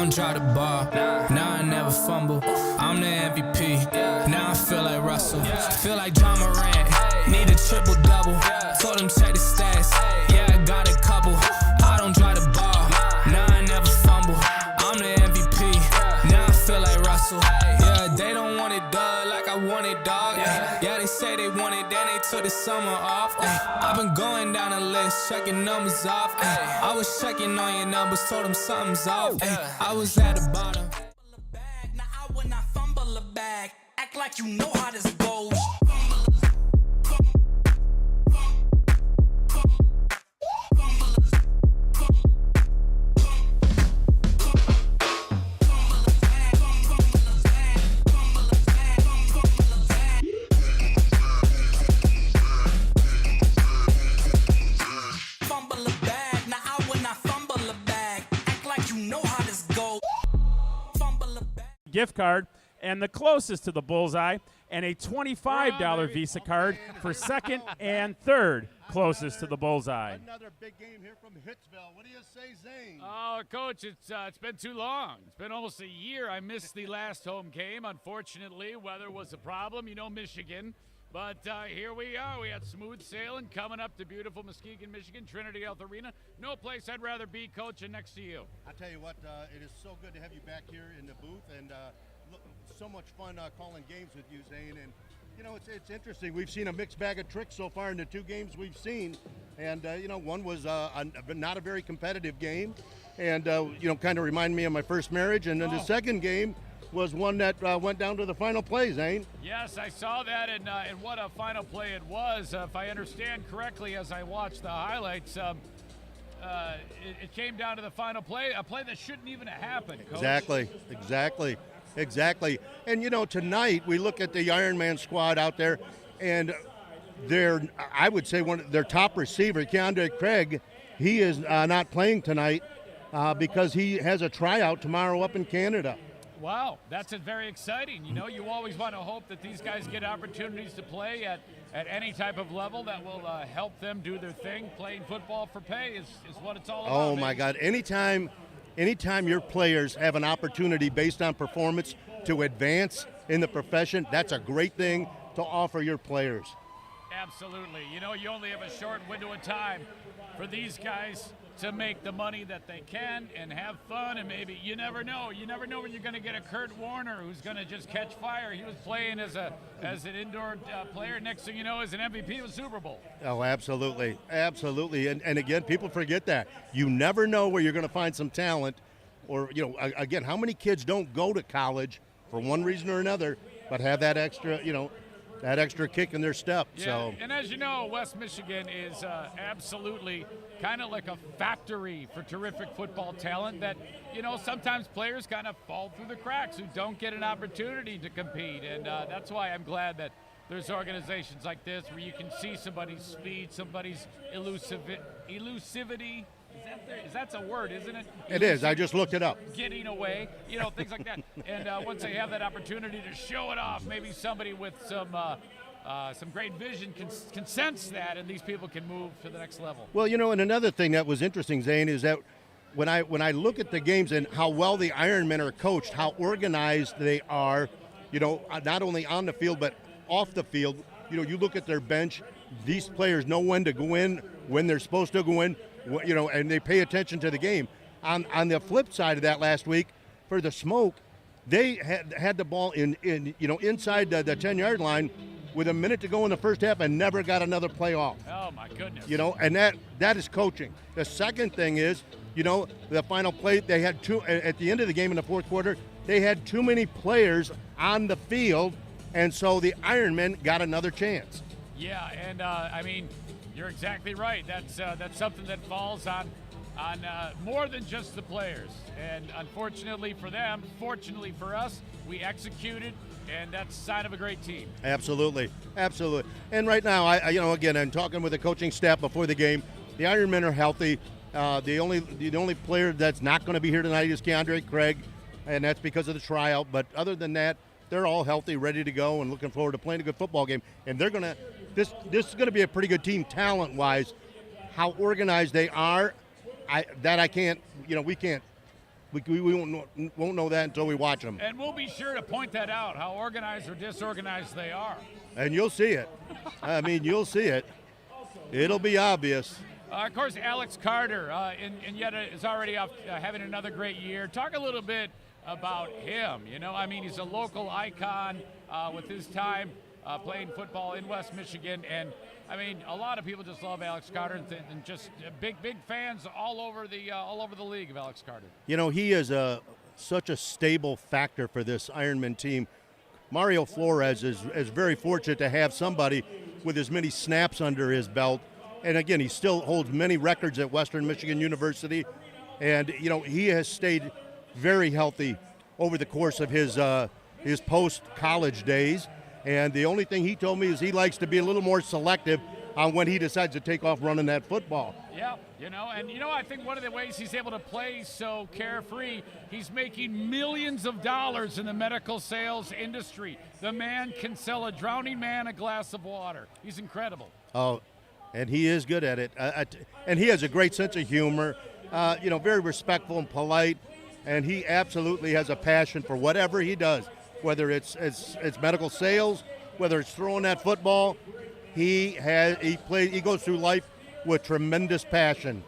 don't drop the ball. Now I never fumble. I'm the MVP. Now I feel like Russell. Feel like John Morant. Need a triple double. Told him check the stats. Yeah, I got a couple. I don't drop the ball. Now I never fumble. I'm the MVP. Now I feel like Russell. Yeah, they don't want it done like I want it, dog. Yeah, they say they want it, then they took the summer off. I've been going down the list, checking numbers off. I was checking on your numbers, told them something's off. I was at the bottom. Now I will not fumble a bag. Act like you know how this goes. Gift card, and the closest to the bullseye, and a $25 Visa card for second and third closest to the bullseye. Another big game here from Hitsville. What do you say, Zane? Oh, Coach, it's been too long. It's been almost a year. I missed the last home game. Unfortunately, weather was a problem. You know, Michigan. But here we are. We had smooth sailing coming up to beautiful Muskegon, Michigan, Trinity Health Arena. No place I'd rather be, Coach, than next to you. I tell you what, it is so good to have you back here in the booth, and so much fun calling games with you, Zane. And you know, it's interesting. We've seen a mixed bag of tricks so far in the two games we've seen, and you know, one was not a very competitive game, and you know, kind of reminded me of my first marriage. And then the second game was one that went down to the final play, Zane. Yes, I saw that, and what a final play it was. If I understand correctly, as I watched the highlights, it came down to the final play, a play that shouldn't even have happened, Coach. Exactly. And, you know, tonight we look at the Ironman squad out there, and I would say one of their top receiver, Keandre Craig, he is not playing tonight because he has a tryout tomorrow up in Canada. Wow, that's very exciting. You know, you always want to hope that these guys get opportunities to play at any type of level that will help them do their thing. Playing football for pay is what it's all about. Oh, my God. Anytime your players have an opportunity based on performance to advance in the profession, that's a great thing to offer your players. Absolutely. You know, you only have a short window of time for these guys to make the money that they can and have fun, and maybe you never know when you're going to get a Kurt Warner who's going to just catch fire. He was playing as an indoor player. Next thing you know, is an MVP of the Super Bowl. Oh, absolutely. And again, people forget that. You never know where you're going to find some talent, or, you know, again, how many kids don't go to college for one reason or another, but have that extra, you know, that extra kick in their step. Yeah, so. And as you know, West Michigan is absolutely kind of like a factory for terrific football talent that, you know, sometimes players kind of fall through the cracks who don't get an opportunity to compete. And that's why I'm glad that there's organizations like this where you can see somebody's speed, somebody's elusivity. That's a word, isn't it? It is. I just looked it up. Getting away, you know, things like that. And once they have that opportunity to show it off, maybe somebody with some great vision can sense that, and these people can move to the next level. Well, you know, and another thing that was interesting, Zane, is that when I look at the games and how well the Ironmen are coached, how organized they are, you know, not only on the field but off the field. You know, you look at their bench; these players know when to go in, when they're supposed to go in. You know, and they pay attention to the game. On the flip side of that, last week for the Smoke, they had the ball in you know, inside the 10-yard line with a minute to go in the first half and never got another play off. Oh my goodness! You know, and that is coaching. The second thing is, you know, the final play, they had at the end of the game in the fourth quarter, they had too many players on the field, and so the Ironmen got another chance. Yeah, and I mean, you're exactly right. That's something that falls on more than just the players. And unfortunately for them, fortunately for us, we executed, and that's a sign of a great team. Absolutely. And right now, you know, again, I'm talking with the coaching staff before the game. The Ironmen are healthy. The only player that's not going to be here tonight is Keandre Craig, and that's because of the tryout. But other than that, they're all healthy, ready to go, and looking forward to playing a good football game. And they're gonna this is going to be a pretty good team talent-wise. How organized they are, we can't We won't know that until we watch them. And we'll be sure to point that out, how organized or disorganized they are. And you'll see it. I mean, you'll see it. It'll be obvious. Of course, Alex Carter, and yet is already off having another great year. Talk a little bit about him. You know, I mean, he's a local icon with his time playing football in West Michigan, and I mean, a lot of people just love Alex Carter, and just big fans all over the league of Alex Carter. You know, he is such a stable factor for this Ironman team. Mario Flores is very fortunate to have somebody with as many snaps under his belt. And again, he still holds many records at Western Michigan University. And, you know, he has stayed very healthy over the course of his post-college days. And the only thing he told me is he likes to be a little more selective on when he decides to take off running that football. Yeah, you know, and I think one of the ways he's able to play so carefree, he's making millions of dollars in the medical sales industry. The man can sell a drowning man a glass of water. He's incredible. Oh, and he is good at it. And he has a great sense of humor, you know, very respectful and polite. And he absolutely has a passion for whatever he does, whether it's medical sales, whether it's throwing that football. He goes through life with tremendous passion.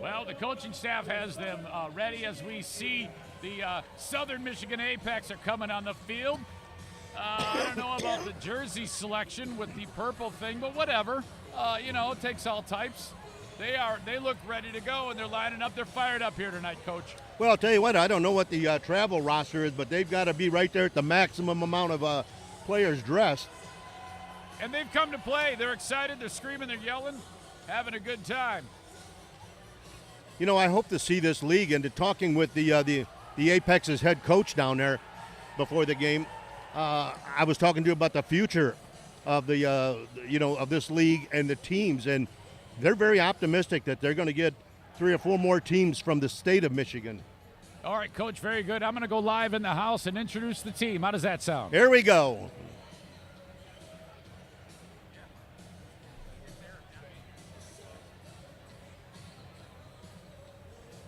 Well, the coaching staff has them ready as we see the Southern Michigan Apex are coming on the field. I don't know about the jersey selection with the purple thing, but whatever. You know, it takes all types. They look ready to go, and they're lining up. They're fired up here tonight, Coach. Well, I'll tell you what, I don't know what the travel roster is, but they've got to be right there at the maximum amount of players dressed. And they've come to play. They're excited. They're screaming. They're yelling. Having a good time. You know, I hope to see this league, and talking with the Apex's head coach down there before the game, I was talking to him about the future of the of this league and the teams, and they're very optimistic that they're going to get 3 or 4 more teams from the state of Michigan. All right, Coach, very good. I'm going to go live in the house and introduce the team. How does that sound? Here we go.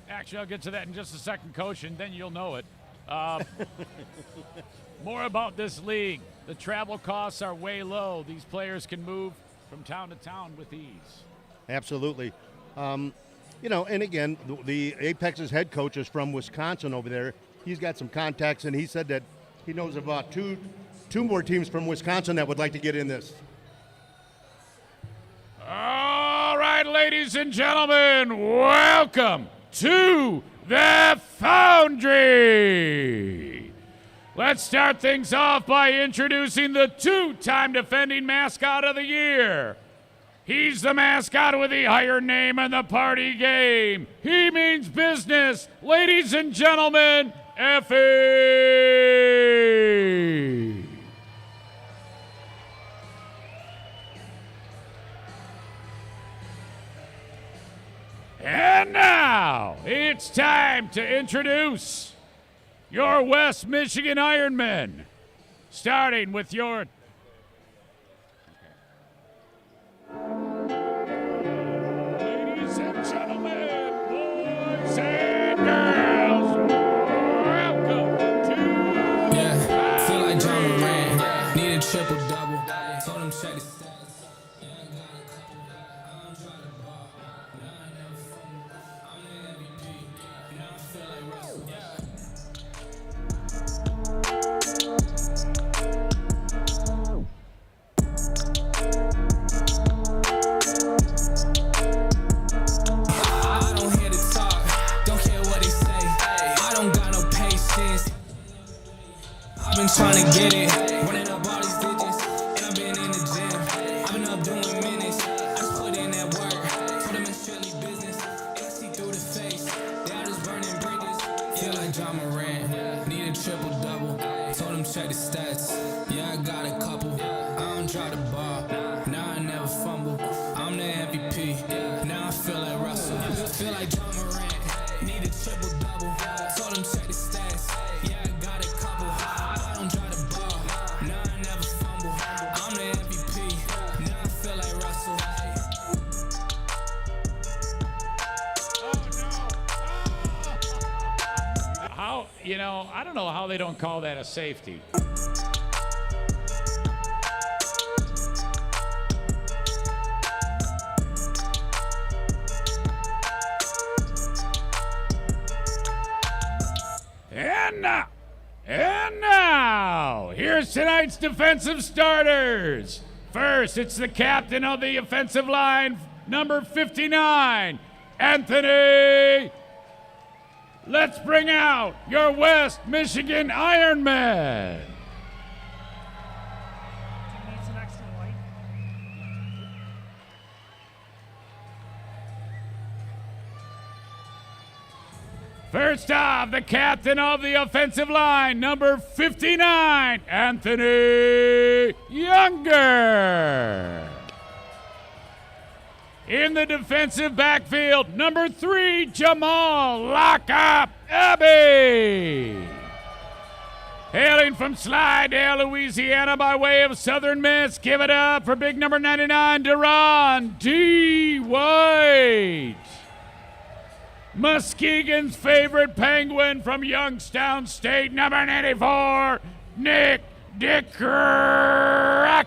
Actually, I'll get to that in just a second, Coach, and then you'll know it. More about this league. The travel costs are way low. These players can move from town to town with ease. Absolutely. You know, and again, the Apex's head coach is from Wisconsin over there. He's got some contacts, and he said that he knows about two more teams from Wisconsin that would like to get in this. All right, ladies and gentlemen, welcome to the Foundry. Let's start things off by introducing the 2-time defending mascot of the year. He's the mascot with the iron name in the party game. He means business. Ladies and gentlemen, Effie. And now it's time to introduce your West Michigan Ironmen, starting with your ladies and gentlemen, boys and girls, welcome to feel like John Moran. Need a triple-double. Told him check the stats. Been trying to get it, running up all these digits, and I've been in the gym. I've been up doing minutes, I just put in that work. Told them it's strictly business, and I see through the face. They all just burning bridges. Feel like John Moran, need a triple-double. Told them check the stats, yeah I got a couple. I don't try to ball, now I never fumble. I'm the MVP, now I feel like Russell. Feel like John Moran, need a triple-double. Told them check the stats, yeah I got a couple. I don't know how they don't call that a safety. And now, here's tonight's defensive starters. First, it's the captain of the offensive line, number 59, Anthony. Let's bring out your West Michigan Ironmen. First off, the captain of the offensive line, number 59, Anthony Younger. In the defensive backfield, number 3, Jamal Lockup Abbey. Hailing from Slidell, Louisiana by way of Southern Miss, give it up for big number 99, Deron D. White. Muskegon's favorite Penguin from Youngstown State, number 94, Nick DeCracker.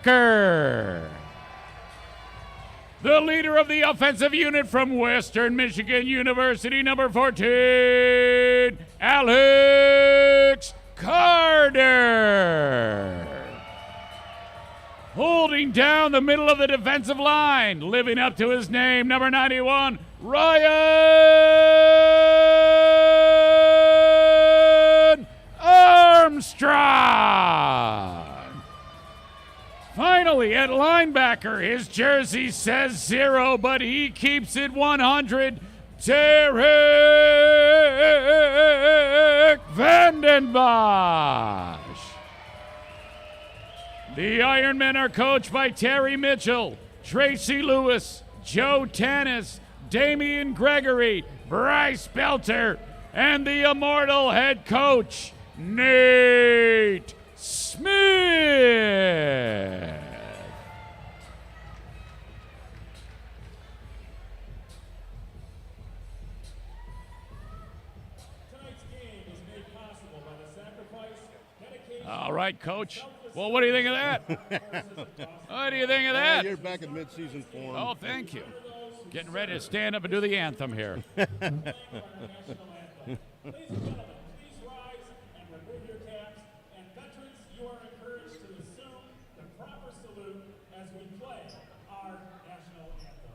The leader of the offensive unit from Western Michigan University, number 14, Alex Carter. Holding down the middle of the defensive line, living up to his name, number 91, Ryan Armstrong. Finally, at linebacker, his jersey says 0, but he keeps it 100, Derek Vandenbosch. The Ironmen are coached by Terry Mitchell, Tracy Lewis, Joe Tanis, Damian Gregory, Bryce Belter, and the immortal head coach, Nate Smith. All right, Coach. Well, what do you think of that? What do you think of that? You're back in mid-season form. Oh, thank you. Getting ready to stand up and do the anthem here. Ladies and gentlemen, please rise and remove your caps. And veterans, you are encouraged to assume the proper salute as we play our national anthem.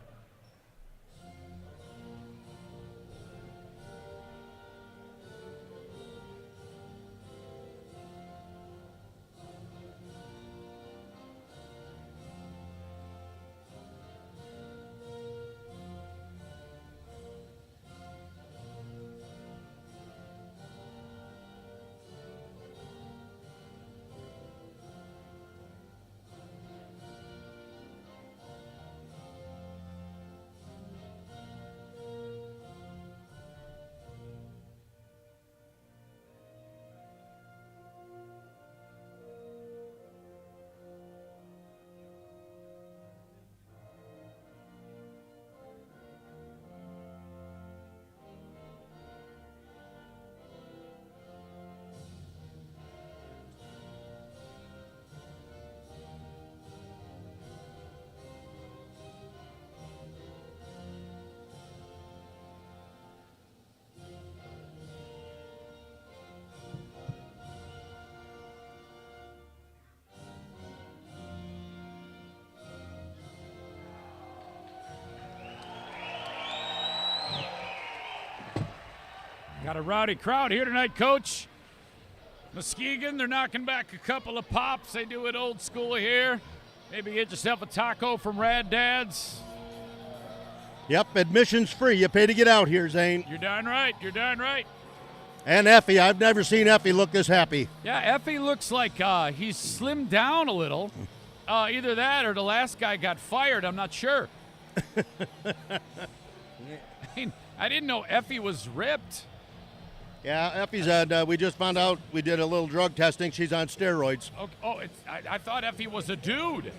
Got a rowdy crowd here tonight, Coach. Muskegon, they're knocking back a couple of pops. They do it old school here. Maybe get yourself a taco from Rad Dad's. Yep, admission's free. You pay to get out here, Zane. You're darn right. You're darn right. And Effie, I've never seen Effie look this happy. Yeah, Effie looks like he's slimmed down a little. Either that or the last guy got fired. I'm not sure. I didn't know Effie was ripped. Yeah, Effie's we just found out we did a little drug testing. She's on steroids. I thought Effie was a dude.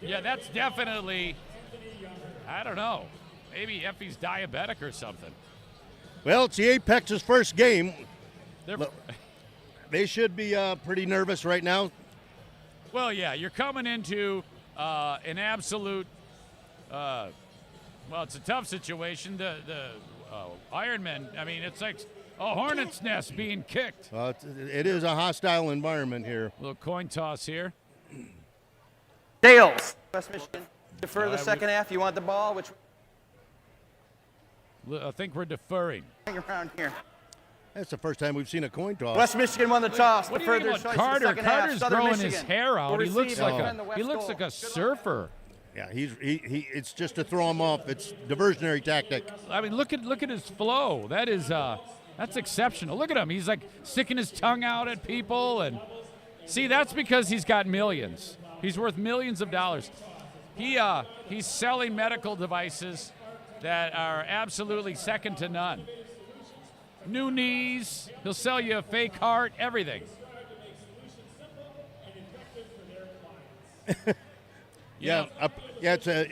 Yeah, that's definitely, I don't know. Maybe Effie's diabetic or something. Well, it's the Apex's first game. They're- They should be pretty nervous right now. Well, yeah, you're coming into an absolute. Well, it's a tough situation. The Ironmen. I mean, it's like a hornet's nest being kicked. It is a hostile environment here. Little coin toss here. Dales. West Michigan. Defer the second half. You want the ball? Which I think we're deferring. around here? That's the first time we've seen a coin toss. West Michigan won the toss. What do you Defer think their about choice Carter? the second half. Carter's Southern growing Michigan his hair out. will He looks receive like and defend the he west looks goal. like a surfer. Yeah, it's just to throw him off. It's diversionary tactic. I mean, look at his flow. That's exceptional. Look at him. He's like sticking his tongue out at people, and see, that's because he's got millions. He's worth millions of dollars. He's selling medical devices that are absolutely second to none. New knees. He'll sell you a fake heart. Everything. Yeah,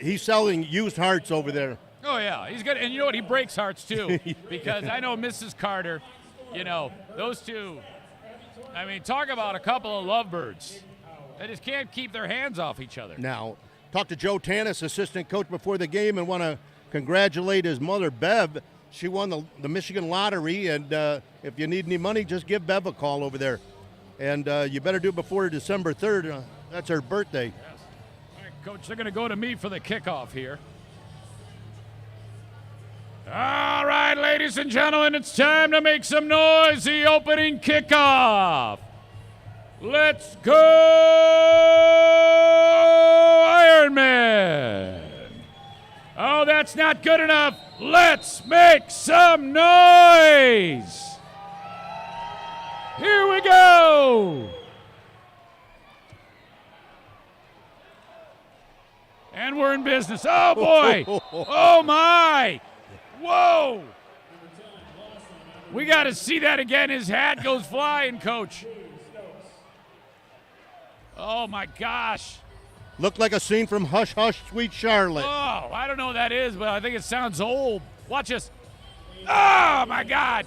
he's selling used hearts over there. Oh yeah, he's good, and you know what? He breaks hearts too, because I know Mrs. Carter. You know, those two. I mean, talk about a couple of lovebirds. They just can't keep their hands off each other. Now, talked to Joe Tanis, assistant coach, before the game, and want to congratulate his mother, Bev. She won the Michigan lottery, and if you need any money, just give Bev a call over there. And you better do it before December 3rd. That's her birthday. Yes. All right, Coach, they're going to go to me for the kickoff here. All right, ladies and gentlemen, it's time to make some noise. The opening kickoff. Let's go, Ironmen. Oh, that's not good enough. Let's make some noise. Here we go. And we're in business. Oh, boy. Oh, my. Whoa. We got to see that again. His hat goes flying, Coach. Oh, my gosh. Looked like a scene from Hush Hush, Sweet Charlotte. Oh, I don't know what that is, but I think it sounds old. Watch this. Oh, my God.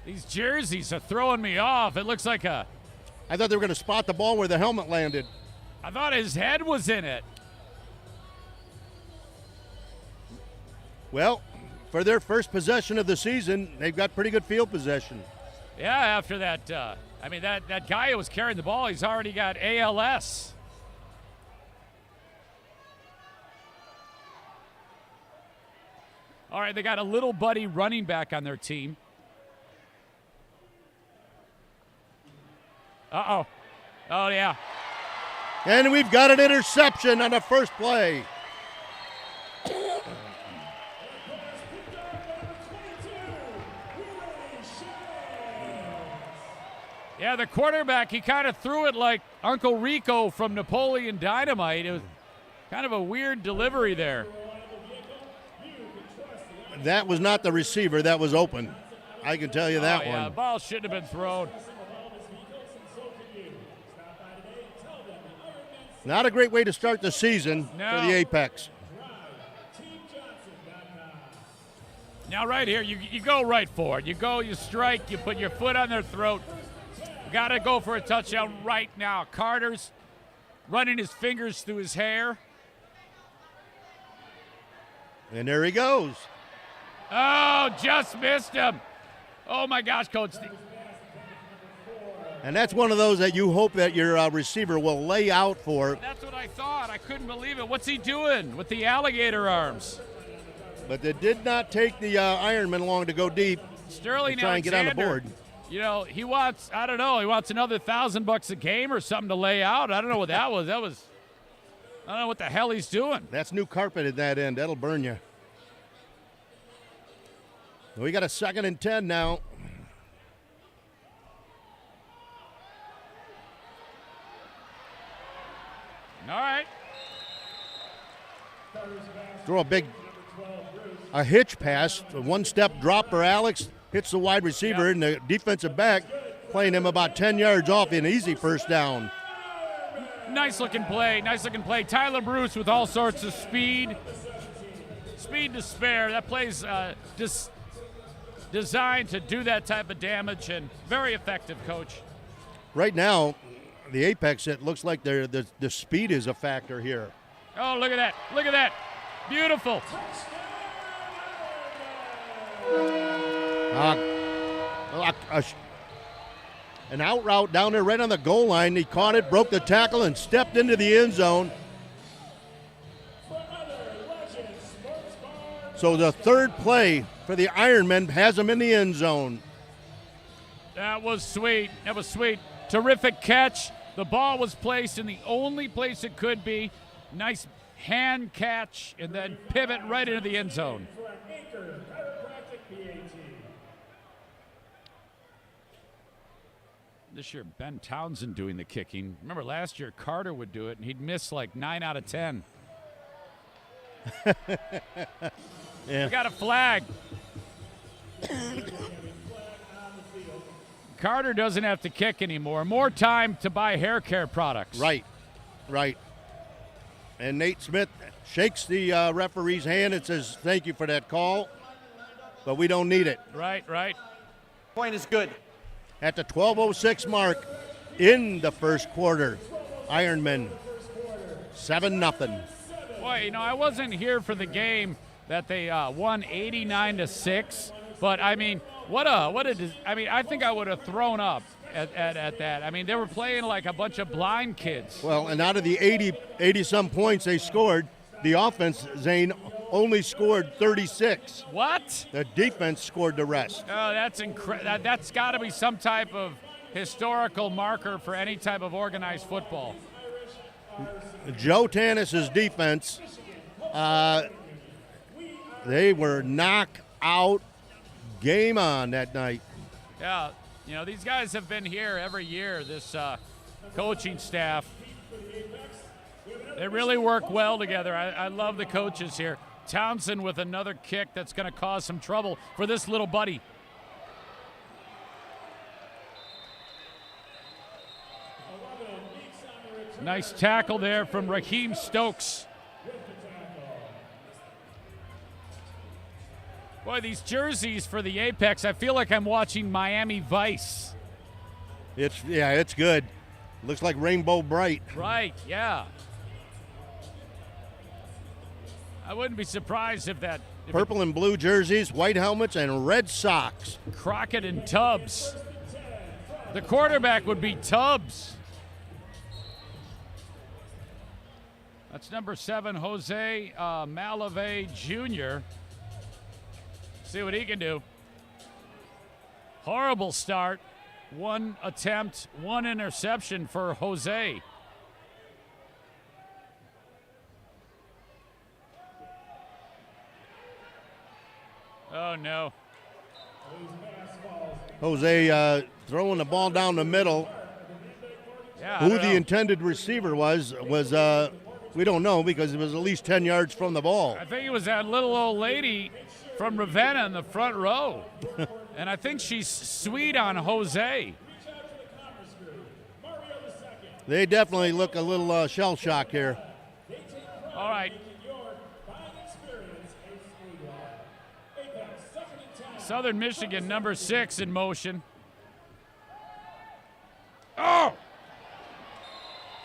These jerseys are throwing me off. It looks like I thought they were going to spot the ball where the helmet landed. I thought his head was in it. Well, for their first possession of the season, they've got pretty good field possession. Yeah, after that, that guy who was carrying the ball, he's already got ALS. All right, they got a little buddy running back on their team. Uh-oh. Oh, yeah. And we've got an interception on the first play. Yeah, the quarterback, he kind of threw it like Uncle Rico from Napoleon Dynamite. It was kind of a weird delivery there. That was not the receiver. That was open. I can tell you that Yeah, the one. ball shouldn't have been thrown. Not a great way to start the season for No. the Apex. Now right here, you go right for it. You go, you strike, you put your foot on their throat. Got to go for a touchdown right now. Carter's running his fingers through his hair. And there he goes. Oh, just missed him. Oh, my gosh, Coach. And that's one of those that you hope that your receiver will lay out for. That's what I thought. I couldn't believe it. What's he doing with the alligator arms? But it did not take the Ironman long to go deep. Sterling to try and get on the Alexander, board. You know, he wants, I don't know, he wants another $1,000 a game or something to lay out. I don't know what that was. I don't know what the hell he's doing. That's new carpet at that end. That'll burn you. We got a 2nd and 10 now. All right. Throw a hitch pass, a one-step drop for Alex, hits the wide receiver, and the defensive back playing him about 10 yards off, an easy first down. Nice looking play. Nice looking play. Tyler Bruce with all sorts of speed. speed to spare. That play's designed to do that type of damage, and very effective, Coach. Right now, the Apex, it looks like the speed is a factor here. Oh, look at that. Look at that. Beautiful. An out route down there right on the goal line. He caught it, broke the tackle, and stepped into the end zone. So the third play for the Ironmen has him in the end zone. That was sweet. That was sweet. Terrific catch. The ball was placed in the only place it could be. Nice hand catch, and then pivot right into the end zone. This year, Ben Townsend doing the kicking. Remember last year, Carter would do it, and he'd miss like 9 out of 10. Yeah. We got a flag. Carter doesn't have to kick anymore. More time to buy hair care products. Right. And Nate Smith shakes the referee's hand and says, thank you for that call, but we don't need it. Right. Point is good. At the 12:06 mark in the first quarter, Ironmen 7-0. Boy, I wasn't here for the game that they won 89-6, but I mean, I think I would have thrown up at that. I mean, they were playing like a bunch of blind kids. Well, and out of the 80-some points they scored, the offense, Zane, only scored 36. What? The defense scored the rest. Oh, that's that's got to be some type of historical marker for any type of organized football. Joe Tannis's defense, they were knockout, game on that night. Yeah, these guys have been here every year, this coaching staff. They really work well together. I love the coaches here. Townsend with another kick that's going to cause some trouble for this little buddy. Nice tackle there from Raheem Stokes. Boy, these jerseys for the Apex, I feel like I'm watching Miami Vice. It's good. Looks like Rainbow Bright. Right, yeah. I wouldn't be surprised if Purple and blue jerseys, white helmets, and red socks. Crockett and Tubbs. The quarterback would be Tubbs. That's number 7, Jose Malave Jr. See what he can do. Horrible start. 1 attempt, 1 interception for Jose. Oh, no. Jose throwing the ball down the middle. Yeah, Who the intended receiver was we don't know, because it was at least 10 yards from the ball. I think it was that little old lady from Ravenna in the front row. And I think she's sweet on Jose. They definitely look a little shell-shocked here. All right. Southern Michigan, number 6 in motion. Oh!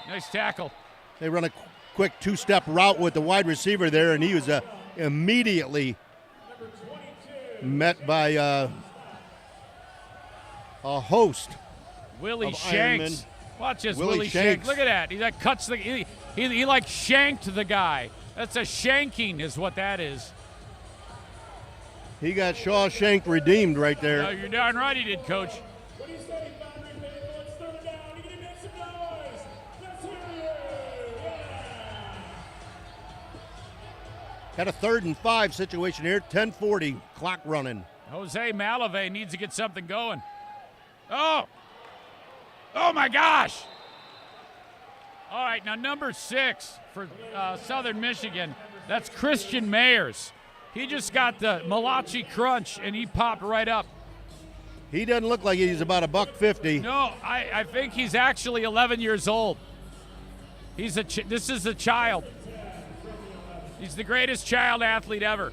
Nice tackle. They run a quick 2-step route with the wide receiver there, and he was immediately met by a host. Willie of Shanks. Ironmen. Watch this, Willie Willie Shanks. Shanks. Look at that. He like cuts the. He like shanked the guy. That's a shanking, is what that is. He got Shawshank redeemed right there. Oh, you're darn right he did, Coach. What do you say, Boundary Baby? Let's throw it down. You can make some noise. Let's hear it. Yeah. Got a 3rd and 5 situation here. 10:40, clock running. Jose Malave needs to get something going. Oh! Oh, my gosh! All right, now number 6 for Southern Michigan, that's Christian Mayers. He just got the Malachi Crunch, and he popped right up. He doesn't look like he's about $150. No, I think he's actually 11 years old. This is a child. He's the greatest child athlete ever.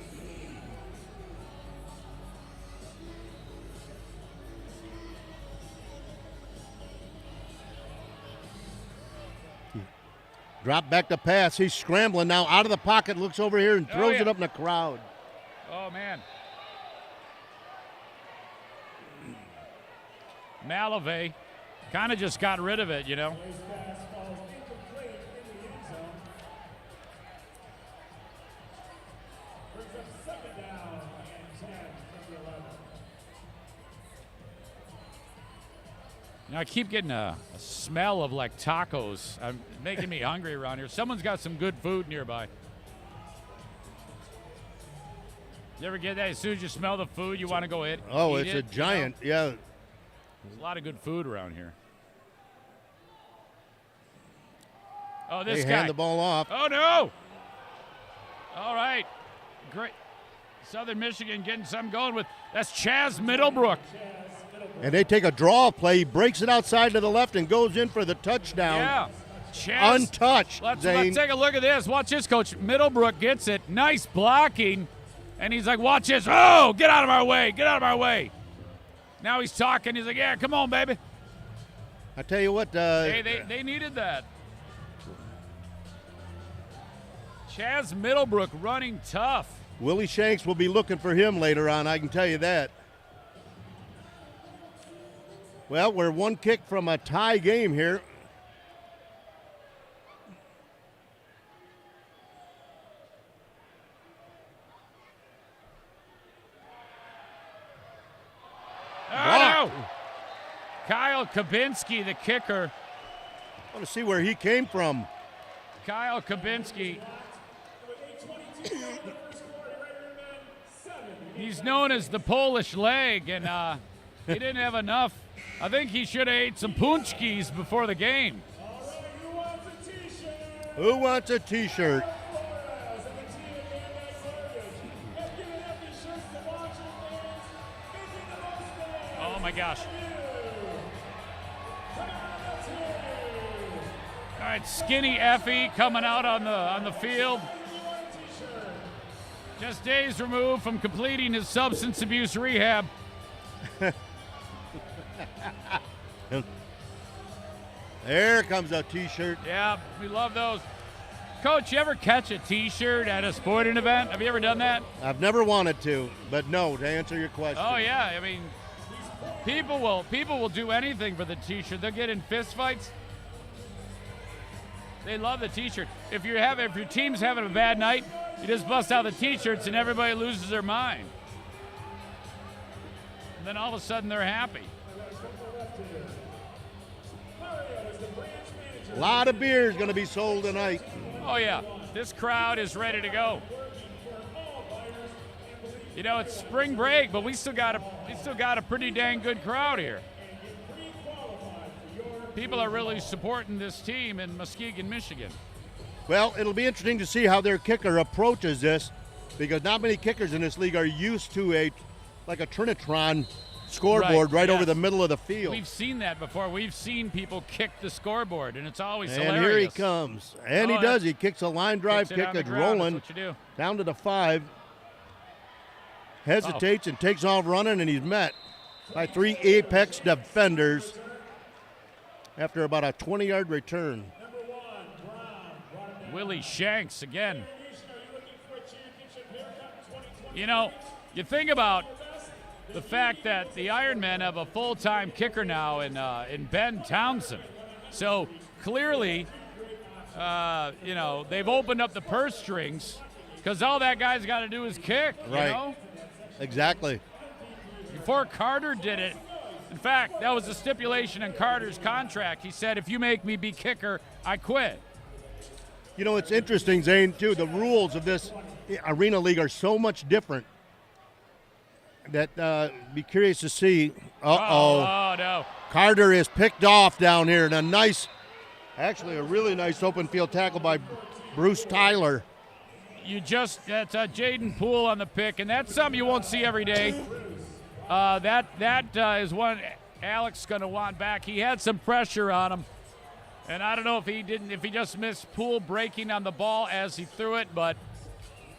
Drop back to pass. He's scrambling now out of the pocket, looks over here and throws it up in the crowd. Oh, man. Malavey kind of just got rid of it, you know. Now, I keep getting a smell of like tacos. I'm making me hungry around here. Someone's got some good food nearby. You ever get that? As soon as you smell the food, you want to go eat It's it, a giant, you know? yeah. There's a lot of good food around here. Oh, They this guy. hand the ball off. Oh, no. All right. Great. Southern Michigan getting something going with. That's Chaz Middlebrook. And they take a draw play. He breaks it outside to the left and goes in for the touchdown. Yeah. Chaz. Untouched, Let's Zane. take a look at this. Watch this, Coach. Middlebrook gets it. Nice blocking. And he's like, watch this. Oh, get out of our way. Get out of our way. Now he's talking. He's like, yeah, come on, baby. I tell you what. They needed that. Chaz Middlebrook running tough. Willie Shanks will be looking for him later on, I can tell you that. Well, we're one kick from a tie game here. Oh, no. Kyle Kabinski, the kicker. I want to see where he came from. Kyle Kabinski. He's known as the Polish leg, and he didn't have enough. I think he should have ate some punchkis before the game. Who wants a T-shirt? Oh my gosh! All right, Skinny Effie coming out on the field. Just days removed from completing his substance abuse rehab. There comes a T-shirt. Yeah, we love those. Coach, you ever catch a T-shirt at a sporting event? Have you ever done that? I've never wanted to, but no, to answer your question. Oh yeah, I mean, people will do anything for the T-shirt. They'll get in fist fights. They love the T-shirt. If your team's having a bad night, you just bust out the T-shirts and everybody loses their mind. And then all of a sudden they're happy. A lot of beer is going to be sold tonight. Oh yeah, this crowd is ready to go. You know, it's spring break, but we still got a pretty dang good crowd here. People are really supporting this team in Muskegon, Michigan. Well, it'll be interesting to see how their kicker approaches this, because not many kickers in this league are used to a Trinitron scoreboard right yes. over the middle of the field. We've seen that before. We've seen people kick the scoreboard, and it's always and hilarious. Here he comes. And he does. He kicks a line drive kick. It's rolling That's what you do. down to the 5. Hesitates and takes off running, and he's met by 3 Apex defenders after about a 20-yard return. Willie Shanks again. You know, you think about the fact that the Ironmen have a full-time kicker now in Ben Townsend. So clearly, they've opened up the purse strings because all that guy's got to do is kick, right. You know? Exactly. Before Carter did it, in fact, that was a stipulation in Carter's contract. He said, if you make me be kicker, I quit. You know, it's interesting, Zane, too. The rules of this Arena League are so much different that be curious to see. Oh, no. Carter is picked off down here, and a really nice open field tackle by Bruce Tyler. That's Jaden Poole on the pick, and that's something you won't see every day. That is one Alex going to want back. He had some pressure on him, and I don't know if he just missed Poole breaking on the ball as he threw it, but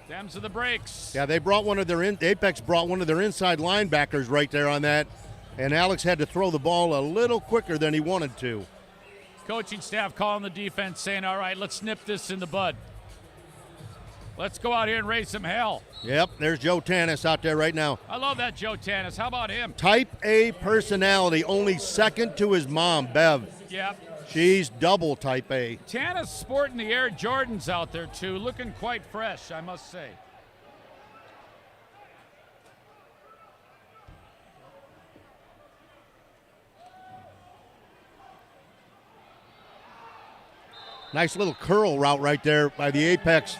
Them's are the breaks. Yeah, they brought Apex brought one of their inside linebackers right there on that, and Alex had to throw the ball a little quicker than he wanted to. Coaching staff calling the defense, saying, all right, let's nip this in the bud. Let's go out here and raise some hell. Yep, there's Joe Tanis out there right now. I love that Joe Tanis. How about him? Type A personality, only second to his mom, Bev. Yep. She's double type A. Tanis sporting the Air Jordans out there, too. Looking quite fresh, I must say. Nice little curl route right there by the Apex.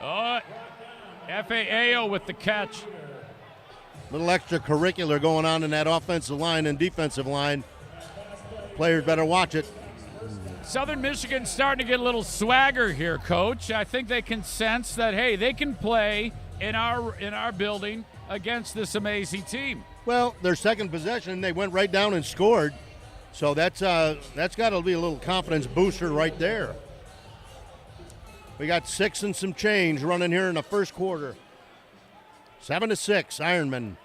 Oh, FAAO with the catch. Little extracurricular going on in that offensive line and defensive line. Players better watch it. Southern Michigan's starting to get a little swagger here, Coach. I think they can sense that, hey, they can play in our building against this amazing team. Well, their second possession, they went right down and scored. So that's got to be a little confidence booster right there. We got 6 and some change running here in the first quarter. 7-6, Ironmen.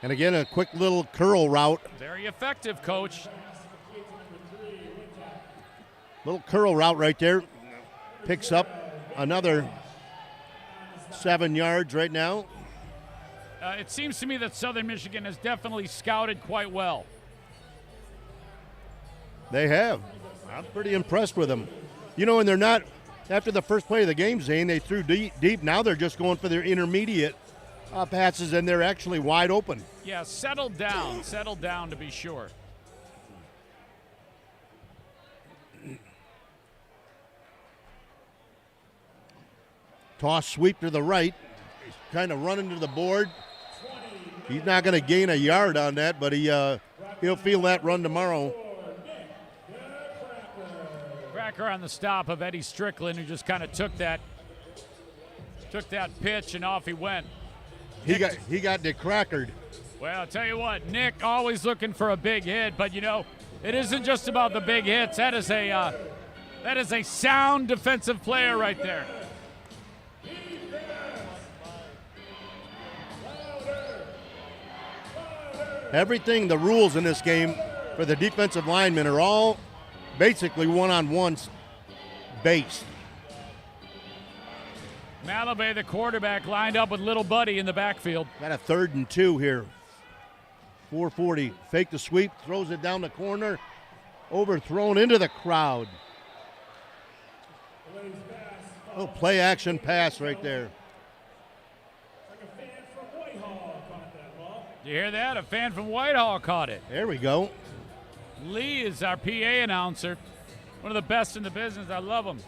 And again, a quick little curl route. Very effective, Coach. Little curl route right there. Picks up another 7 yards right now. It seems to me that Southern Michigan has definitely scouted quite well. They have. I'm pretty impressed with them. You know, and they're not, after the first play of the game, Zane, they threw deep. Now they're just going for their intermediate passes, and they're actually wide open. Yeah, settle down to be sure. Toss sweep to the right. He's kind of running to the board. He's not going to gain a yard on that, but he'll feel that run tomorrow. Cracker on the stop of Eddie Strickland, who just kind of took that pitch and off he went. He got decrackered. Well, I'll tell you what, Nick always looking for a big hit, but you know, it isn't just about the big hits. That is a sound defensive player right there. Everything, the rules in this game for the defensive linemen are all basically one-on-ones based. Malabé, the quarterback, lined up with little buddy in the backfield. Got a 3rd and 2 here. 440, fake the sweep, throws it down the corner, overthrown into the crowd. Oh, play action pass right there. You hear that? A fan from Whitehall caught it. There we go. Lee is our PA announcer. One of the best in the business. I love him.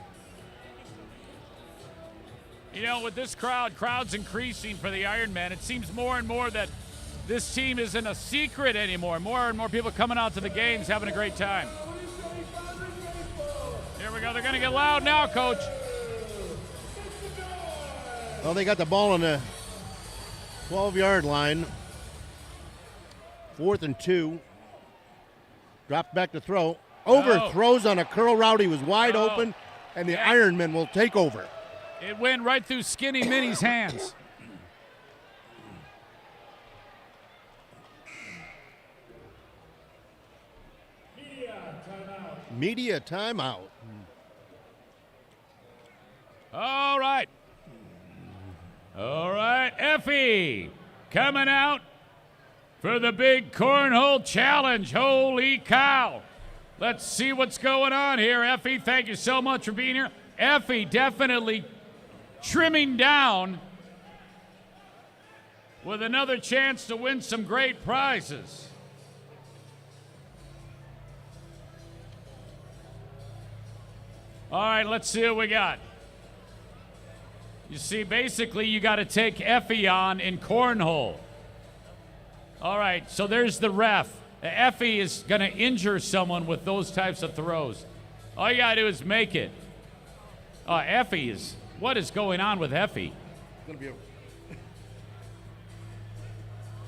You know, with this crowd's increasing for the Ironmen. It seems more and more that this team isn't a secret anymore. More and more people coming out to the games, having a great time. Here we go. They're going to get loud now, Coach. Well, they got the ball on the 12-yard line. 4th and 2. Drops back to throw. Overthrows on a curl route. He was wide open, and the Ironmen will take over. It went right through Skinny Minnie's hands. Media timeout. All right. All right, Effie coming out for the big cornhole challenge. Holy cow. Let's see what's going on here, Effie. Thank you so much for being here. Effie definitely trimming down with another chance to win some great prizes. All right, let's see what we got. You see, basically, you got to take Effie on in cornhole. All right, so there's the ref. Effie is going to injure someone with those types of throws. All you got to do is make it. Effie is, what is going on with Effie?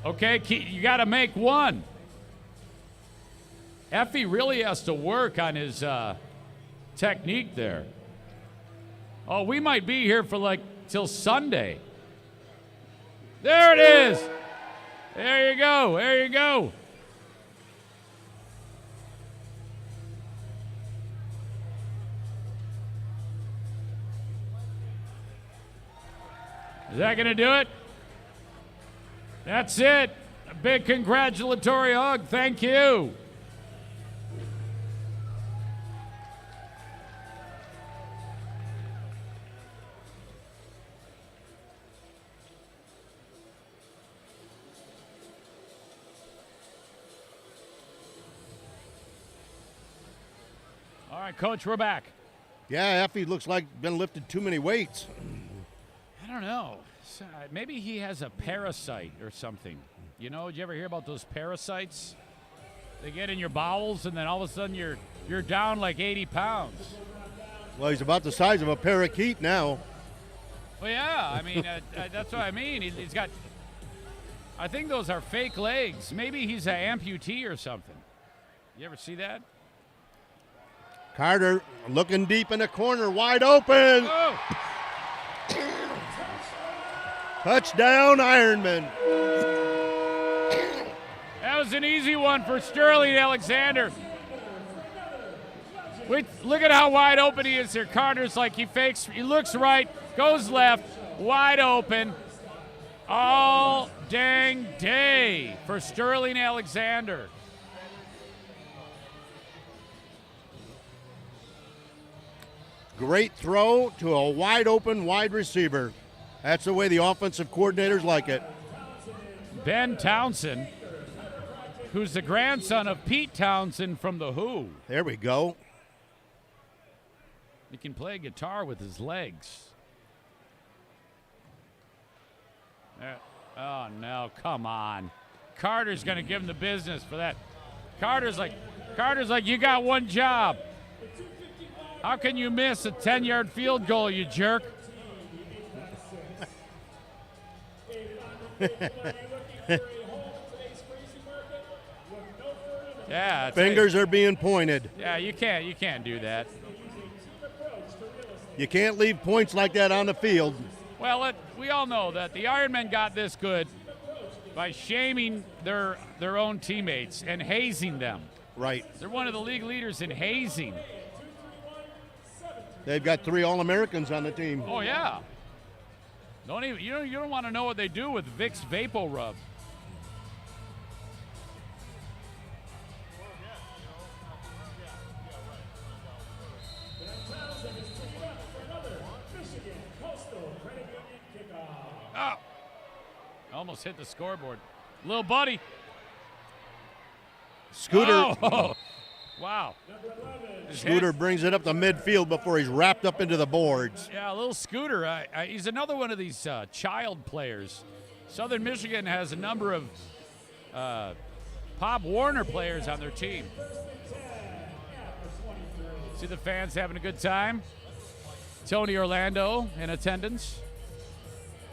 Okay, you got to make one. Effie really has to work on his technique there. Oh, we might be here for like till Sunday. There it is. There you go. There you go. Is that going to do it? That's it. A big congratulatory hug. Thank you. All right, Coach, we're back. Yeah, Effie looks like been lifted too many weights. I don't know. Maybe he has a parasite or something. You know, did you ever hear about those parasites? They get in your bowels, and then all of a sudden you're down like 80 pounds. Well, he's about the size of a parakeet now. Well, yeah, I mean, that's what I mean. He's got, I think those are fake legs. Maybe he's an amputee or something. You ever see that? Carter looking deep in the corner, wide open. Oh! Touchdown, Ironmen. That was an easy one for Sterling Alexander. Look at how wide open he is here. Carter's like he looks right, goes left, wide open. All dang day for Sterling Alexander. Great throw to a wide open wide receiver. That's the way the offensive coordinators like it. Ben Townsend, who's the grandson of Pete Townsend from The Who. There we go. He can play guitar with his legs. Oh, no, come on. Carter's going to give him the business for that. Carter's like, you got one job. How can you miss a 10-yard field goal, you jerk? Yeah, fingers are being pointed. Yeah, you can't do that. You can't leave points like that on the field. Well, we all know that the Ironmen got this good by shaming their own teammates and hazing them. Right. They're one of the league leaders in hazing. They've got 3 All-Americans on the team. Oh yeah. You don't want to know what they do with Vicks Vapo Rub. Oh. Almost hit the scoreboard. Little buddy. Scooter. Oh. Wow. Scooter brings it up the midfield before he's wrapped up into the boards. Yeah, a little Scooter. He's another one of these child players. Southern Michigan has a number of Pop Warner players on their team. See the fans having a good time. Tony Orlando in attendance.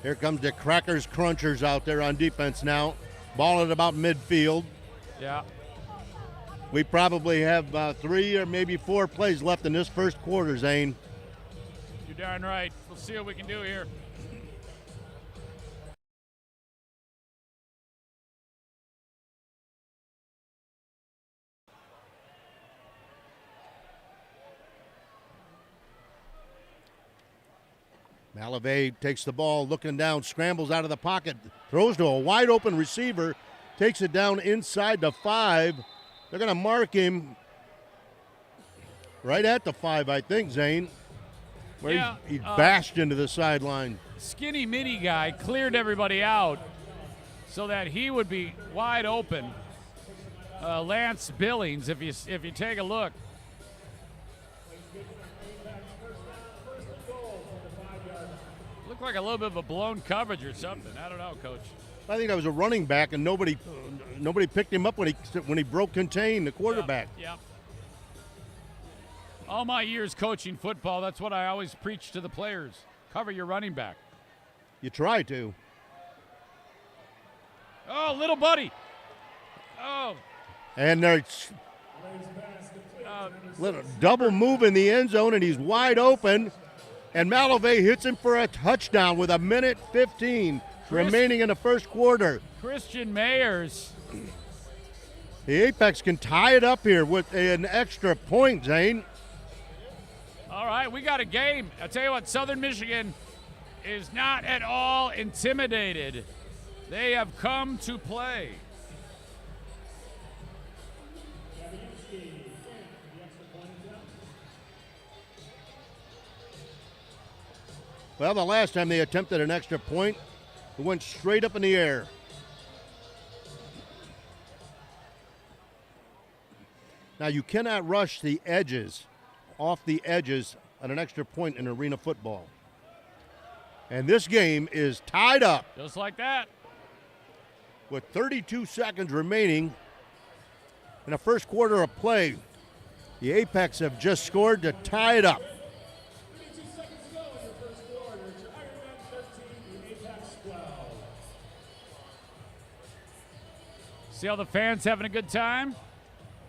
Here comes the Crackers Crunchers out there on defense now. Ball at about midfield. Yeah. We probably have 3 or maybe 4 plays left in this first quarter, Zane. You're darn right. We'll see what we can do here. Malavey takes the ball, looking down, scrambles out of the pocket, throws to a wide open receiver, takes it down inside the 5. They're going to mark him right at the 5, I think, Zane, where Yeah, he bashed into the sideline. Skinny mini guy cleared everybody out so that he would be wide open. Lance Billings, if you take a look. Looked like a little bit of a blown coverage or something. I don't know, Coach. I think that was a running back, and nobody picked him up when he broke contain, the quarterback. Yep. All my years coaching football, that's what I always preach to the players. Cover your running back. You try to. Oh, little buddy. Oh. And they're Little double move in the end zone, and he's wide open. And Malovey hits him for a touchdown with 1:15 remaining in the first quarter. Christian Mayers. The Apex can tie it up here with an extra point, Zane. All right, we got a game. I'll tell you what, Southern Michigan is not at all intimidated. They have come to play. Well, the last time they attempted an extra point, it went straight up in the air. Now, you cannot rush the edges, off the edges, on an extra point in arena football. And this game is tied up. Just like that. With 32 seconds remaining in the first quarter of play. The Apex have just scored to tie it up. 32 seconds to go in your first quarter. It's your Ironmen 13, the Apex 12. See how the fans having a good time?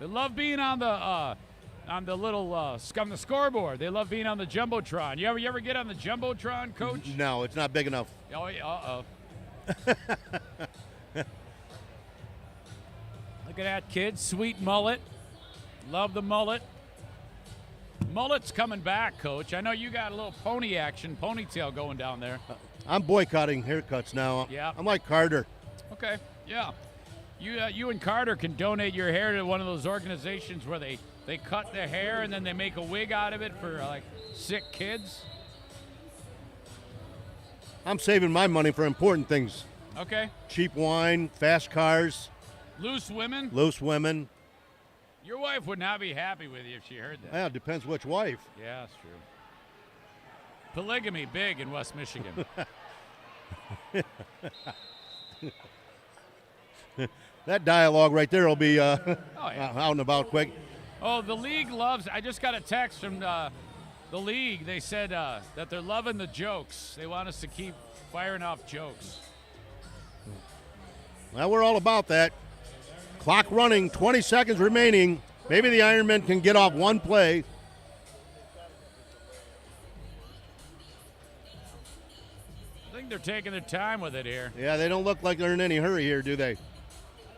They love being on the little on the scoreboard. They love being on the jumbotron. You ever get on the jumbotron, Coach? No, it's not big enough. Oh, uh-oh. Look at that kid, sweet mullet. Love the mullet. Mullet's coming back, Coach. I know you got a little pony action, ponytail going down there. I'm boycotting haircuts now. Yeah. I'm like Carter. Okay, yeah. You and Carter can donate your hair to one of those organizations where they cut the hair and then they make a wig out of it for like sick kids. I'm saving my money for important things. Okay. Cheap wine, fast cars, Loose women? loose women. Your wife would not be happy with you if she heard that. Well, it depends which wife. Yeah, that's true. Polygamy big in West Michigan. That dialogue right there will be yeah. out and about quick. Oh, the league loves. I just got a text from the league. They said that they're loving the jokes. They want us to keep firing off jokes. Well, we're all about that. Clock running, 20 seconds remaining. Maybe the Ironmen can get off one play. I think they're taking their time with it here. Yeah, they don't look like they're in any hurry here, do they?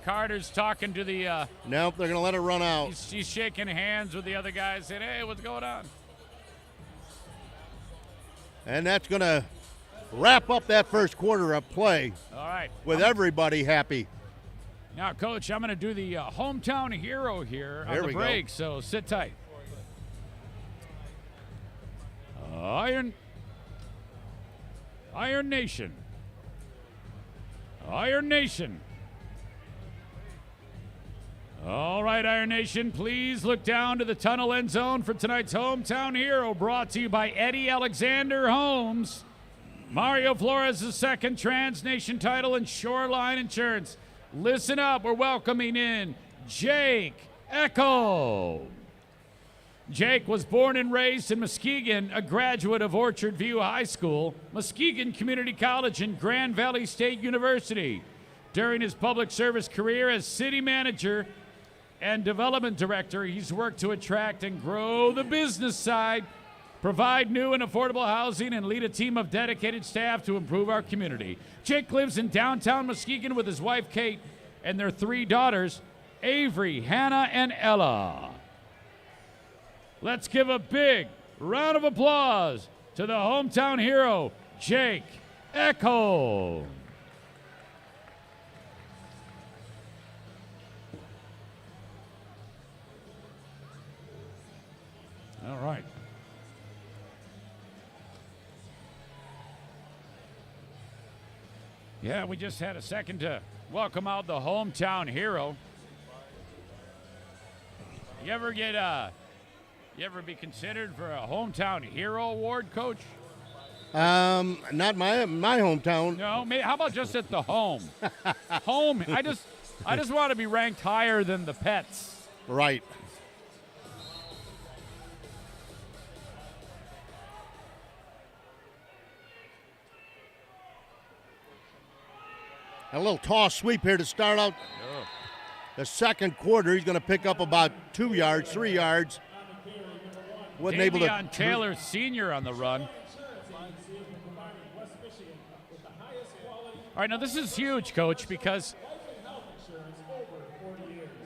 Carter's talking to the. Nope, they're going to let it run out. He's shaking hands with the other guys, saying, "Hey, what's going on?" And that's going to wrap up that first quarter of play All right. with everybody happy. Now, Coach, I'm going to do the hometown hero here on There the we go. break, so sit tight. Iron Nation. Iron Nation. All right, Iron Nation, please look down to the tunnel end zone for tonight's hometown hero, brought to you by Eddie Alexander Homes, Mario Flores' second Trans Nation title, and Shoreline Insurance. Listen up, we're welcoming in Jake Echo. Jake was born and raised in Muskegon, a graduate of Orchard View High School, Muskegon Community College, and Grand Valley State University. During his public service career as city manager and development director, he's worked to attract and grow the business side, provide new and affordable housing, and lead a team of dedicated staff to improve our community. Jake lives in downtown Muskegon with his wife, Kate, and their three daughters, Avery, Hannah, and Ella. Let's give a big round of applause to the hometown hero, Jake Echo. All right. Yeah, we just had a second to welcome out the hometown hero. You ever be considered for a hometown hero award, Coach? Not my hometown. No, how about just at the home? Home. I just want to be ranked higher than the pets. Right. A little toss sweep here to start out. The second quarter, he's going to pick up about 2 yards, 3 yards. Wasn't able to. Davion Taylor Sr. on the run. All right, now this is huge, Coach, because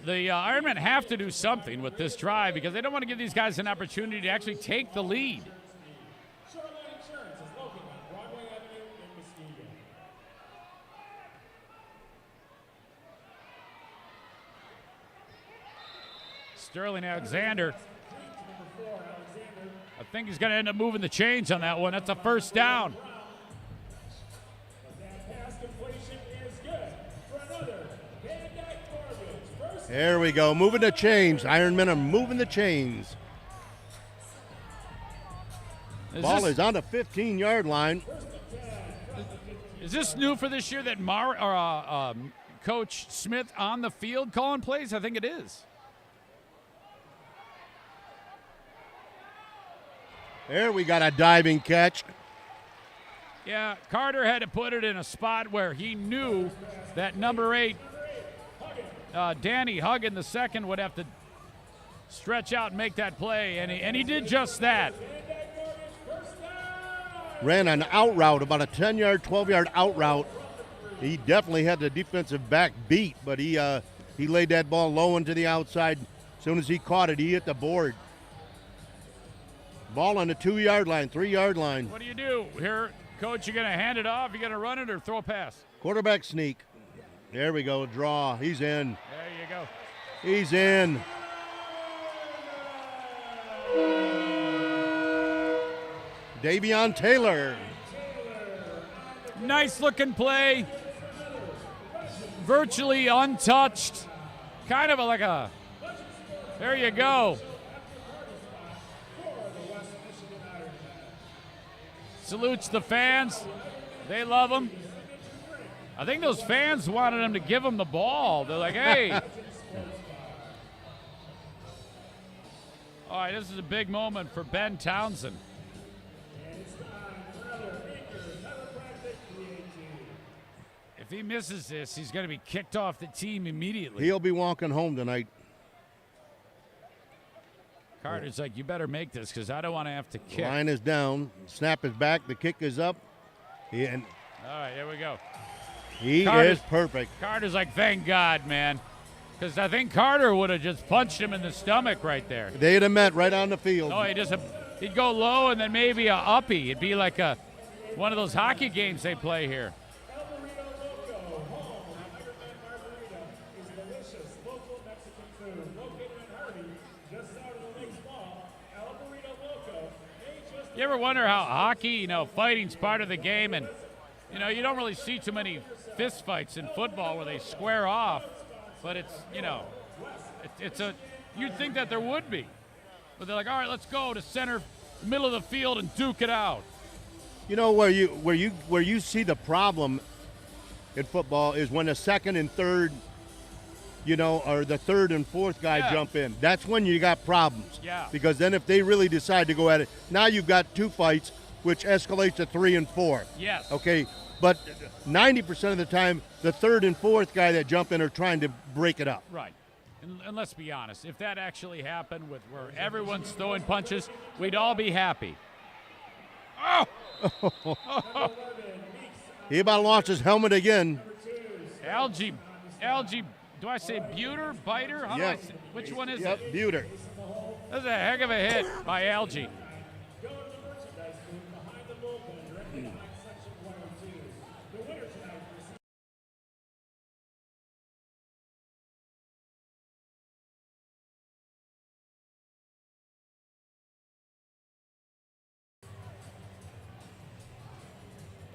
the Ironmen have to do something with this drive because they don't want to give these guys an opportunity to actually take the lead. Sterling Alexander. I think he's going to end up moving the chains on that one. That's a first down. There we go, moving the chains. Ironmen are moving the chains. Ball is on the 15-yard line. Is this new for this year that Coach Smith on the field calling plays? I think it is. There we got a diving catch. Yeah, Carter had to put it in a spot where he knew that number 8, Danny Huggin II, would have to stretch out and make that play, and he did just that. Ran an out route, about a 10-yard, 12-yard out route. He definitely had the defensive back beat, but he laid that ball low into the outside. As soon as he caught it, he hit the board. Ball on the 2-yard line, 3-yard line. What do you do here, Coach? You going to hand it off? You going to run it or throw a pass? Quarterback sneak. There we go, draw. He's in. There you go. He's in. Davion Taylor. Nice looking play. Virtually untouched. Kind of like a, there you go. Salutes the fans. They love him. I think those fans wanted him to give him the ball. They're like, hey. All right, this is a big moment for Ben Townsend. If he misses this, he's going to be kicked off the team immediately. He'll be walking home tonight. Carter's like, you better make this because I don't want to have to kick. Line is down. Snap is back. The kick is up. All right, here we go. He is perfect. Carter's like, thank God, man. Because I think Carter would have just punched him in the stomach right there. They'd have met right on the field. No, he'd go low and then maybe a uppie. It'd be like one of those hockey games they play here. You ever wonder how hockey, fighting's part of the game, and you don't really see too many fist fights in football where they square off, but it's you'd think that there would be, but they're like, all right, let's go to center, middle of the field, and duke it out. Where you see the problem in football is when the second and third, or the third and fourth guy jump in. That's when you got problems. Yeah. Because then if they really decide to go at it, now you've got 2 fights, which escalates to 3 and 4. Yes. Okay, but 90% of the time, the third and fourth guy that jump in are trying to break it up. Right. And let's be honest, if that actually happened with where everyone's throwing punches, we'd all be happy. Oh! He about lost his helmet again. Algie, do I say Buter, Biter? How do I say, which one is it? Buter. That's a heck of a hit by Algie.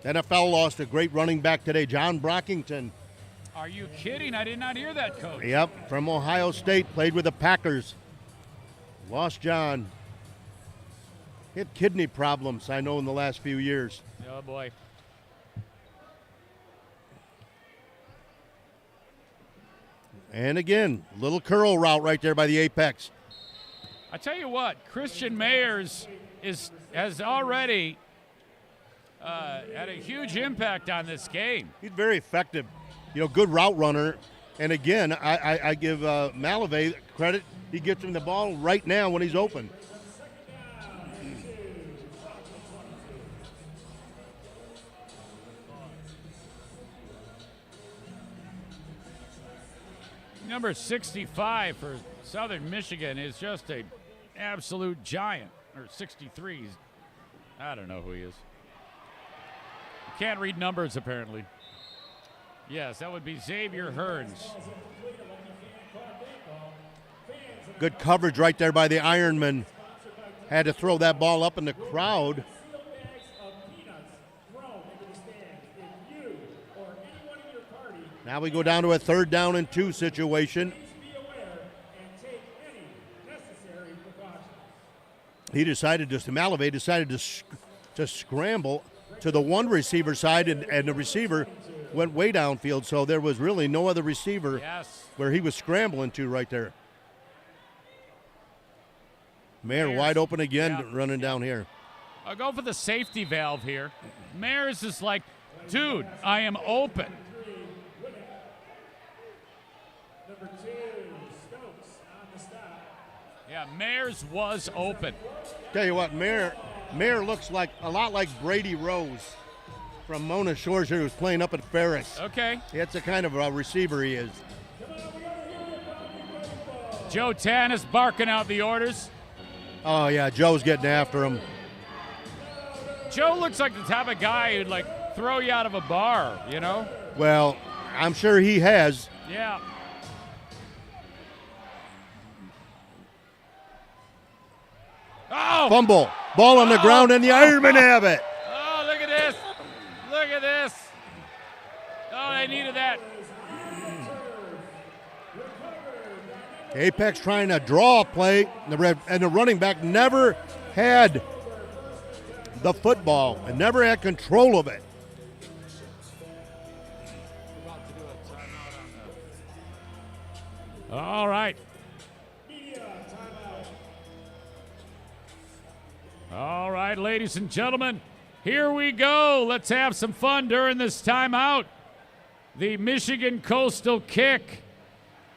NFL lost a great running back today, John Brockington. Are you kidding? I did not hear that, Coach. Yep, from Ohio State, played with the Packers. Lost John. He had kidney problems, I know, in the last few years. Oh, boy. And again, little curl route right there by the apex. I tell you what, Christian Mayers has already had a huge impact on this game. He's very effective. Good route runner. And again, I give Malavey credit. He gets him the ball right now when he's open. Number 65 for Southern Michigan is just an absolute giant. Or 63. I don't know who he is. Can't read numbers, apparently. Yes, that would be Xavier Hearns. Good coverage right there by the Ironman. Had to throw that ball up in the crowd. Now we go down to a 3rd down and 2 situation. Malavey decided to scramble to the one receiver side, and the receiver went way downfield, so there was really no other receiver where he was scrambling to right there. Mayer wide open again, running down here. I'll go for the safety valve here. Mayers is like, dude, I am open. Number 2, Stokes on the stop. Yeah, Mayers was open. Tell you what, Mayer looks like a lot like Brady Rose from Mona Shores, who was playing up at Ferris. Okay. That's the kind of a receiver he is. Joe Tanis barking out the orders. Oh, yeah, Joe's getting after him. Joe looks like the type of guy who'd, like, throw you out of a bar, you know? Well, I'm sure he has. Yeah. Oh! Fumble. Ball on the ground, and the Ironmen have it. Oh, look at this. Look at this. Oh, they needed that. Apex trying to draw a play, and the running back never had the football and never had control of it. All right. All right, ladies and gentlemen, here we go. Let's have some fun during this timeout. The Michigan Coastal Kick.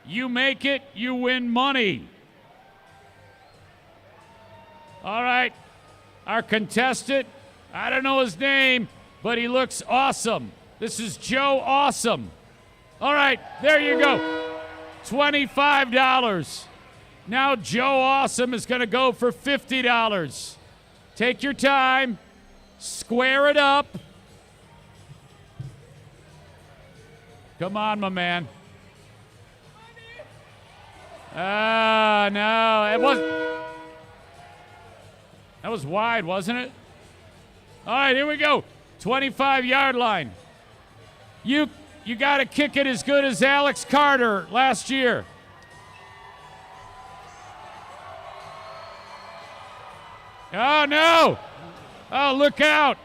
You make it, you win money. All right, our contestant, I don't know his name, but he looks awesome. This is Joe Awesome. All right, there you go. $25. Now Joe Awesome is going to go for $50. Take your time, square it up. Come on, my man. No, that was wide, wasn't it? All right, here we go. 25-yard line. You got to kick it as good as Alex Carter last year. Oh, no. Oh, look out.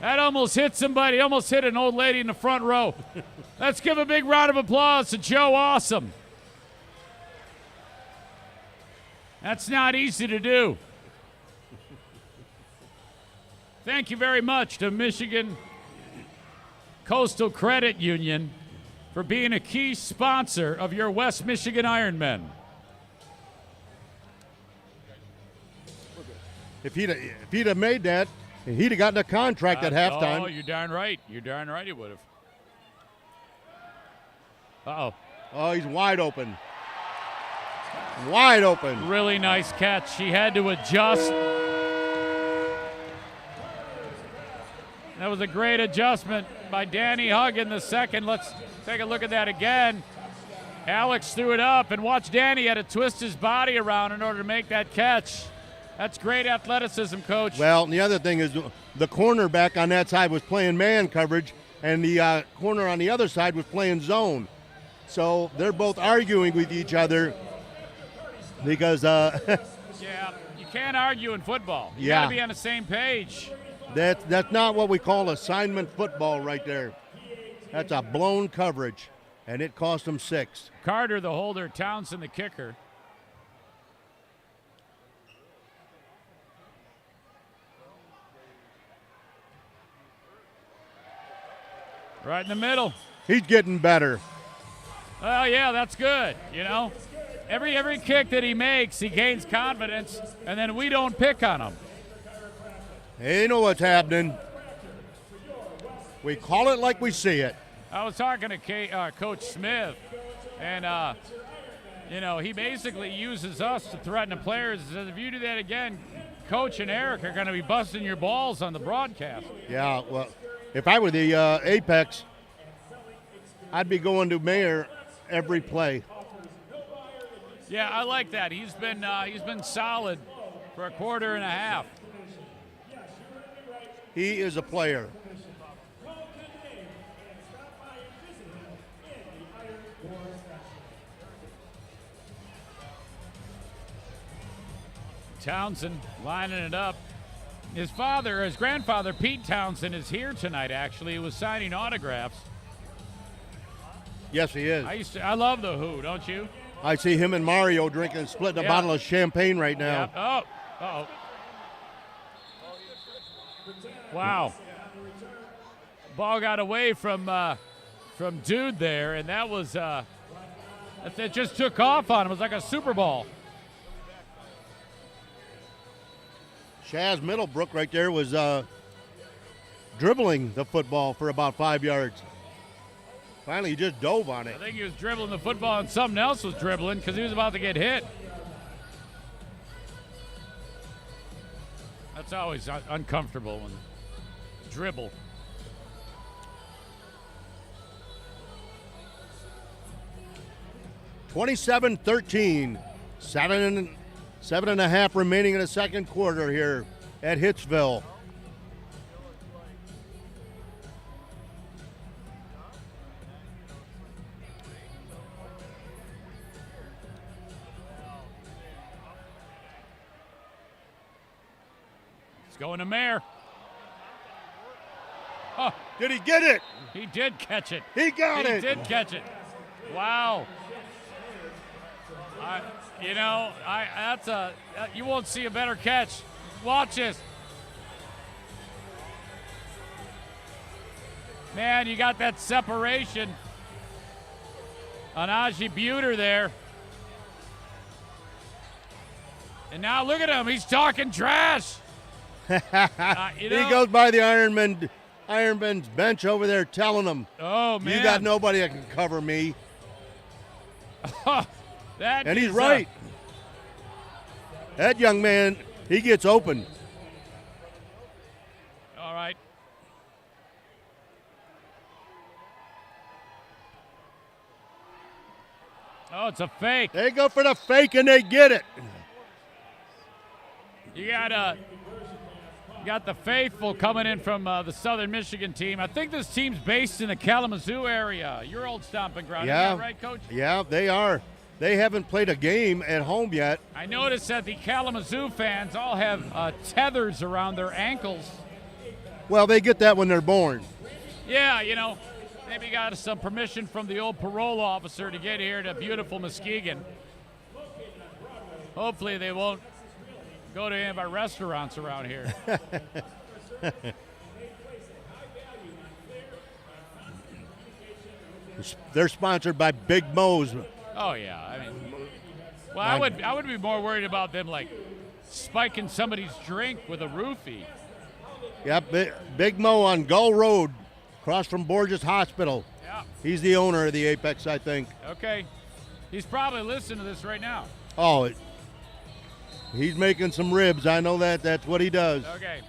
That almost hit somebody. Almost hit an old lady in the front row. Let's give a big round of applause to Joe Awesome. That's not easy to do. Thank you very much to Michigan Coastal Credit Union for being a key sponsor of your West Michigan Ironmen. If he'd have made that, he'd have gotten a contract at halftime. Oh, you're darn right. You're darn right he would have. Uh-oh. Oh, he's wide open. Wide open. Really nice catch. She had to adjust. That was a great adjustment by Danny Hugg in the second. Let's take a look at that again. Alex threw it up, and watch Danny had to twist his body around in order to make that catch. That's great athleticism, Coach. Well, and the other thing is the cornerback on that side was playing man coverage, and the corner on the other side was playing zone. So they're both arguing with each other because yeah, you can't argue in football. You got to be on the same page. That's not what we call assignment football right there. That's a blown coverage, and it cost them 6. Carter, the holder, Townsend, the kicker. Right in the middle. He's getting better. Well, yeah, that's good. You know, every kick that he makes, he gains confidence, and then we don't pick on him. Hey, you know what's happening. We call it like we see it. I was talking to Coach Smith, and you know, he basically uses us to threaten the players. He says, if you do that again, Coach and Eric are going to be busting your balls on the broadcast. Yeah, well, if I were the Apex, I'd be going to Mayer every play. Yeah, I like that. He's been solid for a quarter and a half. He is a player. Townsend lining it up. His grandfather, Pete Townsend, is here tonight, actually. He was signing autographs. Yes, he is. I love the Who, don't you? I see him and Mario splitting a bottle of champagne right now. Yeah. Oh, uh-oh. Wow. Ball got away from Dude there, and that was that just took off on him. It was like a Super Bowl. Shaz Middlebrook right there was dribbling the football for about 5 yards. Finally, he just dove on it. I think he was dribbling the football and something else was dribbling because he was about to get hit. That's always uncomfortable when dribble. (27-13). 7.5 remaining in the second quarter here at Hitsville. It's going to Mayer. Oh, did he get it? He did catch it. He got it. He did catch it. Wow. You won't see a better catch. Watch this. Man, you got that separation on Aji Buter there. And now look at him. He's talking trash. He goes by the Ironmen's bench over there telling them, oh, man. You got nobody that can cover me. And he's right. That young man, he gets open. All right. Oh, it's a fake. They go for the fake and they get it. You got the faithful coming in from the Southern Michigan team. I think this team's based in the Kalamazoo area, your old stomping ground. Yeah. Isn't that right, Coach? Yeah, they are. They haven't played a game at home yet. I noticed that the Kalamazoo fans all have tethers around their ankles. Well, they get that when they're born. Yeah, maybe got some permission from the old parole officer to get here to beautiful Muskegon. Hopefully they won't go to any of our restaurants around here. They're sponsored by Big Mo's. Oh yeah, I would be more worried about them like spiking somebody's drink with a roofie. Yep, Big Mo on Gull Road, across from Borges Hospital. Yeah. He's the owner of the Apex, I think. Okay, he's probably listening to this right now. Oh, he's making some ribs. I know that. That's what he does. Okay.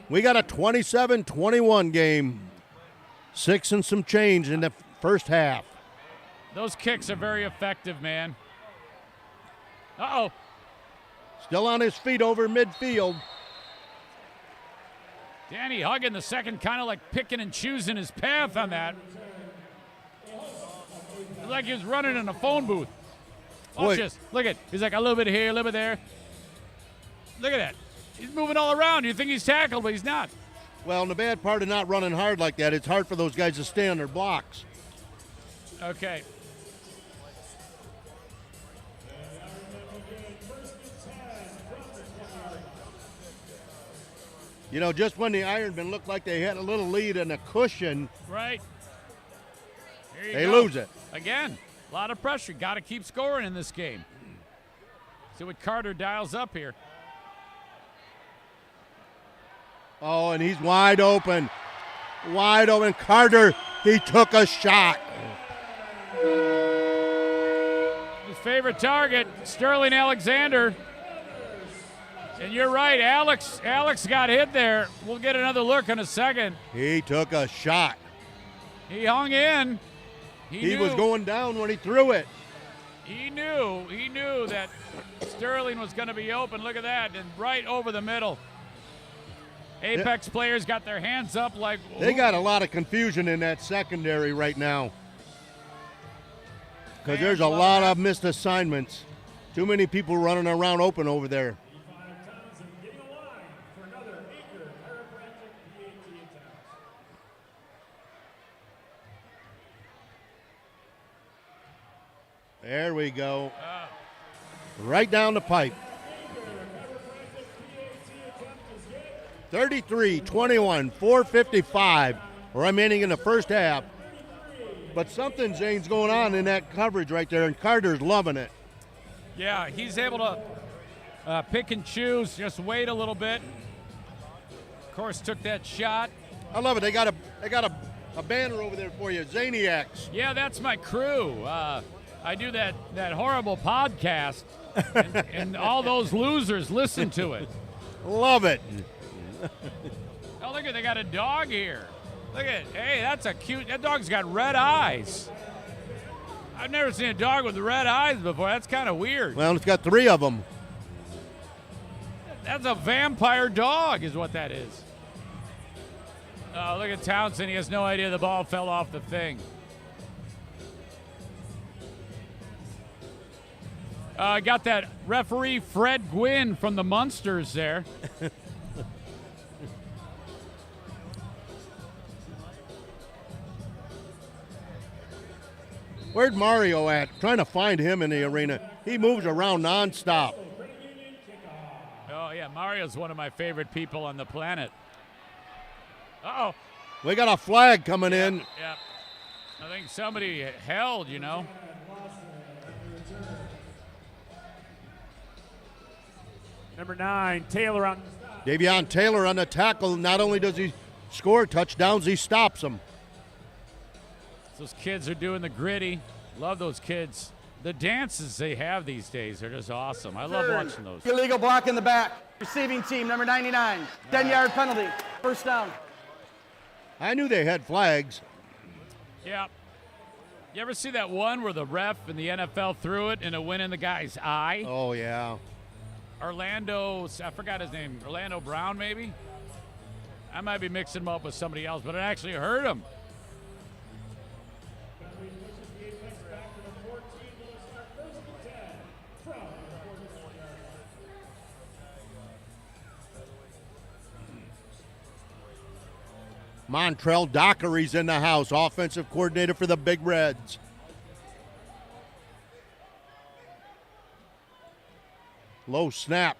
We got a 27-21 game. 6 and some change in the first half. Those kicks are very effective, man. Uh-oh. Still on his feet over midfield. Danny Huggin, the second, kind of like picking and choosing his path on that. It's like he was running in a phone booth. Watch this. Look at. He's like a little bit here, a little bit there. Look at that. He's moving all around. You think he's tackled, but he's not. Well, and the bad part of not running hard like that, it's hard for those guys to stay on their blocks. Okay. You know, just when the Ironmen looked like they had a little lead and a cushion, Right. Here you they go. lose it. Again, a lot of pressure. Got to keep scoring in this game. See what Carter dials up here. Oh, and he's wide open. Wide open. Carter, he took a shot. His favorite target, Sterling Alexander. And you're right, Alex got hit there. We'll get another look in a second. He took a shot. He hung in. He was going down when he threw it. He knew that Sterling was going to be open. Look at that, and right over the middle. Apex players got their hands up like... They got a lot of confusion in that secondary right now. Because there's a lot of missed assignments. Too many people running around open over there. There we go. Right down the pipe. 33-21, 4:55 remaining in the first half. But something, Zane's going on in that coverage right there, and Carter's loving it. Yeah, he's able to pick and choose, just wait a little bit. Of course, took that shot. I love it. They got a banner over there for you, Zaniacs. Yeah, that's my crew. I do that horrible podcast, and all those losers listen to it. Love it. Oh, look at, they got a dog here. Look at, hey, that's a cute, that dog's got red eyes. I've never seen a dog with red eyes before. That's kind of weird. Well, it's got 3 of them. That's a vampire dog is what that is. Oh, look at Townsend. He has no idea the ball fell off the thing. Got that referee Fred Gwynn from the Munsters there. Where'd Mario at? Trying to find him in the arena. He moves around nonstop. Oh, yeah, Mario's one of my favorite people on the planet. Uh-oh. We got a flag coming in. Yeah. I think somebody held, you know. Number 9, Taylor on. Davion Taylor on the tackle. Not only does he score touchdowns, he stops them. Those kids are doing the gritty. Love those kids. The dances they have these days are just awesome. I love watching those. Illegal block in the back. Receiving team, number 99. 10-yard penalty. First down. I knew they had flags. Yeah. You ever see that one where the ref in the NFL threw it and it went in the guy's eye? Oh, yeah. Orlando, I forgot his name. Orlando Brown, maybe? I might be mixing him up with somebody else, but it actually hurt him. Montrell Dockery's in the house, offensive coordinator for the Big Reds. Low snap.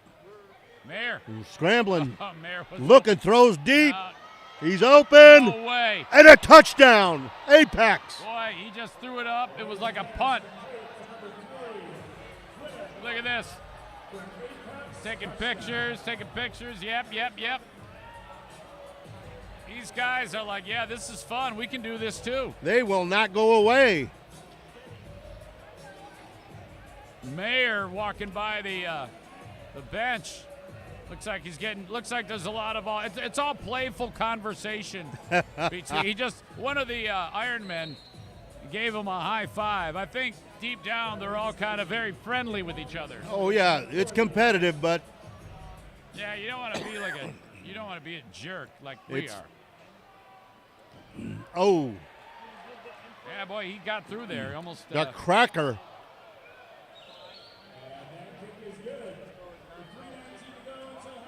Mayer. Scrambling. Oh, Mayer was Looking, throws deep. out. He's open. No way. And a touchdown. Apex. Boy, he just threw it up. It was like a punt. Look at this. He's taking pictures. Yep. These guys are like, yeah, this is fun. We can do this too. They will not go away. Mayer walking by the bench. Looks like there's a lot of it's all playful conversation between. One of the Ironmen gave him a high five. I think deep down they're all kind of very friendly with each other. Oh yeah, it's competitive, but yeah, you don't want to be a jerk like we are. Oh, yeah, boy, he got through there almost. the cracker.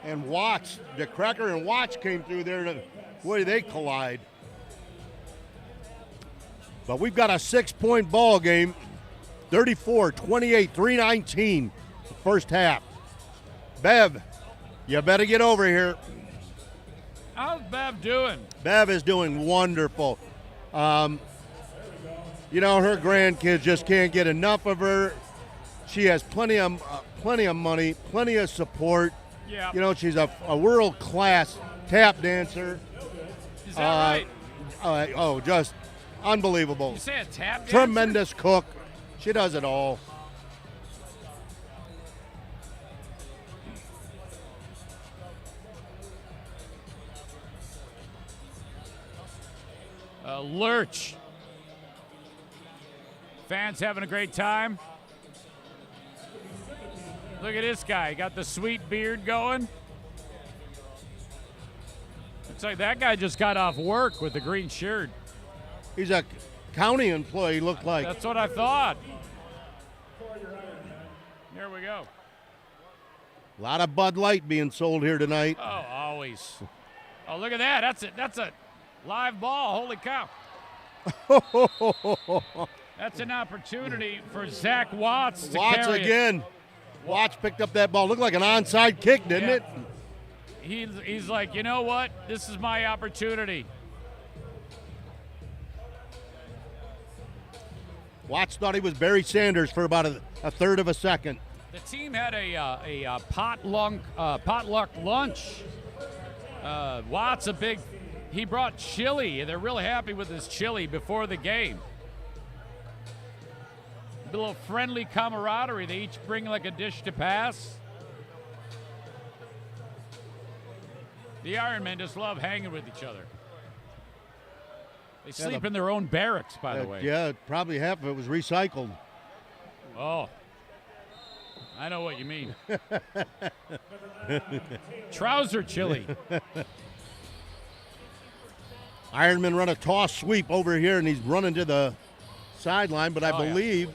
And Watts, the cracker and Watts came through there. Boy, they collide. But we've got a 6-point ball game. 34-28, 3:19, first half. Bev, you better get over here. How's Bev doing? Bev is doing wonderful. You know, her grandkids just can't get enough of her. She has plenty of money, plenty of support. Yeah. You know, she's a world-class tap dancer. Is that right? Just unbelievable. You say a tap dancer? Tremendous cook. She does it all. Lurch. Fans having a great time. Look at this guy. Got the sweet beard going. Looks like that guy just got off work with the green shirt. He's a county employee, looked like. That's what I thought. Here we go. A lot of Bud Light being sold here tonight. Oh, always. Oh, look at that. That's a live ball. Holy cow. That's an opportunity for Zach Watts to Watts carry again. Watts picked up that ball. Looked like an onside kick, didn't it? He's like, you know what? This is my opportunity. Watts thought he was Barry Sanders for about a third of a second. The team had a potluck lunch. Watts he brought chili. They're really happy with his chili before the game. A little friendly camaraderie. They each bring like a dish to pass. The Ironmen just love hanging with each other. They sleep in their own barracks, by the way. Yeah, probably half of it was recycled. Oh, I know what you mean. Trouser chili. Ironman run a toss sweep over here, and he's running to the sideline, but I believe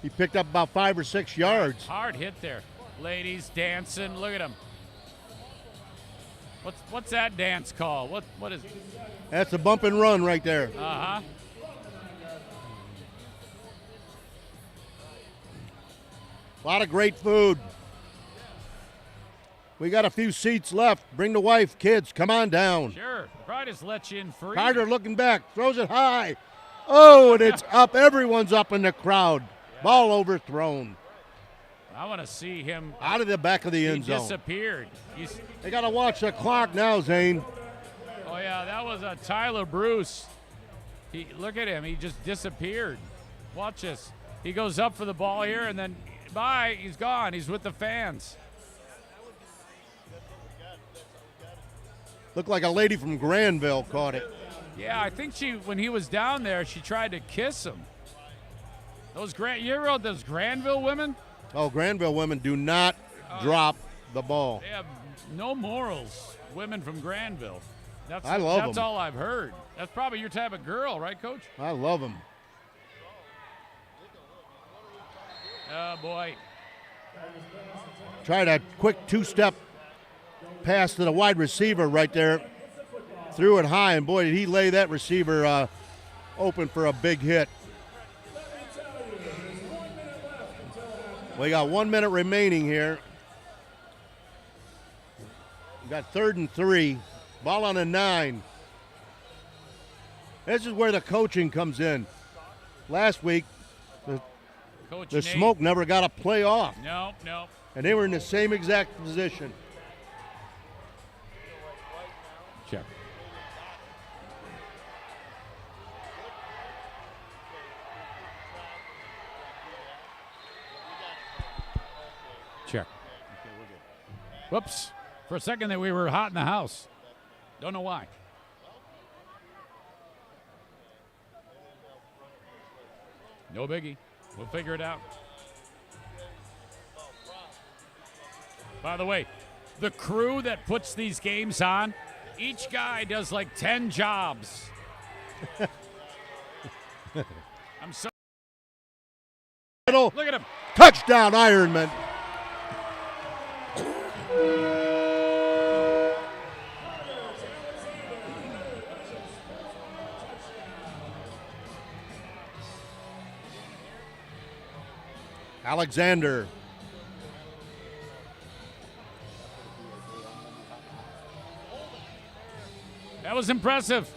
he picked up about 5 or 6 yards. Hard hit there. Ladies dancing. Look at him. What's that dance called? What is it? That's a bump and run right there. Uh-huh. A lot of great food. We got a few seats left. Bring the wife, kids. Come on down. Sure. Probably just let you in free. Carter looking back. Throws it high. Oh, and it's up. Everyone's up in the crowd. Ball overthrown. I want to see him. Out of the back of the He end zone. disappeared. They got to watch the clock now, Zane. Oh, yeah, that was a Tyler Bruce. Look at him. He just disappeared. Watch this. He goes up for the ball here, and then bye. He's gone. He's with the fans. Looked like a lady from Granville caught it. Yeah, I think when he was down there, she tried to kiss him. You ever heard those Granville women? Oh, Granville women do not drop the ball. They have no morals, women from Granville. I love That's them. all I've heard. That's probably your type of girl, right, Coach? I love them. Oh, boy. Tried a quick two-step pass to the wide receiver right there. Threw it high, and boy, did he lay that receiver open for a big hit. We got 1 minute remaining here. We got 3rd and 3. Ball on a 9. This is where the coaching comes in. Last week, the smoke never got a play off. No. And they were in the same exact position. Check. Check. Whoops. For a second there we were hot in the house. Don't know why. No biggie. We'll figure it out. By the way, the crew that puts these games on, each guy does like 10 jobs. I'm so. Look at him. Touchdown, Ironmen. Alexander. was impressive.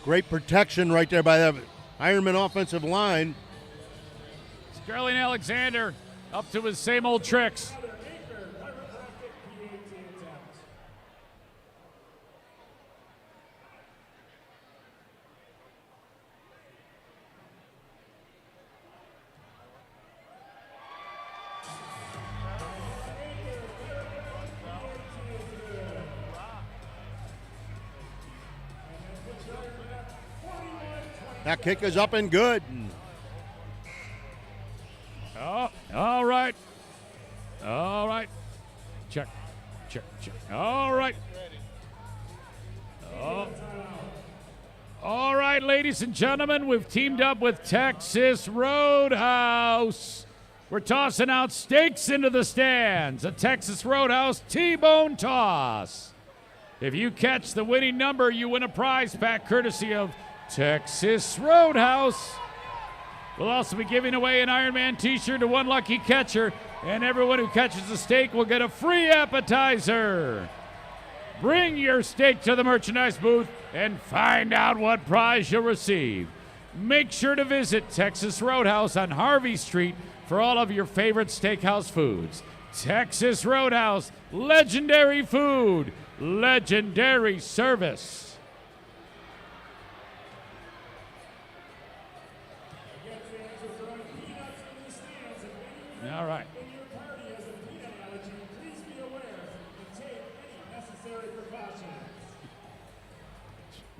Great protection right there by the Ironman offensive line. Sterling Alexander up to his same old tricks. That kick is up and good. Oh, all right. All right. Check, check, check. All right. Oh. All right, ladies and gentlemen, we've teamed up with Texas Roadhouse. We're tossing out steaks into the stands. A Texas Roadhouse T-bone toss. If you catch the winning number, you win a prize pack courtesy of Texas Roadhouse. We'll also be giving away an Ironman t-shirt to one lucky catcher, and everyone who catches a steak will get a free appetizer. Bring your steak to the merchandise booth and find out what prize you'll receive. Make sure to visit Texas Roadhouse on Harvey Street for all of your favorite steakhouse foods. Texas Roadhouse, legendary food, legendary service. All right.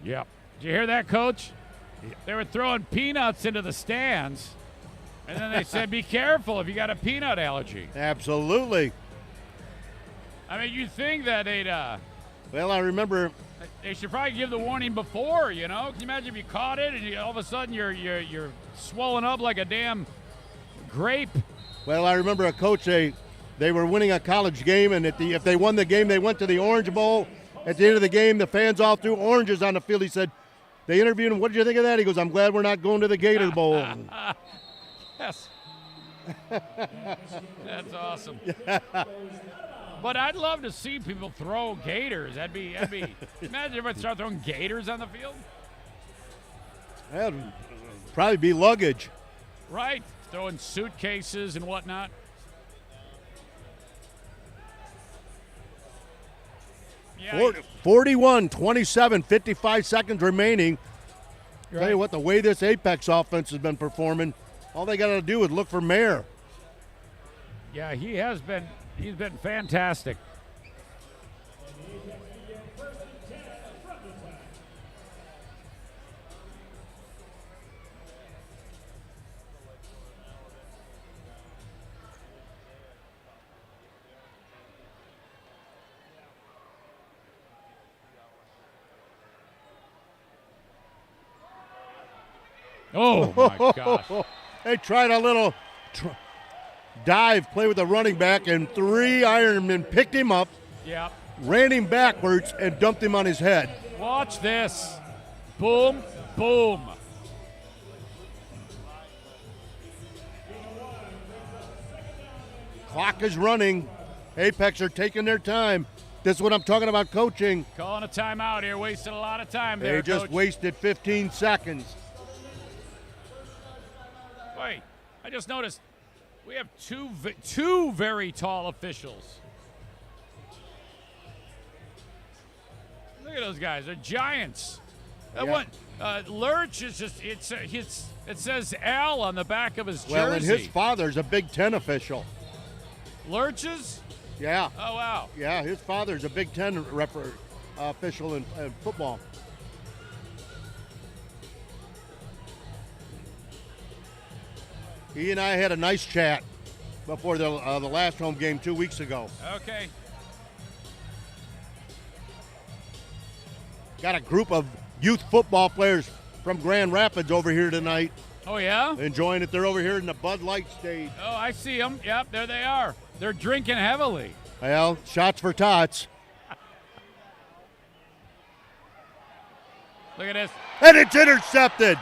Yep. Did you hear that, Coach? They were throwing peanuts into the stands, and then they said, be careful if you got a peanut allergy. Absolutely. I mean, you'd think that they'd, Well, I remember. they should probably give the warning before, you know? Can you imagine if you caught it and all of a sudden you're swollen up like a damn grape? Well, I remember a coach, they were winning a college game, and if they won the game, they went to the Orange Bowl. At the end of the game, the fans all threw oranges on the field. He said, they interviewed him, what did you think of that? He goes, I'm glad we're not going to the Gator Bowl. Yes. That's awesome. But I'd love to see people throw gators. That'd be imagine if I start throwing gators on the field. That'd probably be luggage. Right. Throwing suitcases and whatnot. Yeah, 41-27, 55 seconds remaining. right. Tell you what, the way this Apex offense has been performing, all they got to do is look for Mayer. Yeah, he's been fantastic. Oh, my gosh. They tried a little dive, play with the running back, and 3 Ironmen picked him up, Yeah. ran him backwards, and dumped him on his head. Watch this. Boom, boom. Clock is running. Apex are taking their time. This is what I'm talking about coaching. Calling a timeout here. Wasted a lot of time They there, just Coach. wasted 15 seconds. Wait, I just noticed we have two very tall officials. Look at those guys. They're giants. That Yeah. one, Lurch is just, it says Al on the back of his jersey. Well, and his father's a Big Ten official. Lurch's? Yeah. Oh, wow. Yeah, his father's a Big Ten official in football. He and I had a nice chat before the last home game 2 weeks ago. Okay. Got a group of youth football players from Grand Rapids over here tonight, Oh, yeah? enjoying it. They're over here in the Bud Light stage. Oh, I see them. Yep, there they are. They're drinking heavily. Well, shots for tots. Look at this. And it's intercepted.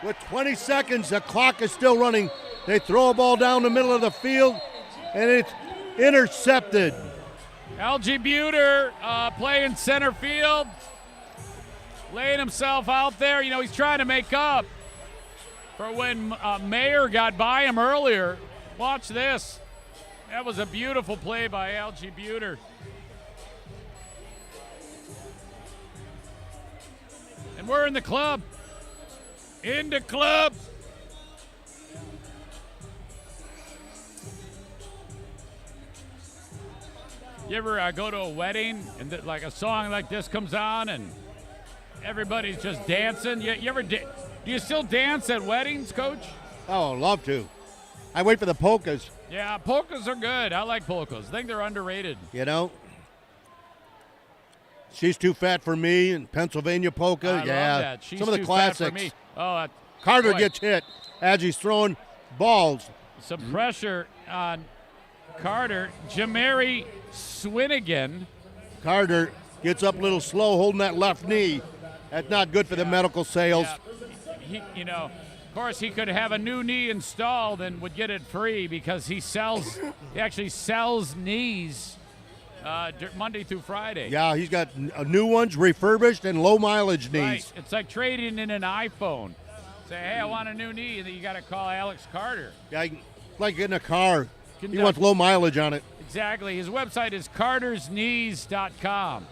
With 20 seconds, the clock is still running. They throw a ball down the middle of the field, and it's intercepted. LG Buter playing center field, laying himself out there. You know, he's trying to make up for when Mayer got by him earlier. Watch this. That was a beautiful play by LG Buter. And we're in the club. In the club. You ever go to a wedding and like a song like this comes on and everybody's just dancing? You ever do you still dance at weddings, Coach? Oh, love to. I wait for the polkas. Yeah, polkas are good. I like polkas. I think they're underrated. You know, She's Too Fat for Me and Pennsylvania polka. I love that. She's some of the Too classics. Fat for Me. Oh, Carter boy. gets hit as he's throwing balls. Some pressure on Carter. Jamari Swinigan. Carter gets up a little slow, holding that left knee. That's not good for the medical sales. Yeah. He, of course, he could have a new knee installed and would get it free because he actually sells knees Monday through Friday. Yeah, he's got new ones, refurbished, and low mileage knees. Right. It's like trading in an iPhone. Say, hey, I want a new knee, and then you got to call Alex Carter. Yeah, like getting a car. He wants low mileage on it. Exactly. His website is cartersknees.com.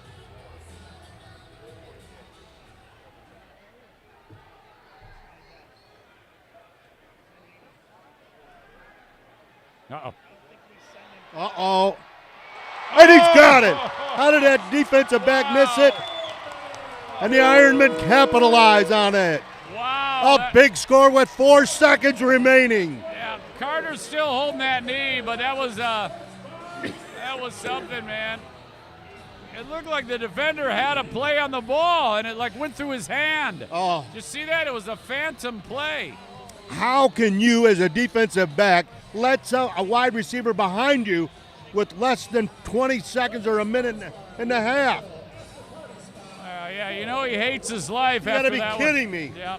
Uh-oh. Uh-oh. And he's got it. How did that defensive back miss it? And the Ironmen capitalize on it. Wow. A big score with 4 seconds remaining. Yeah, Carter's still holding that knee, but that was something, man. It looked like the defender had a play on the ball, and it like went through his hand. Oh. Did you see that? It was a phantom play. How can you, as a defensive back, let a wide receiver behind you with less than 20 seconds or a minute and a half? Yeah, he hates his life You after gotta that be kidding me. Yeah.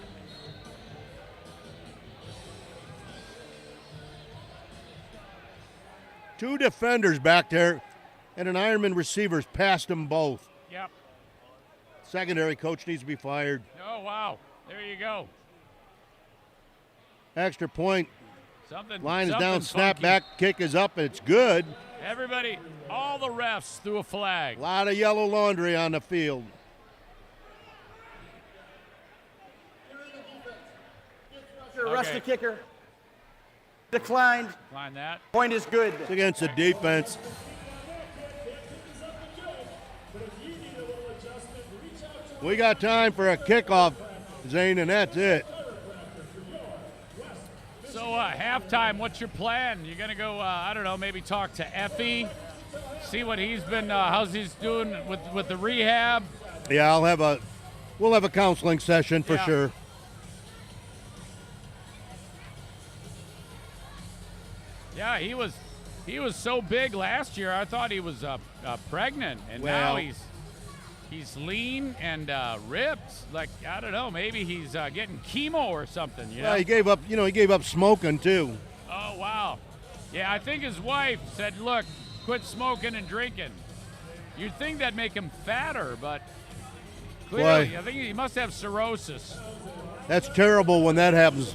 Two defenders back there, and an Ironman receiver's passed them both. Yep. Secondary coach needs to be fired. Oh, wow. There you go. Extra point. Something. Line is something down, snap funky. back, kick is up, and it's good. Everybody, all the refs threw a flag. A lot of yellow laundry on the field. Arrest the kicker. Declined. Decline that. Point is good. It's against the defense. We got time for a kickoff, Zane, and that's it. So halftime, what's your plan? You're gonna go, I don't know, maybe talk to Effie, see what he's been, how's he's doing with the rehab. Yeah, we'll have a counseling session for sure. Yeah, he was so big last year. I thought he was pregnant, and now he's lean and ripped. Like, I don't know, maybe he's getting chemo or something. You know? Yeah, he gave up smoking too. Oh, wow. Yeah, I think his wife said, look, quit smoking and drinking. You'd think that'd make him fatter, but clearly, Boy. I think he must have cirrhosis. That's terrible when that happens.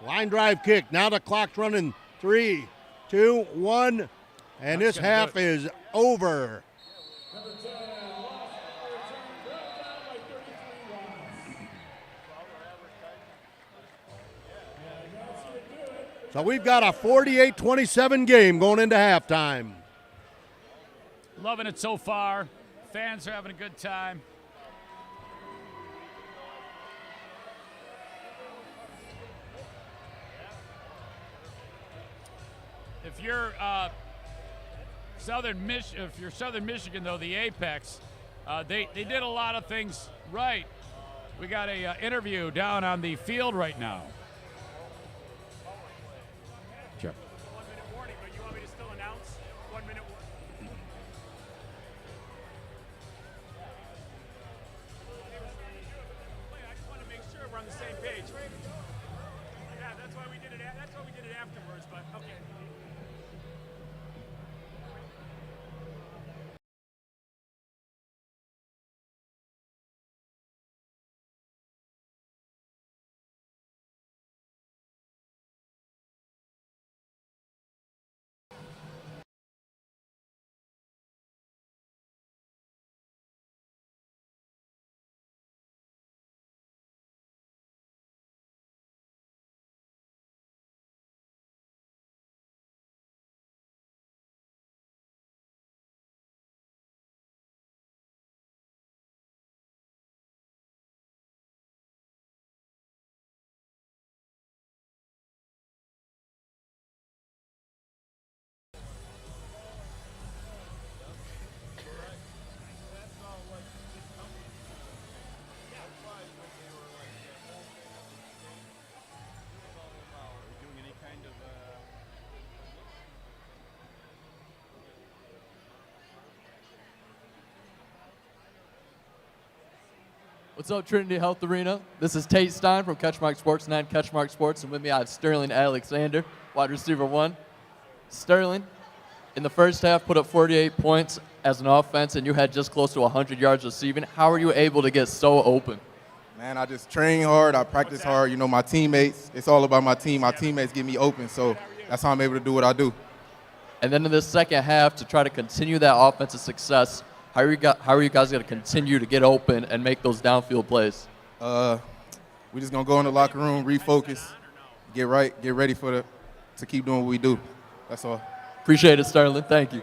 Line drive kick. Now the clock's running. 3, 2, 1. And this half is over. So we've got a 48-27 game going into halftime. Loving it so far. Fans are having a good time. If you're Southern Michigan, though, the Apex, they did a lot of things right. We got a interview down on the field right now. Sure. 1 minute warning, but you want me to still announce 1 minute warning? I just want to make sure we're on the same page. Yeah, that's That's why we did it. That's why we did it afterwards. But okay. What's up, Trinity Health Arena? This is Tate Stein from CatchMark SportsNet, CatchMark Sports, and with me I have Sterling Alexander, wide receiver 1. Sterling, in the first half, put up 48 points as an offense, and you had just close to 100 yards receiving. How are you able to get so open? Man, I just train hard. I practice hard. You know, my teammates, it's all about my team. My teammates get me open, so that's how I'm able to do what I do. And then in the second half, to try to continue that offensive success, how are you guys going to continue to get open and make those downfield plays? We're just going to go in the locker room, refocus, get ready to keep doing what we do. That's all. Appreciate it, Sterling. Thank you.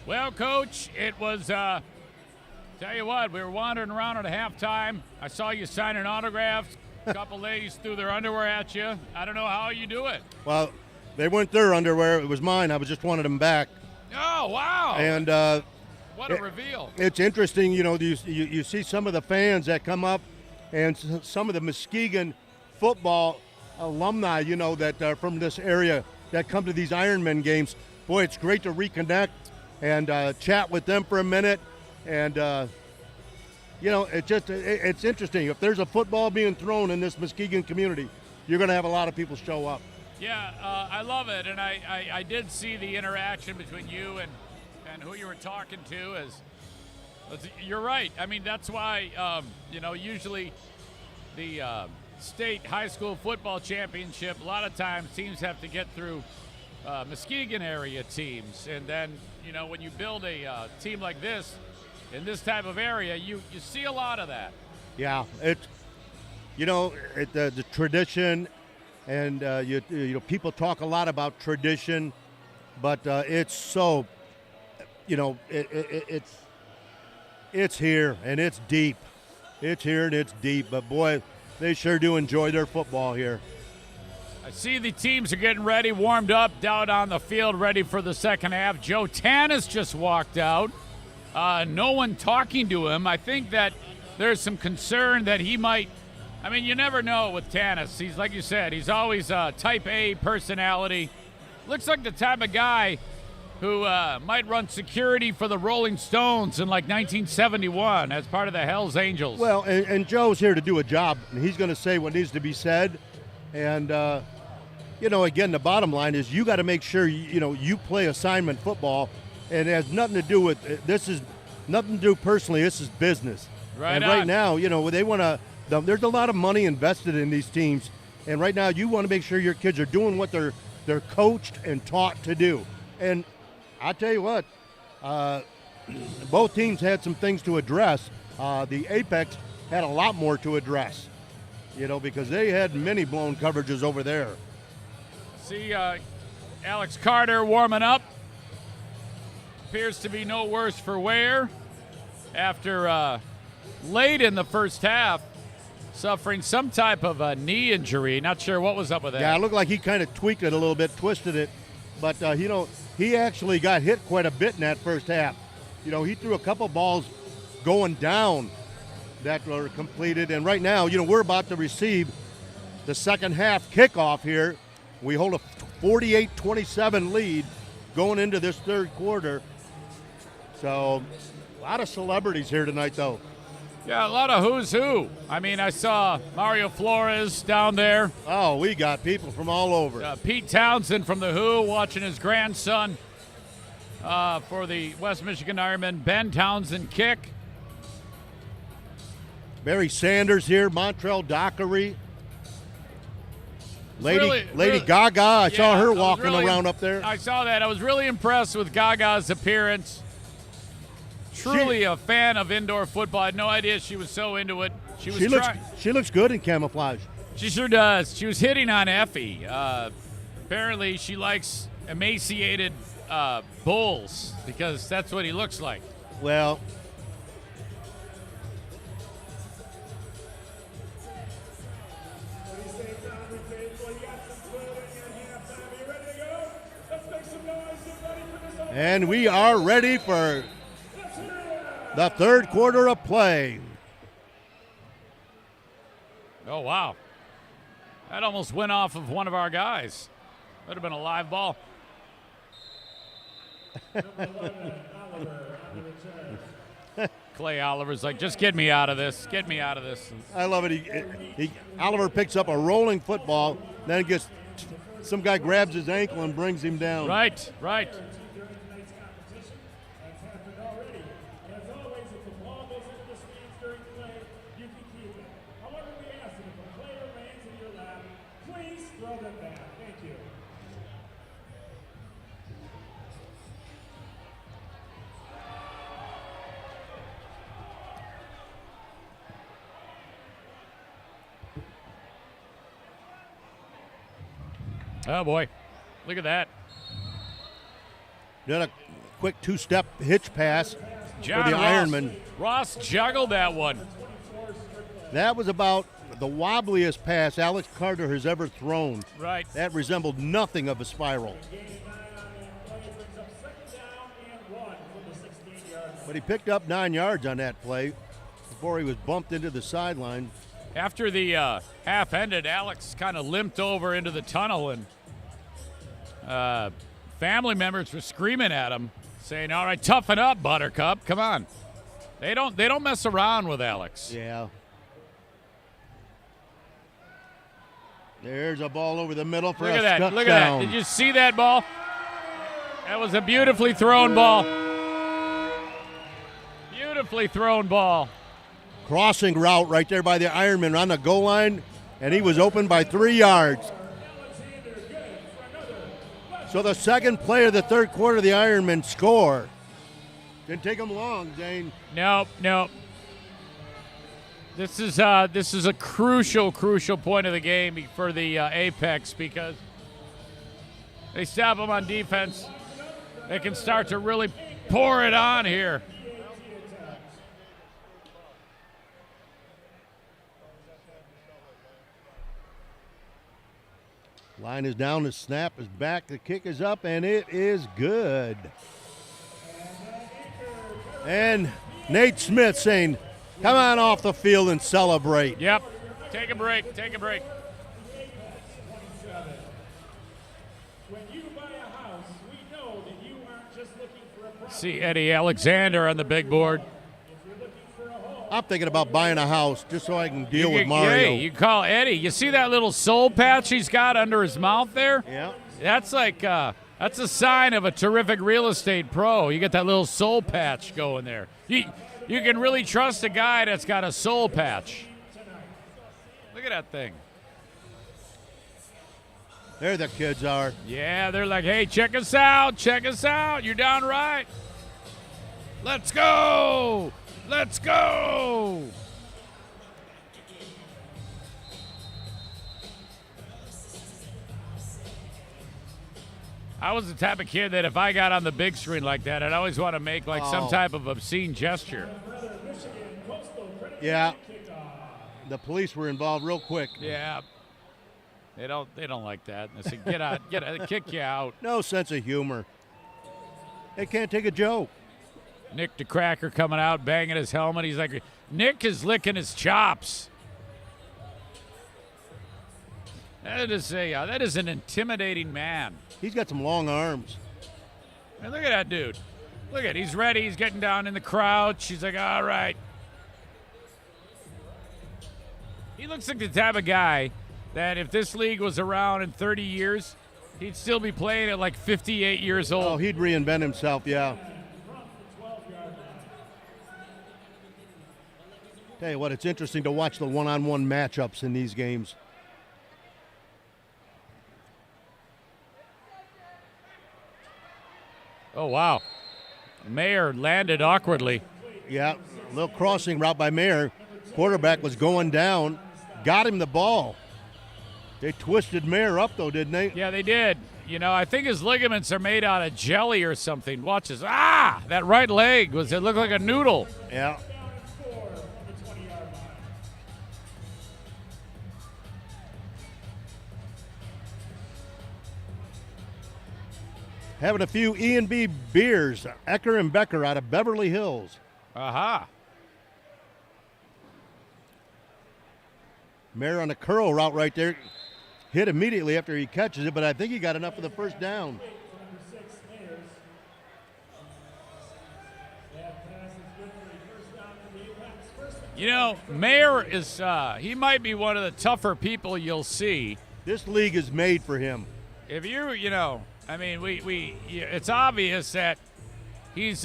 Well, Coach, it was, tell you what, we were wandering around at halftime. I saw you signing autographs. A couple ladies threw their underwear at you. I don't know how you do it. Well, they weren't their underwear. It was mine. I was just wanted them back. Oh, wow. And what a reveal. It's interesting, you see some of the fans that come up and some of the Muskegon football alumni, that are from this area that come to these Ironmen games. Boy, it's great to reconnect and chat with them for a minute. And, it's interesting. If there's a football being thrown in this Muskegon community, you're going to have a lot of people show up. Yeah, I love it. And I did see the interaction between you and who you were talking to. You're right. I mean, that's why, usually the state high school football championship, a lot of times teams have to get through Muskegon area teams. And then, when you build a team like this in this type of area, you see a lot of that. Yeah, the tradition, and people talk a lot about tradition, but it's so, it's here and it's deep. It's here and it's deep, but boy, they sure do enjoy their football here. I see the teams are getting ready, warmed up, down on the field, ready for the second half. Joe Tanis just walked out. No one talking to him. I think that there's some concern that he might. I mean, you never know with Tanis. He's, like you said, he's always a type A personality. Looks like the type of guy who might run security for the Rolling Stones in like 1971 as part of the Hells Angels. Well, and Joe's here to do a job, and he's going to say what needs to be said. And, again, the bottom line is you got to make sure, you play assignment football, and it has nothing to do with, this is nothing to do personally, this is business. Right and on. Right now, they want to, there's a lot of money invested in these teams, and right now you want to make sure your kids are doing what they're coached and taught to do. And I tell you what, both teams had some things to address. The Apex had a lot more to address, because they had many blown coverages over there. See Alex Carter warming up. Appears to be no worse for wear after late in the first half suffering some type of a knee injury. Not sure what was up with that. Yeah, it looked like he kind of tweaked it a little bit, twisted it. But, he actually got hit quite a bit in that first half. He threw a couple balls going down that were completed. And right now, we're about to receive the second half kickoff here. We hold a 48-27 lead going into this third quarter. So a lot of celebrities here tonight, though. Yeah, a lot of who's who. I mean, I saw Mario Flores down there. Oh, we got people from all over. Pete Townsend from The Who watching his grandson for the West Michigan Ironmen. Ben Townsend kick. Barry Sanders here, Montrell Dockery. Lady Gaga, I saw her walking around up there. I saw that. I was really impressed with Gaga's appearance. Truly a fan of indoor football. I had no idea she was so into it. She looks good in camouflage. She sure does. She was hitting on Effie. Apparently she likes emaciated bulls because that's what he looks like. Well, and we are ready for the third quarter of play. Oh, wow. That almost went off of one of our guys. Would have been a live ball. Clay Oliver's like, just get me out of this. Get me out of this. I love it. Oliver picks up a rolling football, then some guy grabs his ankle and brings him down. Right. Oh, boy. Look at that. Did a quick two-step hitch pass John for the Ross. Ironman. Ross juggled that one. That was about the wobbliest pass Alex Carter has ever thrown. Right. That resembled nothing of a spiral. But he picked up 9 yards on that play before he was bumped into the sideline. After the half ended, Alex kind of limped over into the tunnel, and family members were screaming at him, saying, "All right, toughen up, Buttercup. Come on." They don't mess around with Alex. Yeah. There's a ball over the middle for Look a at that. touchdown. Look at that. Did you see that ball? That was a beautifully thrown ball. Beautifully thrown ball. Crossing route right there by the Ironman on the goal line, and he was open by 3 yards. So the second play of the third quarter, the Ironman score. Didn't take him long, Zane. Nope. This is a crucial point of the game for the Apex, because they stop them on defense. They can start to really pour it on here. Line is down, the snap is back, the kick is up, and it is good. And Nate Smith saying, come on off the field and celebrate. Yep. Take a break. See Eddie Alexander on the big board. I'm thinking about buying a house just so I can deal with Mario. Hey, you call Eddie. You see that little soul patch he's got under his mouth there? Yeah. That's like that's a sign of a terrific real estate pro. You get that little soul patch going there. You can really trust a guy that's got a soul patch. Look at that thing. There the kids are. Yeah, they're like, hey, check us out. You're down right. Let's go. I was the type of kid that if I got on the big screen like that, I'd always want to make like some type of obscene gesture. Yeah. The police were involved real quick. Yeah. They don't like that. They say, get out, kick you out. No sense of humor. They can't take a joke. Nick DeCracker coming out, banging his helmet. He's like, Nick is licking his chops. That is an intimidating man. He's got some long arms. And look at that dude. He's ready. He's getting down in the crouch. He's like, all right. He looks like the type of guy that if this league was around in 30 years, he'd still be playing at like 58 years old. Oh, he'd reinvent himself, yeah. Tell you what, it's interesting to watch the one-on-one matchups in these games. Oh, wow. Mayer landed awkwardly. Yeah, a little crossing route by Mayer. Quarterback was going down, got him the ball. They twisted Mayer up, though, didn't they? Yeah, they did. You know, I think his ligaments are made out of jelly or something. Watch this. Ah! That right leg it looked like a noodle. Yeah. Having a few E&B beers, Ecker and Becker out of Beverly Hills. Aha. Mayer on a curl route right there. Hit immediately after he catches it, but I think he got enough for the first down. You know, Mayer is, he might be one of the tougher people you'll see. This league is made for him. If I mean, it's obvious that he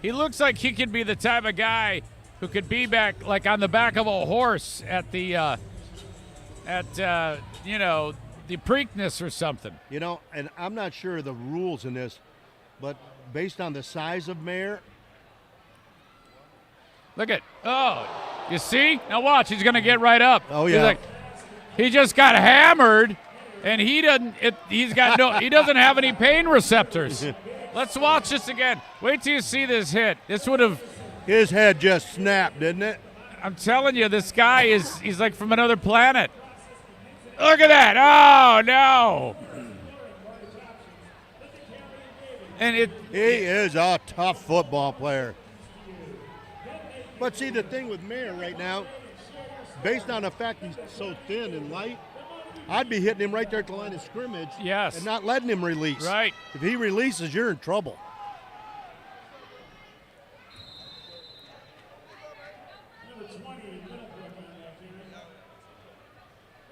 looks like he could be the type of guy who could be back, like on the back of a horse at the Preakness or something. You know, and I'm not sure of the rules in this, but based on the size of Mayer. Look at, you see? Now watch, he's going to get right up. Oh, yeah. He just got hammered, and he doesn't have any pain receptors. Let's watch this again. Wait till you see this hit. This would have. His head just snapped, didn't it? I'm telling you, this guy he's like from another planet. Look at that. Oh, no. And he is a tough football player. But see, the thing with Mayer right now, based on the fact he's so thin and light, I'd be hitting him right there at the line of scrimmage. Yes. And not letting him release. Right. If he releases, you're in trouble. Number 20, Middlebrook on that carry.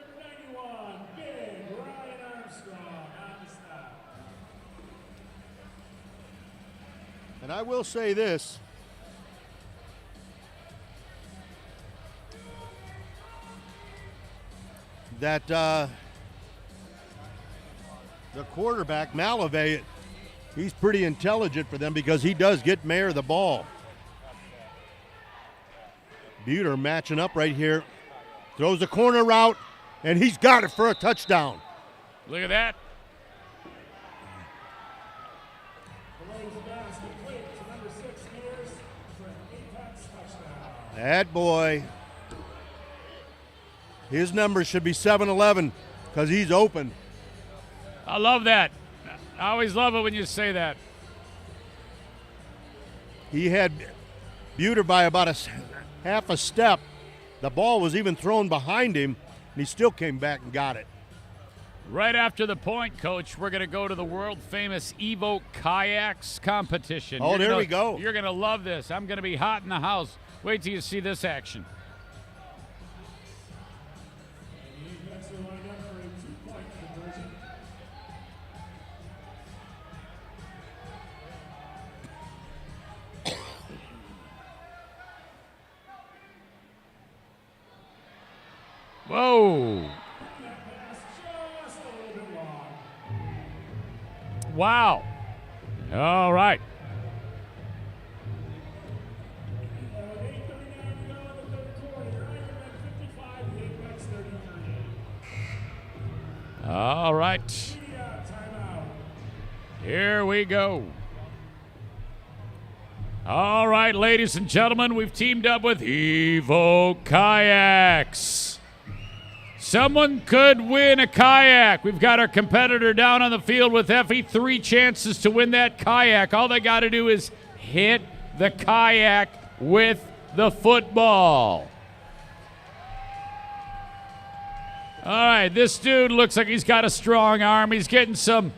Number 91, big Ryan Armstrong on the stop. And I will say this. That the quarterback, Malavey, he's pretty intelligent for them because he does get Mayer the ball. Buter matching up right here. Throws a corner route, and he's got it for a touchdown. Look at that. That boy. His number should be 7-11 because he's open. I love that. I always love it when you say that. He had Buter by about half a step. The ball was even thrown behind him, and he still came back and got it. Right after the point, Coach, we're going to go to the world-famous Evo Kayaks competition. Oh, there we go. You're going to love this. I'm going to be hot in the house. Wait till you see this action. Whoa. Wow. All right. All right. Here we go. All right, ladies and gentlemen, we've teamed up with Evo Kayaks. Someone could win a kayak. We've got our competitor down on the field with Effie. 3 chances to win that kayak. All they got to do is hit the kayak with the football. All right, this dude looks like he's got a strong arm. He's getting some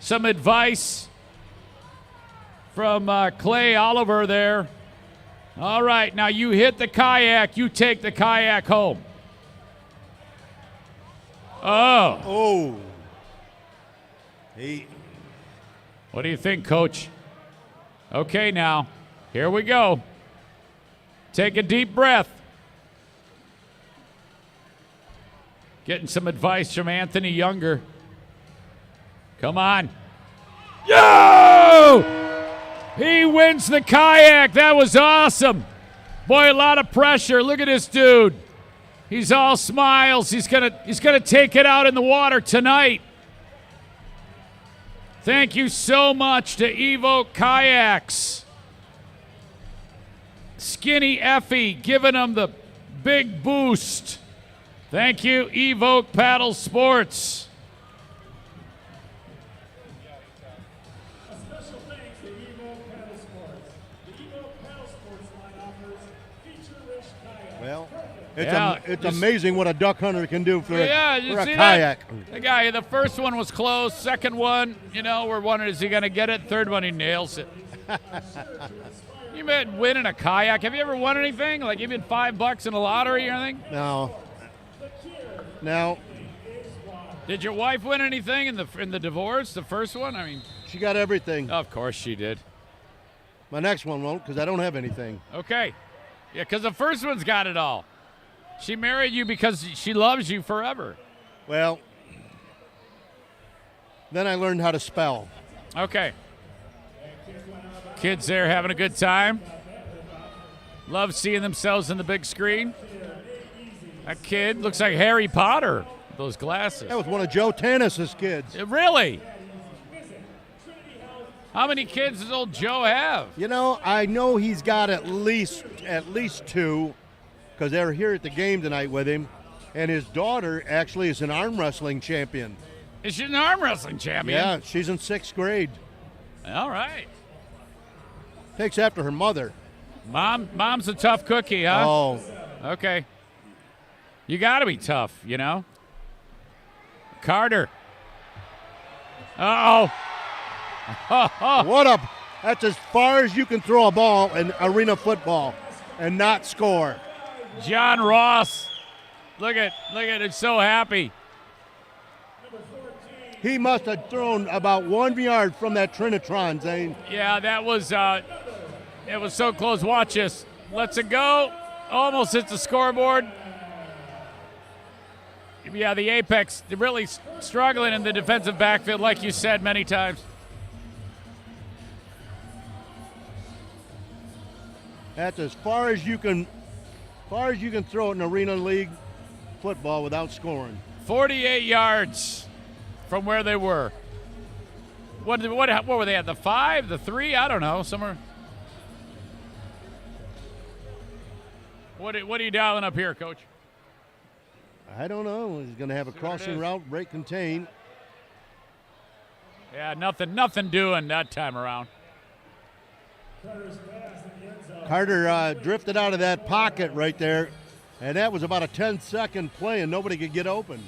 advice from Clay Oliver there. All right, now you hit the kayak, you take the kayak home. Oh. What do you think, Coach? Okay, now, here we go. Take a deep breath. Getting some advice from Anthony Younger. Come on. Yo! He wins the kayak. That was awesome. Boy, a lot of pressure. Look at this dude. He's all smiles. He's gonna take it out in the water tonight. Thank you so much to Evo Kayaks. Skinny Effie giving him the big boost. Thank you, Evoke Paddle Sports. A special thanks to Evo Paddle Sports. The Evo Paddle Sports line offers feature-rich kayaks. Well, it's just amazing what a duck hunter can do for a see kayak. That? The guy, the first one was close. Second one, we're wondering, is he going to get it? Third one, he nails it. You meant winning a kayak. Have you ever won anything? Like even $5 in a lottery or anything? No. Did your wife win anything in the divorce, the first one? I mean, she got everything. Of course she did. My next one won't because I don't have anything. Okay. Yeah, because the first one's got it all. She married you because she loves you forever. Well, then I learned how to spell. Okay. Kids there having a good time. Love seeing themselves in the big screen. That kid looks like Harry Potter with those glasses. That was one of Joe Tanis's kids. Really? How many kids does old Joe have? You know, I know he's got at least 2, because they're here at the game tonight with him. And his daughter actually is an arm wrestling champion. Is she an arm wrestling champion? Yeah, she's in 6th grade. All right. Takes after her mother. Mom's a tough cookie, huh? Oh. Okay. You got to be tough, you know? Carter. Uh-oh. That's as far as you can throw a ball in arena football and not score. John Ross. Look at it, so happy. He must have thrown about 1 yard from that Trinitron, Zane. Yeah, that was it was so close. Watch this. Lets it go. Almost hits the scoreboard. Yeah, the Apex, they're really struggling in the defensive backfield, like you said many times. That's as far as you can throw it in arena league football without scoring. 48 yards from where they were. What were they at? The 5, the 3? I don't know. Somewhere. What are you dialing up here, Coach? I don't know. He's going to have a crossing route, break contain. Yeah, nothing doing that time around. Carter drifted out of that pocket right there, and that was about a 10-second play, and nobody could get open.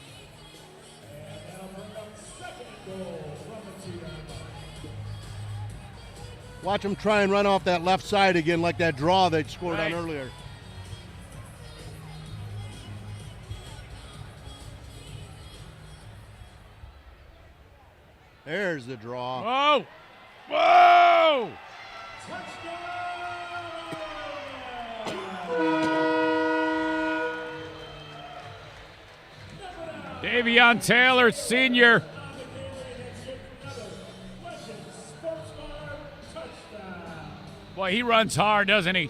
Watch him try and run off that left side again like that draw they scored on earlier. There's the draw. Whoa! Whoa! Davion Taylor, senior. Boy, he runs hard, doesn't he?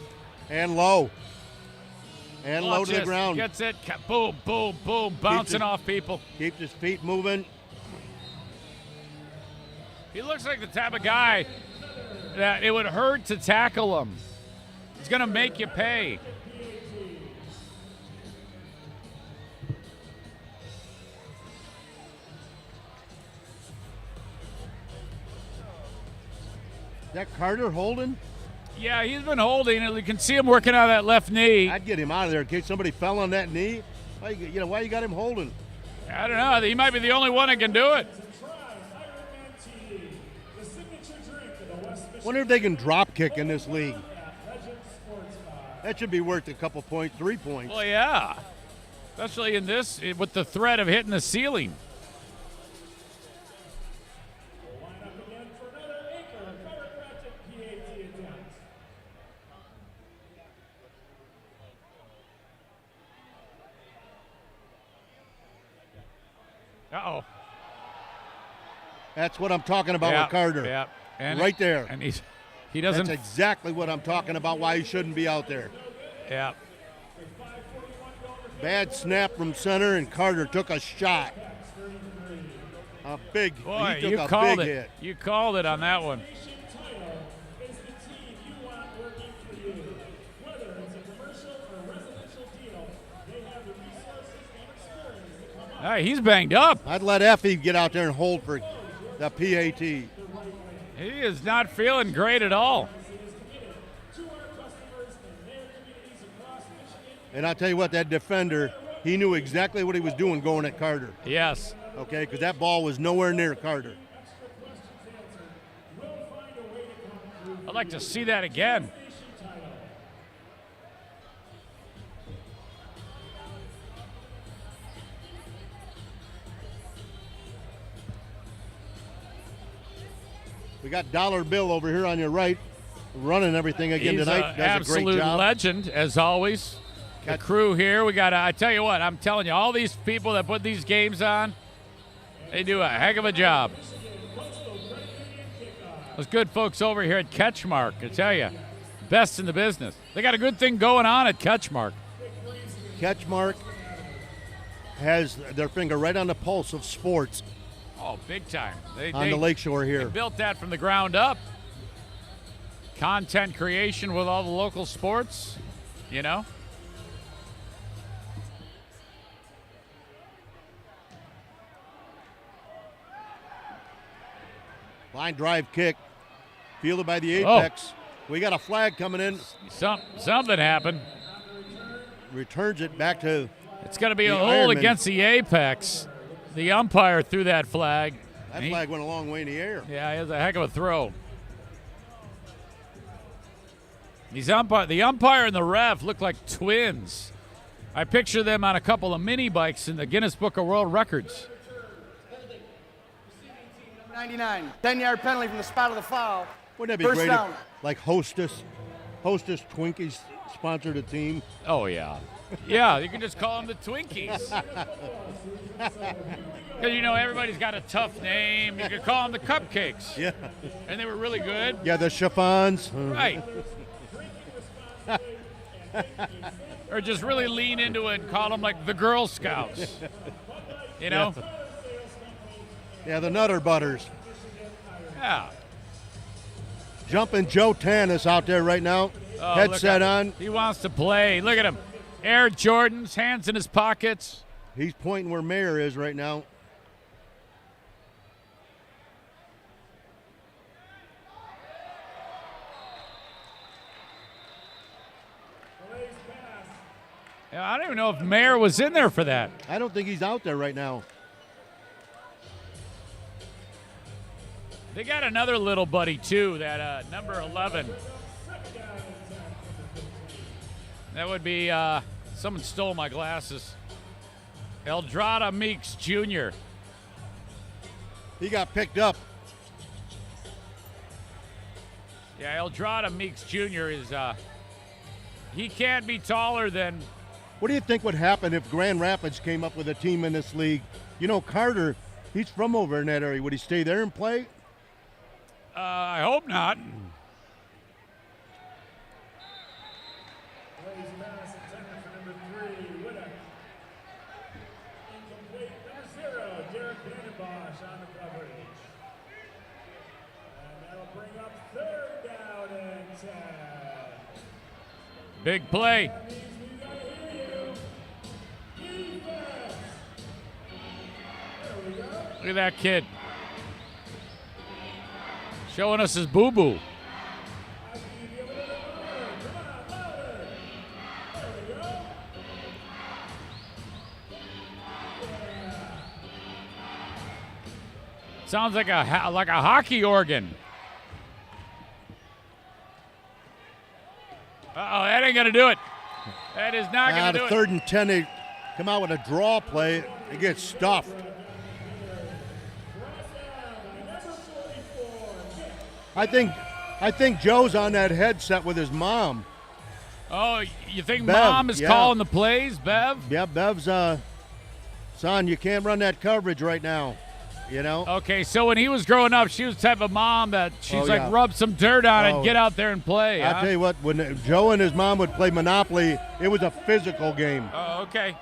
And low. And low to the ground. Gets it. Boom, boom, boom. Bouncing off people. Keeps his feet moving. He looks like the type of guy that it would hurt to tackle him. He's going to make you pay. Is that Carter holding? Yeah, he's been holding it. You can see him working on that left knee. I'd get him out of there in case somebody fell on that knee. Why you got him holding? I don't know. He might be the only one that can do it. Wonder if they can drop kick in this league. That should be worth a couple points, 3 points. Well, yeah. Especially in this, with the threat of hitting the ceiling. Uh-oh. That's what I'm talking about with Carter. Yeah. And right there. And he doesn't. That's exactly what I'm talking about, why he shouldn't be out there. Yeah. Bad snap from center, and Carter took a shot. He took a big hit. You called it on that one. All right, he's banged up. I'd let Effie get out there and hold for the PAT. He is not feeling great at all. And I'll tell you what, that defender, he knew exactly what he was doing going at Carter. Yes. Okay, because that ball was nowhere near Carter. I'd like to see that again. We got Dollar Bill over here on your right, running everything again He's tonight. Does a great absolute job. legend, as always. The crew here, we got. I tell you what, I'm telling you, all these people that put these games on, they do a heck of a job. Those good folks over here at CatchMark, I tell you, best in the business. They got a good thing going on at CatchMark. CatchMark has their finger right on the pulse of sports Oh, big time. on the lakeshore They here. built that from the ground up. Content creation with all the local sports, you know? Line drive kick, fielded by the Apex. We got a flag coming in. Something happened. Returns it back to. It's going to be a the hold Ironmen. against the Apex. The umpire threw that flag. That flag went a long way in the air. Yeah, it was a heck of a throw. The umpire and the ref look like twins. I picture them on a couple of mini bikes in the Guinness Book of World Records. 99, 10-yard penalty from the spot of the foul. Wouldn't that be First great down. if, like, Hostess Twinkies sponsored a team? Oh, yeah. Yeah, you can just call them the Twinkies. Because, you know, everybody's got a tough name. You could call them the Cupcakes. Yeah. And they were really good. Yeah, the chiffons. Right. Or just really lean into it and call them like the Girl Scouts. You know? Yeah, the Nutter Butters. Yeah. Jumping Joe Tanis out there right now. Oh, Headset look on. He wants to play. Look at him. Air Jordans, hands in his pockets. He's pointing where Mayer is right now. Yeah, I don't even know if Mayer was in there for that. I don't think he's out there right now. They got another little buddy, too, that number 11. That would be, someone stole my glasses. Eldrada Meeks Jr. He got picked up. Yeah, Eldrada Meeks Jr. is, he can't be taller than, What do you think would happen if Grand Rapids came up with a team in this league? You know, Carter, he's from over in that area. Would he stay there and play? I hope not. Plays pass intended for number 3, Whittock. Incomplete. Number 0, Derek Vandenbosch on the coverage. And that'll bring up 3rd down and 10. Big play. That means we gotta hear you. Defense. There we go. Look at that kid. Showing us his boo-boo. I can give you a little louder. Come on, louder. There we go. Sounds like a hockey organ. Uh-oh, that ain't gonna do it. That is not gonna do The it. 3rd and 10, they come out with a draw play. It gets stuffed. I think Joe's on that headset with his mom. Oh, you think Bev, Mom is yeah. calling the plays, Bev? Yeah, Bev's, son, you can't run that coverage right now. You know? Okay, so when he was growing up, she was the type of mom that she's Oh, yeah. rub some dirt on it Oh. and get out there and play. I'll tell you what, when Joe and his mom would play Monopoly, it was a physical game. Oh, okay.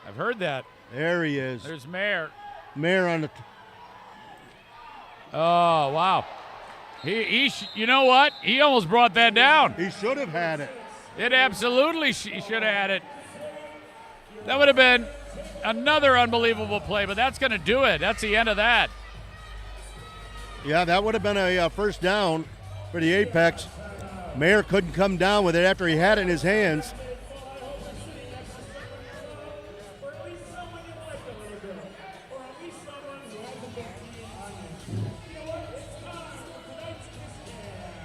I've heard that. There he is. There's Mayer. Mayer on the. Oh, wow. You know what? He almost brought that down. He should have had it. It absolutely he should have had it. That would have been another unbelievable play, but that's going to do it. That's the end of that. Yeah, that would have been a first down for the Apex. Mayer couldn't come down with it after he had it in his hands. Or at least someone you like a little bit. Or at least someone who hasn't been peeing on you. You know what? It's time for tonight's Kiss Cam.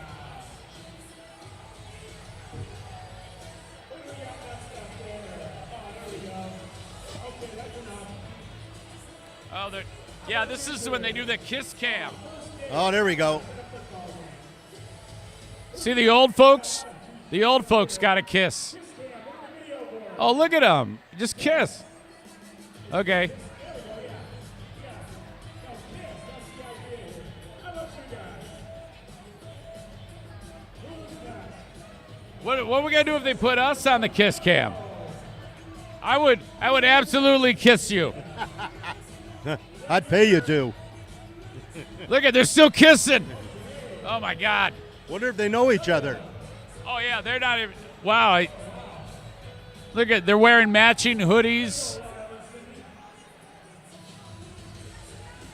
What do we got next up there? Oh, there we go. Okay, that's enough. Oh, yeah, this is when they do the kiss cam. Oh, there we go. See the old folks? The old folks got a kiss. Oh, look at them. Just kiss. Okay. What are we going to do if they put us on the kiss cam? I would absolutely kiss you. I'd pay you to. Look at, they're still kissing. Oh my God. Wonder if they know each other. Oh yeah, they're not even. Wow. Look at, they're wearing matching hoodies.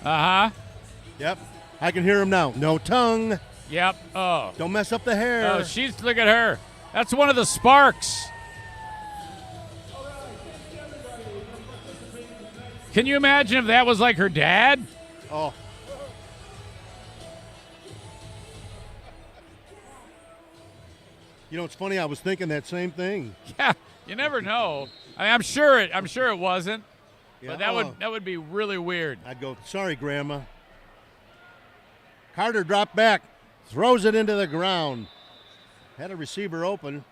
Yep. I can hear him now. No tongue. Yep. Oh. Don't mess up the hair. Oh, look at her. That's one of the Sparks. Can you imagine if that was like her dad? Oh. You know, it's funny. I was thinking that same thing. Yeah, you never know. I mean, I'm sure it wasn't. Yeah, But that would be really weird. I'd go, sorry, Grandma. Carter dropped back, throws it into the ground. Had a receiver open.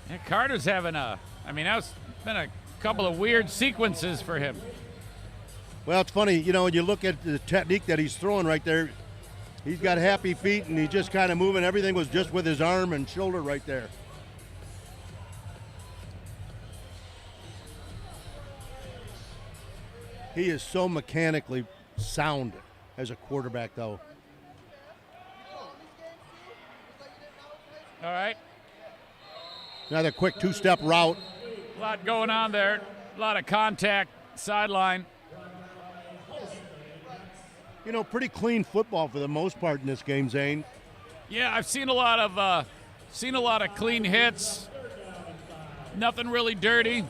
Yeah, Carter's having that's been a couple of weird sequences for him. Well, it's funny, you know, when you look at the technique that he's throwing right there, he's got happy feet and he's just kind of moving. Everything was just with his arm and shoulder right there. He is so mechanically sound as a quarterback, though. All right. Another quick two-step route. A lot going on there. A lot of contact, sideline. You know, pretty clean football for the most part in this game, Zane. Yeah, I've seen a lot of clean hits. Nothing really dirty.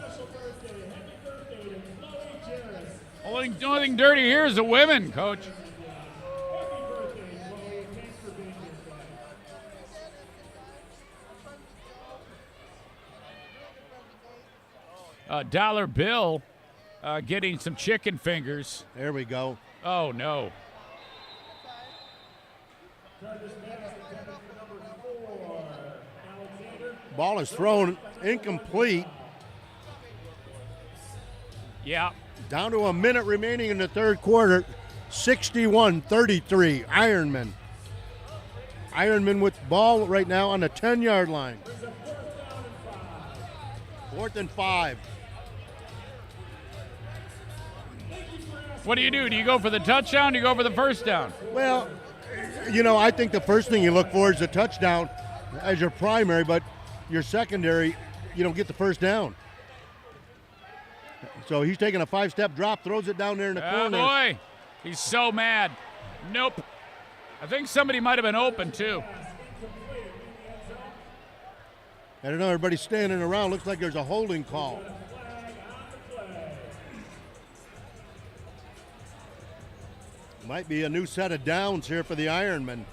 Only thing dirty here is the women, Coach. Dollar Bill getting some chicken fingers. There we go. Oh, no. Ball is thrown incomplete. Yeah. Down to a minute remaining in the third quarter. 61-33, Ironmen. Ironmen with ball right now on the 10-yard line. 4th and 5. What do? Do you go for the touchdown or do you go for the first down? Well, you know, I think the first thing you look for is a touchdown as your primary, but your secondary, you don't get the first down. So he's taking a 5-step drop, throws it down there in the corner. Oh, boy. He's so mad. Nope. I think somebody might have been open, too. I don't know, everybody's standing around. Looks like there's a holding call. Might be a new set of downs here for the Ironmen.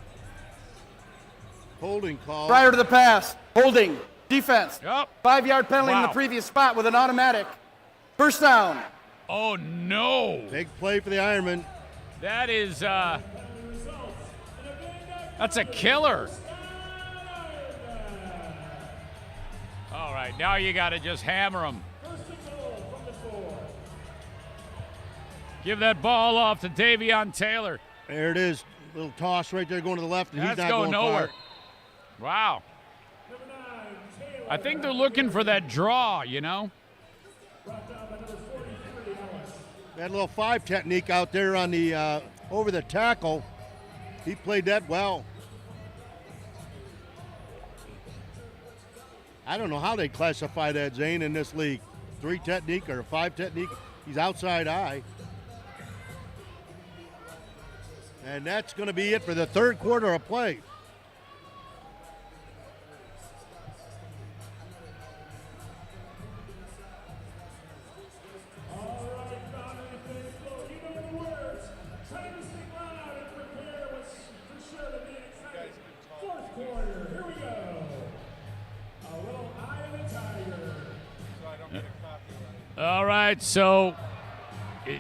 Holding call. Prior to the pass, holding, defense. Yep. 5-yard penalty in the Wow. previous spot with an automatic. First down. Oh, no. Big play for the Ironmen. That is, that's a killer. All right, now you got to just hammer them. Give that ball off to Davion Taylor. There it is. Little toss right there going to the left, and That's he's not going nowhere. far. Wow. I think they're looking for that draw, you know? That little 5 technique out there on the over the tackle. He played that well. I don't know how they classify that, Zane, in this league. 3 technique or 5 technique. He's outside eye. And that's going to be it for the third quarter of play. All right, so,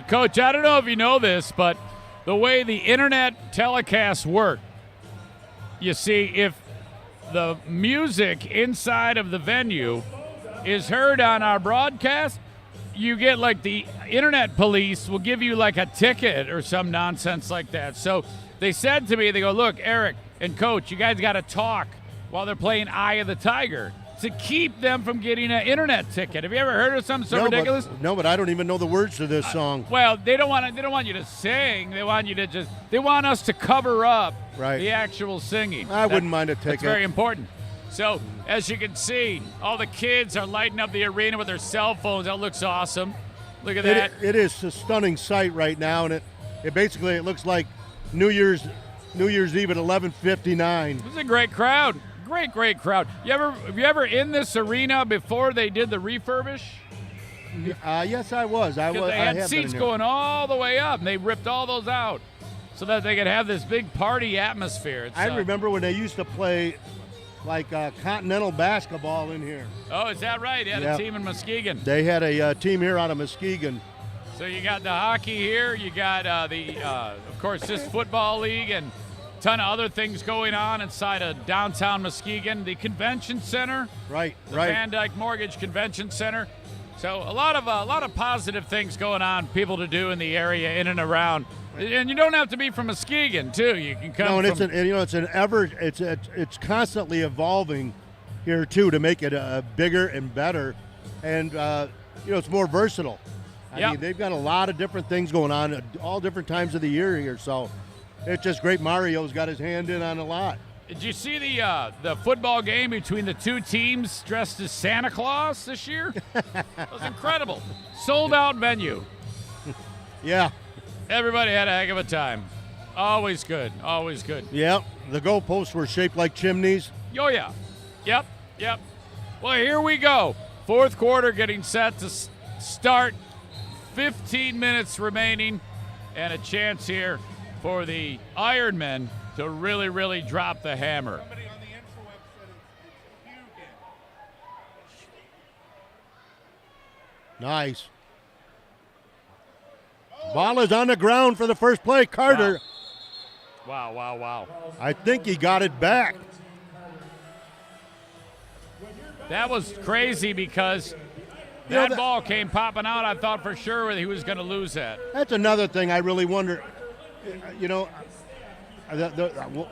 Coach, I don't know if you know this, but the way the internet telecasts work, you see, if the music inside of the venue is heard on our broadcast, you get like the internet police will give you like a ticket or some nonsense like that. So they said to me, they go, look, Eric and Coach, you guys got to talk while they're playing Eye of the Tiger. to keep them from getting an internet ticket. Have you ever heard of something so ridiculous? But I don't even know the words to this song. Well, they don't want you to sing. They want you to they want us to cover up the actual singing. I wouldn't mind a ticket. That's very important. So, as you can see, all the kids are lighting up the arena with their cell phones. That looks awesome. Look at that. It is a stunning sight right now, and it basically looks like New Year's Eve at 11:59. This is a great crowd. Great crowd. Have you ever in this arena before they did the refurbish? Yes, I was. They had seats going all the way up, and they ripped all those out so that they could have this big party atmosphere. I remember when they used to play like continental basketball in here. Oh, is that right? They had a team in Muskegon. They had a team here out of Muskegon. So you got the hockey here. You got of course, this football league and a ton of other things going on inside of downtown Muskegon. The convention center. Right. Van Dyke Mortgage Convention Center. So a lot of positive things going on, people to do in the area, in and around. And you don't have to be from Muskegon, too. You can come. No, and it's constantly evolving here too to make it bigger and better, and it's more versatile. I mean, they've got a lot of different things going on at all different times of the year here. So it's just great. Mario's got his hand in on a lot. Did you see the football game between the two teams dressed as Santa Claus this year? It was incredible. Sold out venue. Yeah. Everybody had a heck of a time. Always good. Always good. Yep. The goalposts were shaped like chimneys. Oh, yeah. Yep. Well, here we go. Fourth quarter getting set to start. 15 minutes remaining, and a chance here for the Ironmen to really, really drop the hammer. Nice. Ball is on the ground for the first play. Carter. Wow. I think he got it back. That was crazy because that ball came popping out. I thought for sure he was going to lose that. That's another thing I really wonder.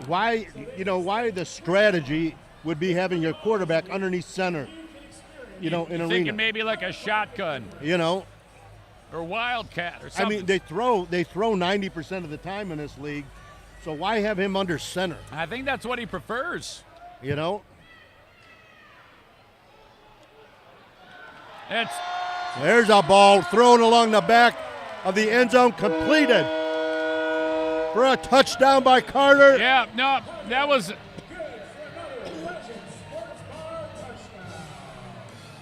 Why the strategy would be having your quarterback underneath center, in arena. Thinking maybe like a shotgun. Or wildcat or something. I mean, they throw 90% of the time in this league, so why have him under center? I think that's what he prefers. There's a ball thrown along the back of the end zone, completed for a touchdown by Carter. Yeah, no, that was.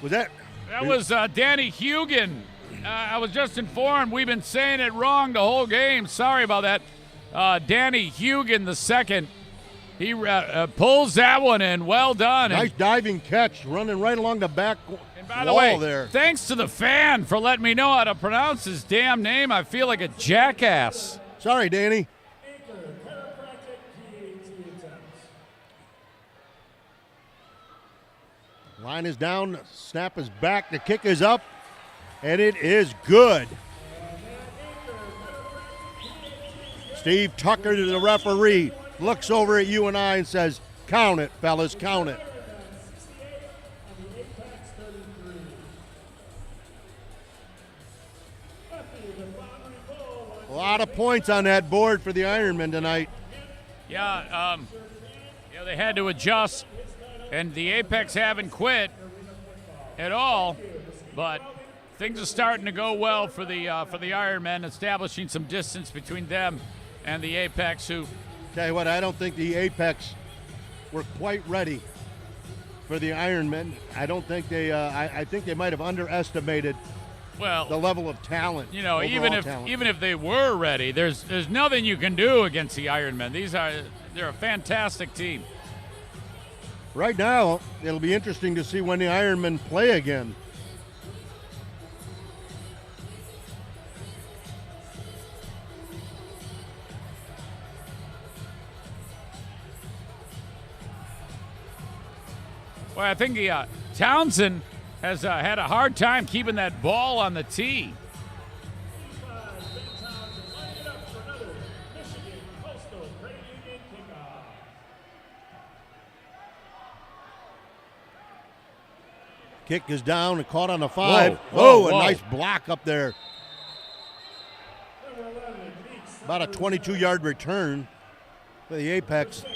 That was Danny Hugan. I was just informed we've been saying it wrong the whole game. Sorry about that. Danny Hugan the second. He pulls that one in. Well done. Nice diving catch, running right along the back and by the wall way, there. Thanks to the fan for letting me know how to pronounce his damn name. I feel like a jackass. Sorry, Danny. Line is down, snap is back, the kick is up, and it is good. Steve Tucker, to the referee, looks over at you and I and says, count it, fellas, count it. A lot of points on that board for the Ironmen tonight. Yeah, they had to adjust, and the Apex haven't quit at all, but things are starting to go well for the Ironmen, establishing some distance between them and the Apex, who... Tell you what, I don't think the Apex were quite ready for the Ironmen. I don't think they. I think they might have underestimated the level of talent. Even if they were ready, there's nothing you can do against the Ironmen. They're a fantastic team. Right now, it'll be interesting to see when the Ironmen play again. Well, I think Townsend has had a hard time keeping that ball on the tee. Kick is down and caught on the 5. Whoa, A whoa. nice block up there. About a 22-yard return for the Apex.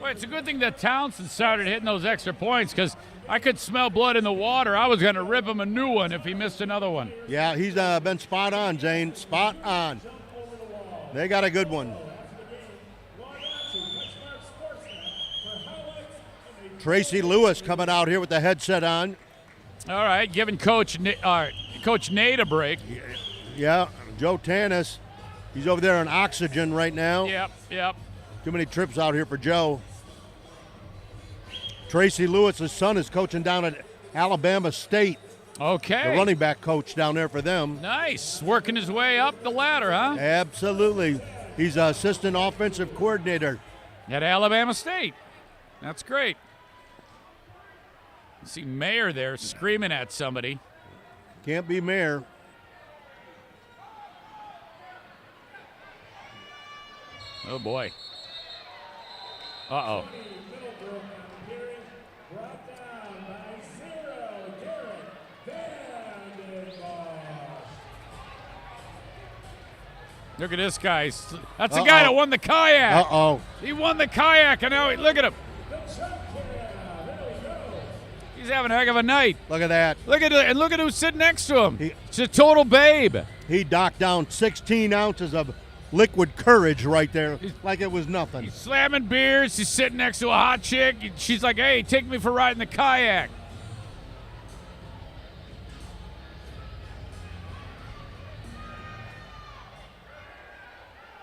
Well, it's a good thing that Townsend started hitting those extra points because I could smell blood in the water. I was going to rip him a new one if he missed another one. Yeah, he's been spot on, Zane. Spot on. They got a good one. Tracy Lewis coming out here with the headset on. All right, giving Coach Nate a break. Yeah, Joe Tanis. He's over there on oxygen right now. Yep. Too many trips out here for Joe. Tracy Lewis' son is coaching down at Alabama State. Okay. The running back coach down there for them. Nice. Working his way up the ladder, huh? Absolutely. He's an assistant offensive coordinator. At Alabama State. That's great. See Mayer there screaming at somebody. Can't be Mayor. Oh, boy. Uh-oh. Look at this guy. That's the guy that won the kayak. Uh-oh. He won the kayak, and now look at him. He's having a heck of a night. Look at that. Look at who's sitting next to him. It's a total babe. He docked down 16 ounces of liquid courage right there like it was nothing. He's slamming beers. He's sitting next to a hot chick. She's like, hey, take me for riding the kayak.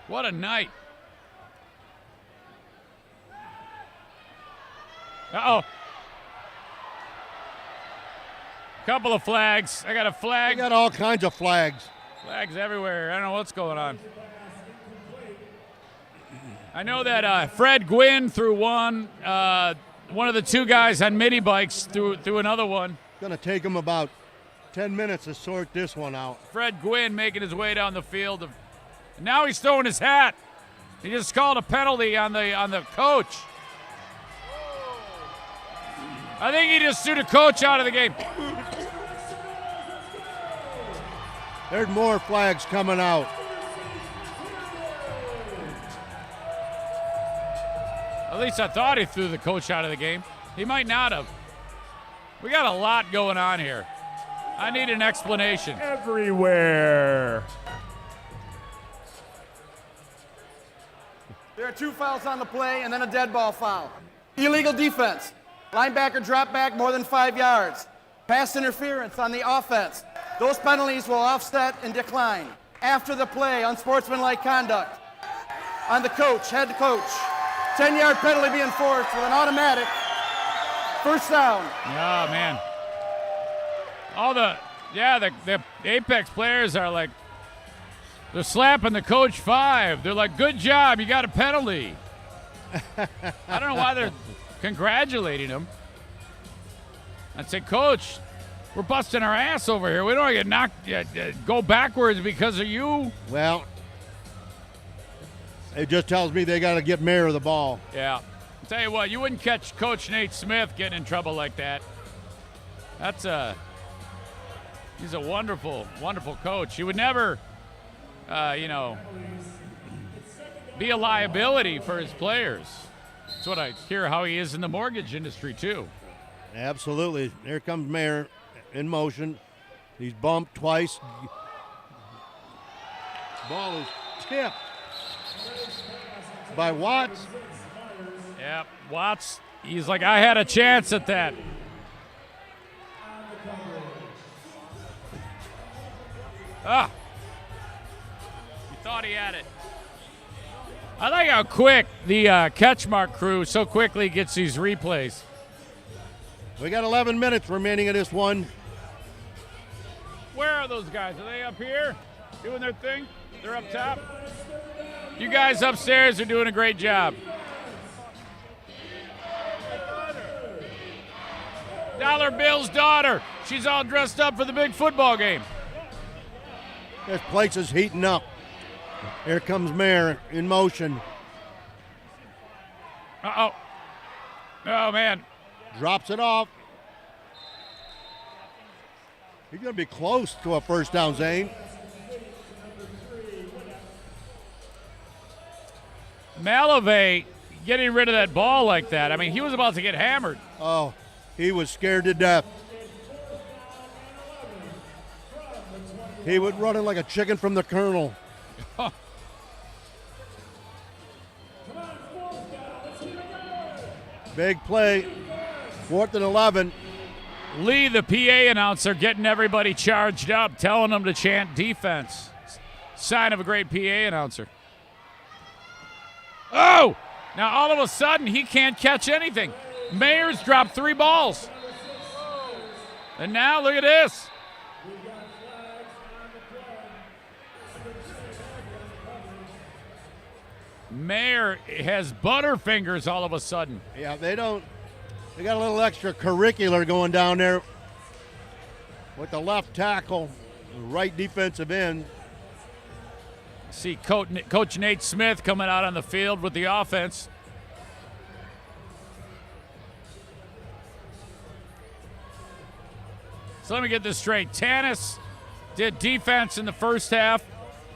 What a night. Uh-oh. Couple of flags. I got a flag. We got all kinds of flags. Flags everywhere. I don't know what's going on. I know that Fred Gwynn threw one. One of the two guys on mini bikes threw another one. Going to take him about 10 minutes to sort this one out. Fred Gwynn making his way down the field. Now he's throwing his hat. He just called a penalty on the coach. I think he just threw the coach out of the game. There's more flags coming out. At least I thought he threw the coach out of the game. He might not have. We got a lot going on here. I need an explanation. Everywhere. There are 2 fouls on the play and then a dead ball foul. Illegal defense. Linebacker drop back more than 5 yards. Pass interference on the offense. Those penalties will offset and decline. After the play, unsportsmanlike conduct on the coach, head coach. 10-yard penalty being enforced with an automatic first down. Oh, man. The Apex players are like, they're slapping the coach 5. They're like, good job, you got a penalty. I don't know why they're congratulating him. I'd say, Coach, we're busting our ass over here. We don't want to get knocked, go backwards because of you. Well, it just tells me they got to get Mayor the ball. Yeah. I'll tell you what, you wouldn't catch Coach Nate Smith getting in trouble like that. He's a wonderful, wonderful coach. He would never, be a liability for his players. That's what I hear how he is in the mortgage industry, too. Absolutely. There comes Mayor in motion. He's bumped twice. Ball is tipped by Watts. Yep, Watts, he's like, I had a chance at that. He thought he had it. I like how quick the CatchMark crew so quickly gets these replays. We got 11 minutes remaining in this one. Where are those guys? Are they up here doing their thing? They're up top? You guys upstairs are doing a great job. Dollar Bill's daughter. She's all dressed up for the big football game. This place is heating up. Here comes Mayor in motion. Uh-oh. Oh, man. Drops it off. He's going to be close to a first down, Zane. Malavey getting rid of that ball like that. I mean, he was about to get hammered. Oh, he was scared to death. He was running like a chicken from the kernel. Big play. 4th and 11. Lee, the PA announcer, getting everybody charged up, telling them to chant defense. Sign of a great PA announcer. Oh! Now all of a sudden he can't catch anything. Mayer's dropped 3 balls. And now look at this. Mayer has butterfingers all of a sudden. Yeah, they got a little extra curricular going down there with the left tackle, right defensive end. See Coach Nate Smith coming out on the field with the offense. So let me get this straight. Tanis did defense in the first half,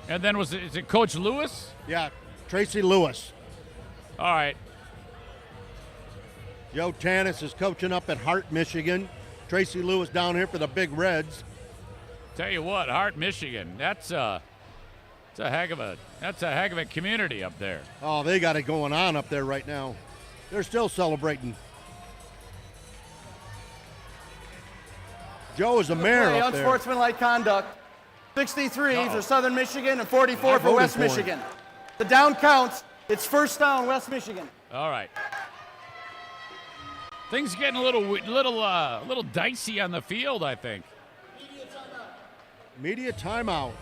and then is it Coach Lewis? Yeah, Tracy Lewis. All right. Joe Tanis is coaching up at Hart, Michigan. Tracy Lewis down here for the Big Reds. Tell you what, Hart, Michigan. That's a heck of a community up there. Oh, they got it going on up there right now. They're still celebrating. Joe is the mayor up there. Unsportsmanlike conduct. 63 for Southern Michigan and 44 I for voted West for him. Michigan. The down counts. It's first down, West Michigan. All right. Things getting a little dicey on the field, I think. Media timeout.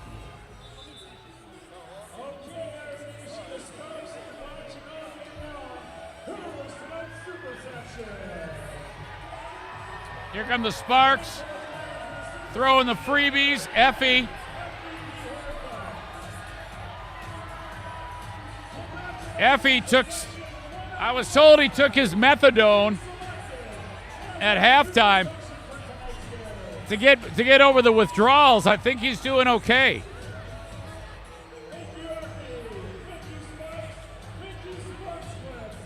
Here come the Sparks. Throwing the freebies. Effie. I was told he took his methadone at halftime to get over the withdrawals. I think he's doing okay.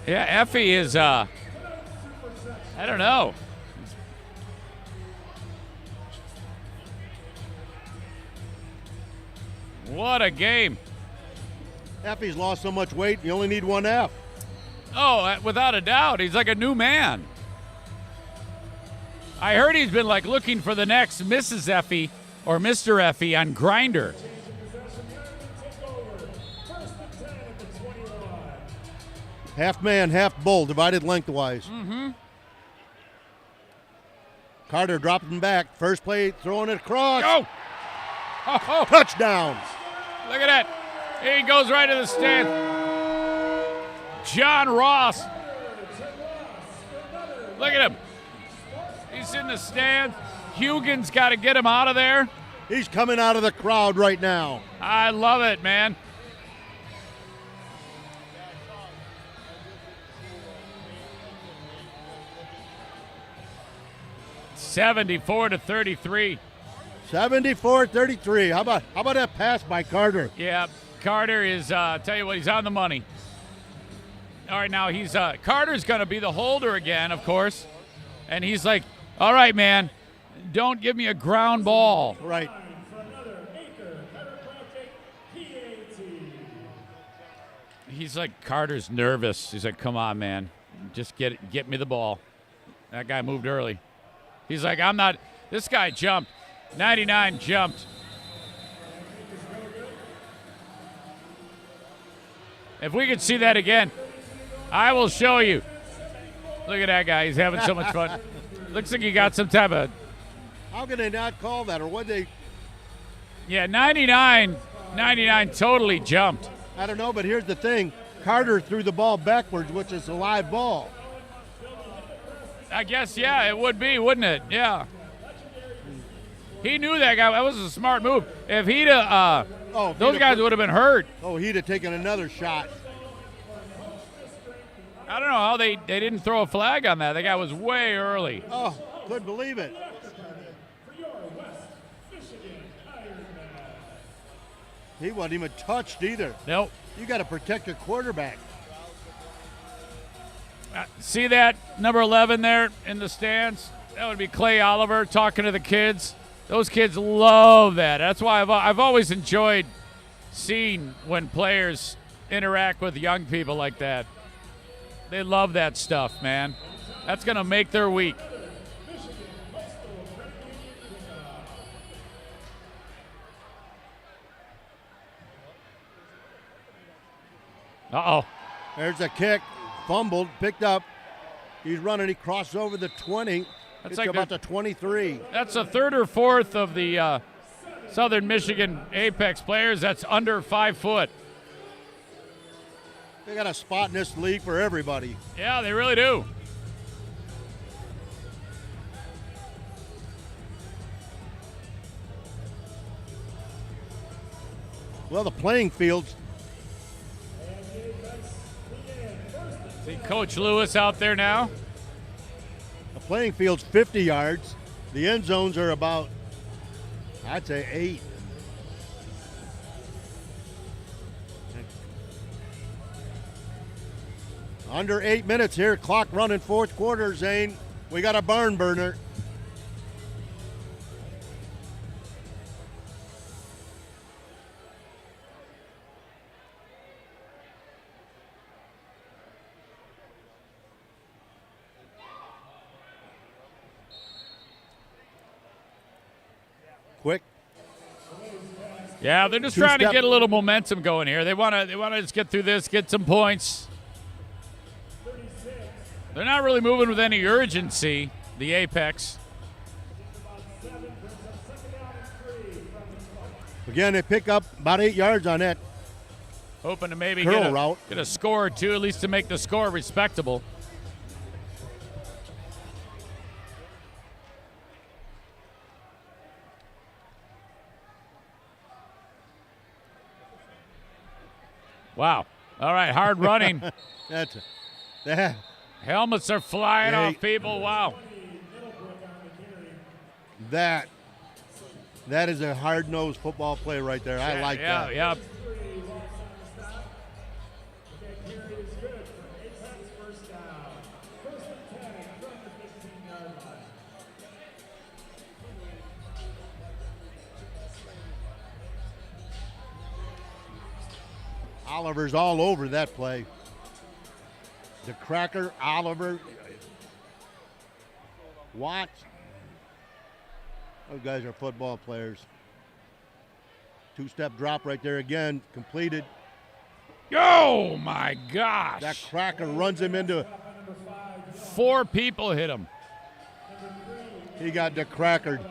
Yeah, Effie is, I don't know. What a game. Effie's lost so much weight, you only need 1 F. Oh, without a doubt. He's like a new man. I heard he's been like looking for the next Mrs. Effie or Mr. Effie on Grindr. Half man, half bull, divided lengthwise. Mm-hmm. Carter dropping back. First play, throwing it across. Go! Oh, Touchdown. look at that. He goes right to the stand. John Ross. Look at him. He's in the stand. Hugin's got to get him out of there. He's coming out of the crowd right now. I love it, man. (74-33). 74-33. How about that pass by Carter? Yeah, Carter is, tell you what, he's on the money. All right, now he's, Carter's going to be the holder again, of course. And he's like, all right, man, don't give me a ground ball. Right. He's like, Carter's nervous. He's like, come on, man, just get me the ball. That guy moved early. He's like, I'm not, this guy jumped. 99 jumped. If we could see that again, I will show you. Look at that guy. He's having so much fun. Looks like he got some type of... How can they not call that? Or what they... Yeah, 99 totally jumped. I don't know, but here's the thing. Carter threw the ball backwards, which is a live ball. I guess, yeah, it would be, wouldn't it? Yeah. He knew that guy. That was a smart move. If he'd those guys would have been hurt. Oh, he'd have taken another shot. I don't know how they didn't throw a flag on that. That guy was way early. Oh, couldn't believe it. He wasn't even touched either. Nope. You got to protect your quarterback. See that number 11 there in the stands? That would be Clay Oliver talking to the kids. Those kids love that. That's why I've always enjoyed seeing when players interact with young people like that. They love that stuff, man. That's going to make their week. Uh-oh. There's a kick. Fumbled, picked up. He's running. He crossed over the 20. That's it's like about the 23. That's the third or fourth of the Southern Michigan Apex players that's under 5 foot. They got a spot in this league for everybody. Yeah, they really do. Well, the playing fields. See Coach Lewis out there now. The playing field's 50 yards. The end zones are about, I'd say, 8. Under 8 minutes here. Clock running fourth quarter, Zane. We got a barn burner. Quick. Yeah, they're just trying to get a little momentum going here. They want to just get through this, get some points. They're not really moving with any urgency, the Apex. Again, they pick up about 8 yards on that. Hoping to maybe curl route. Get a score or two, at least to make the score respectable. Wow. All right, hard running. that. Helmets are flying off people. Wow. That is a hard-nosed football play right there. I like that. Yeah. Oliver's all over that play. The cracker, Oliver, Watts. Those guys are football players. Two-step drop right there again, completed. Oh, my gosh. That cracker runs him into. 4 people hit him. He got decrackered.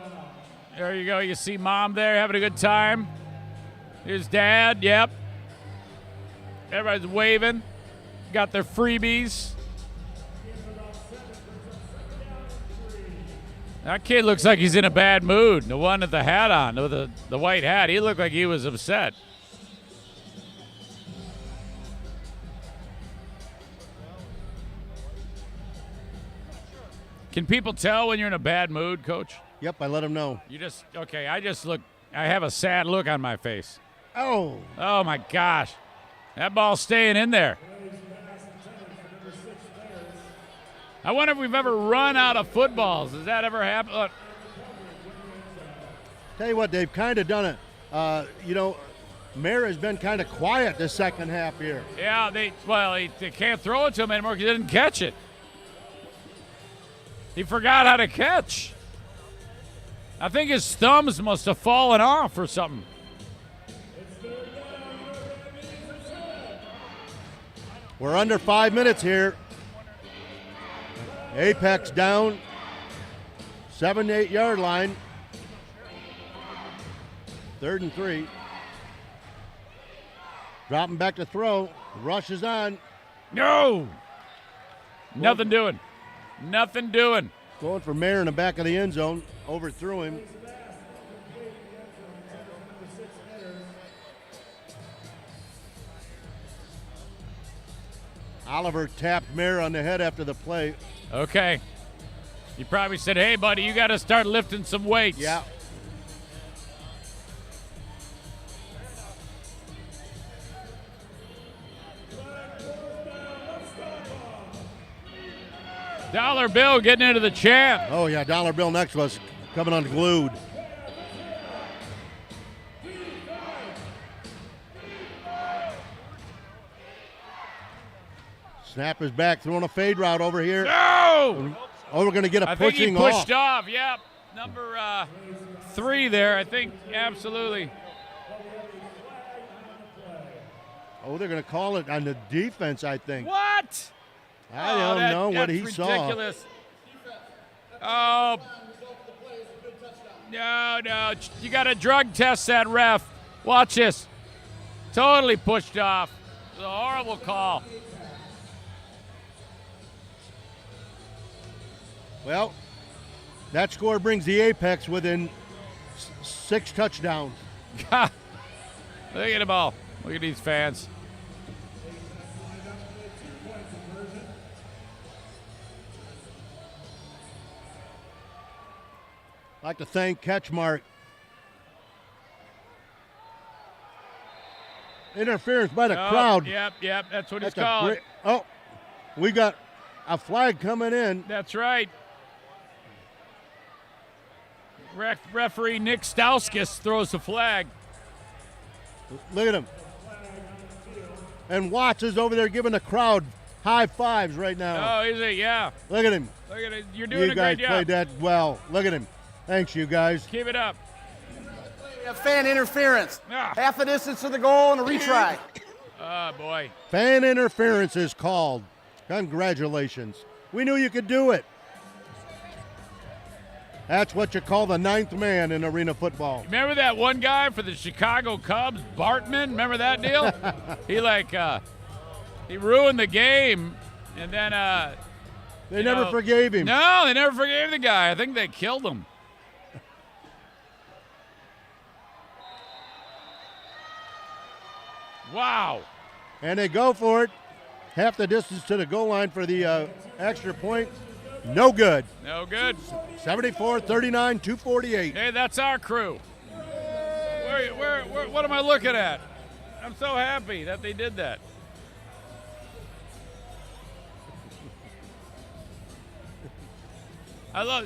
There you go. You see Mom there having a good time. His dad, yep. Everybody's waving. Got their freebies. That kid looks like he's in a bad mood. The one with the hat on, with the white hat, he looked like he was upset. Can people tell when you're in a bad mood, Coach? Yep, I let him know. You just, okay, I have a sad look on my face. Oh, my gosh. That ball's staying in there. I wonder if we've ever run out of footballs. Does that ever happen? Look. Tell you what, they've kind of done it. Mayer has been kind of quiet this second half here. Yeah, they can't throw it to him anymore because he didn't catch it. He forgot how to catch. I think his thumbs must have fallen off or something. We're under 5 minutes here. Apex down, 7 to 8 yard line. 3rd and 3. Dropping back to throw. Rush is on. No. Nothing doing. Nothing doing. Going for Mayer in the back of the end zone. Overthrew him. Oliver tapped Mayer on the head after the play. Okay. He probably said, hey, buddy, you got to start lifting some weights. Yeah. Dollar Bill getting into the chant. Oh, yeah, Dollar Bill next to us, coming unglued. Snap is back, throwing a fade route over here. No! Oh, we're going to get a I think pushing he pushed off. off. Yep. Number 3 there, I think, absolutely. Oh, they're going to call it on the defense, I think. What? I don't know what he saw. That's ridiculous. Oh. No. You got to drug test that ref. Watch this. Totally pushed off. It's a horrible call. Well, that score brings the Apex within 6 touchdowns. Look at them all. Look at these fans. I'd like to thank CatchMark. Interference by the crowd. Yep. That's what he's That's a calling. great- Oh, we got a flag coming in. That's right. Referee Nick Stauskas throws the flag. Look at him. And Watts is over there giving the crowd high fives right now. Oh, is it? Yeah. Look at him. Look at it. You're doing You a guys great job. played that well. Look at him. Thanks, you guys. Keep it up. We have fan interference. Ah. Half the distance to the goal and a retry. Oh, boy. Fan interference is called. Congratulations. We knew you could do it. That's what you call the 9th man in arena football. Remember that one guy for the Chicago Cubs, Bartman? Remember that deal? He ruined the game, and then They never forgave him. No, they never forgave the guy. I think they killed him. Wow. And they go for it. Half the distance to the goal line for the extra point. No good. No good. 74-39, 248. Hey, that's our crew. What am I looking at? I'm so happy that they did that.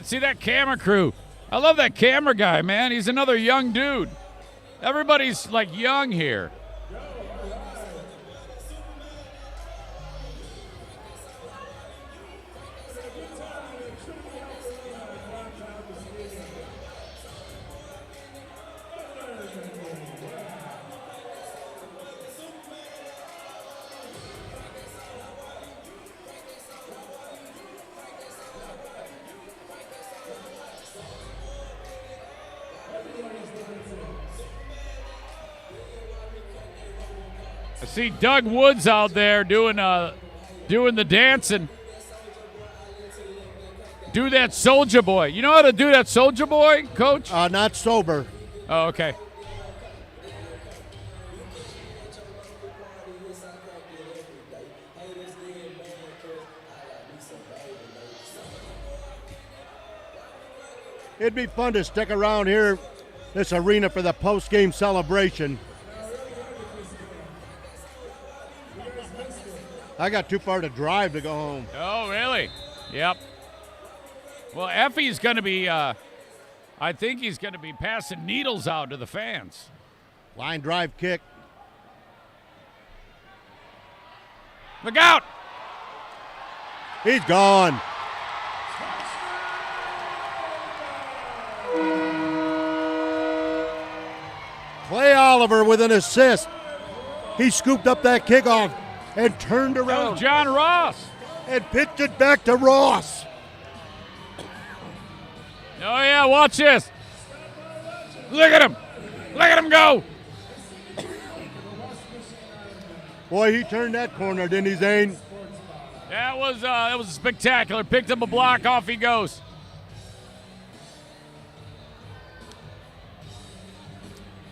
See that camera crew. I love that camera guy, man. He's another young dude. Everybody's like young here. I see Doug Woods out there doing the dancing. Do that Soldier Boy. You know how to do that Soldier Boy, Coach? Not sober. Oh, okay. It'd be fun to stick around here, this arena, for the post-game celebration. I got too far to drive to go home. Oh, really? Yep. Well, Effie's going to be, I think he's going to be passing needles out to the fans. Line drive kick. Look out! He's gone. Clay Oliver with an assist. He scooped up that kickoff and turned That around was John Ross. and pitched it back to Ross. Oh, yeah, watch this. Look at him. Look at him go. Boy, he turned that corner, didn't he, Zane? That was spectacular. Picked up a block, off he goes.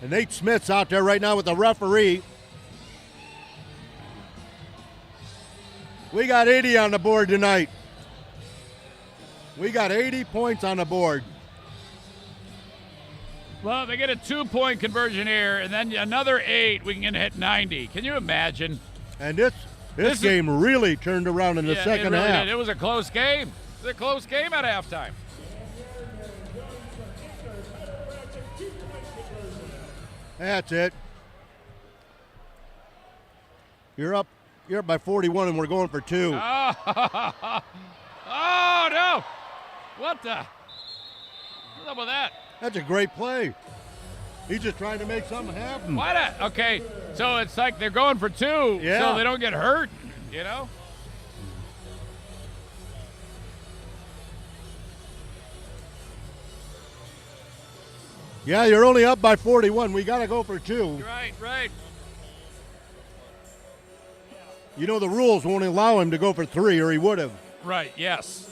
And Nate Smith's out there right now with the referee. We got 80 on the board tonight. We got 80 points on the board. Well, they get a 2-point conversion here, and then another 8, we can hit 90. Can you imagine? And this game really turned around in the second it really half. did. It was a close game. It was a close game at halftime. That's it. You're up by 41, and we're going for 2. Oh, oh no! What the? What's up with that? That's a great play. He's just trying to make something happen. Why not? Okay, so it's like they're going for 2, so they don't get hurt, you know? Yeah, you're only up by 41. We got to go for 2. Right. You know the rules won't allow him to go for 3, or he would have. Right, yes.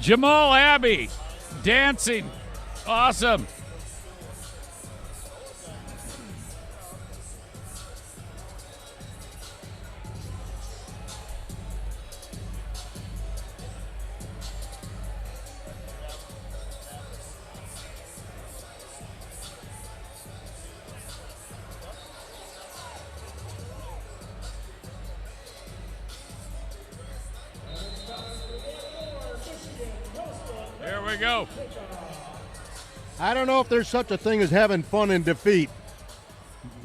Jamal Abbey dancing. Awesome. There we go. I don't know if there's such a thing as having fun in defeat,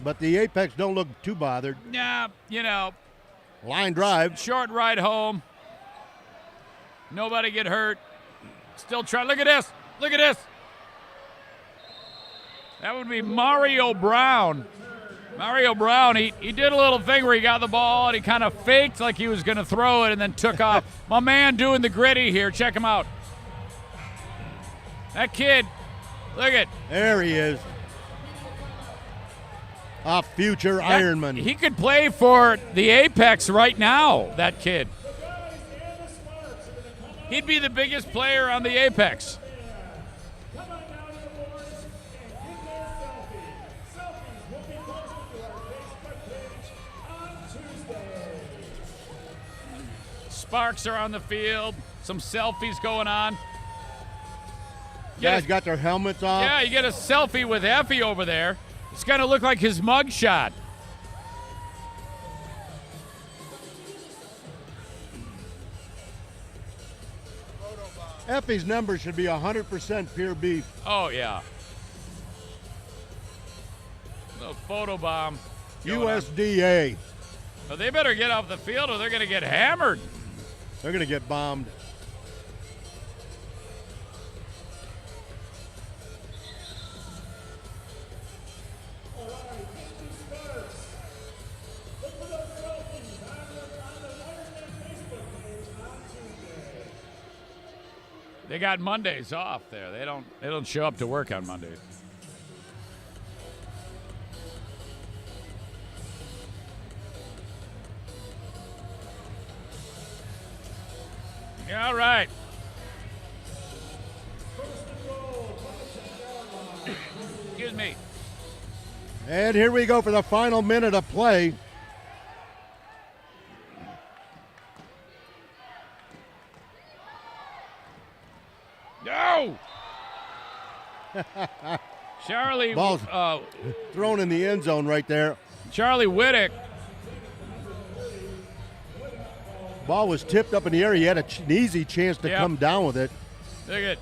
but the Apex don't look too bothered. Nah, you know, Line drive. short ride home. Nobody get hurt. Still trying. Look at this. Look at this. That would be Mario Brown. Mario Brown, he did a little thing where he got the ball and he kind of faked like he was going to throw it and then took off. My man doing the gritty here. Check him out. That kid, look at. There he is. A future Ironman. He could play for the Apex right now, that kid. He'd be the biggest player on the Apex. Sparks are on the field. Some selfies going on. Guys got their helmets on. Yeah, you get a selfie with Effie over there. It's going to look like his mugshot. Effie's number should be 100% pure beef. Oh, yeah. The photo bomb. USDA. Well, they better get off the field or they're going to get hammered. They're going to get bombed. They got Mondays off there. They don't show up to work on Mondays. All right. Excuse me. And here we go for the final minute of play. No! Charlie. Ball's thrown in the end zone right there. Charlie Whittick. Ball was tipped up in the air. He had an easy chance to come down with it. Look at.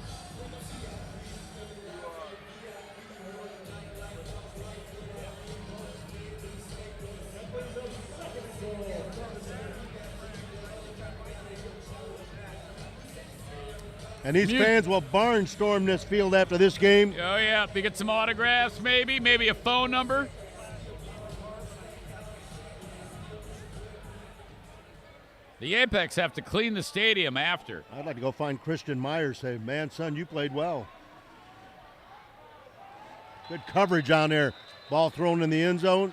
And these fans will barnstorm this field after this game. Oh, yeah. They get some autographs, maybe a phone number. The Apex have to clean the stadium after. I'd like to go find Christian Myers, say, man, son, you played well. Good coverage on there. Ball thrown in the end zone.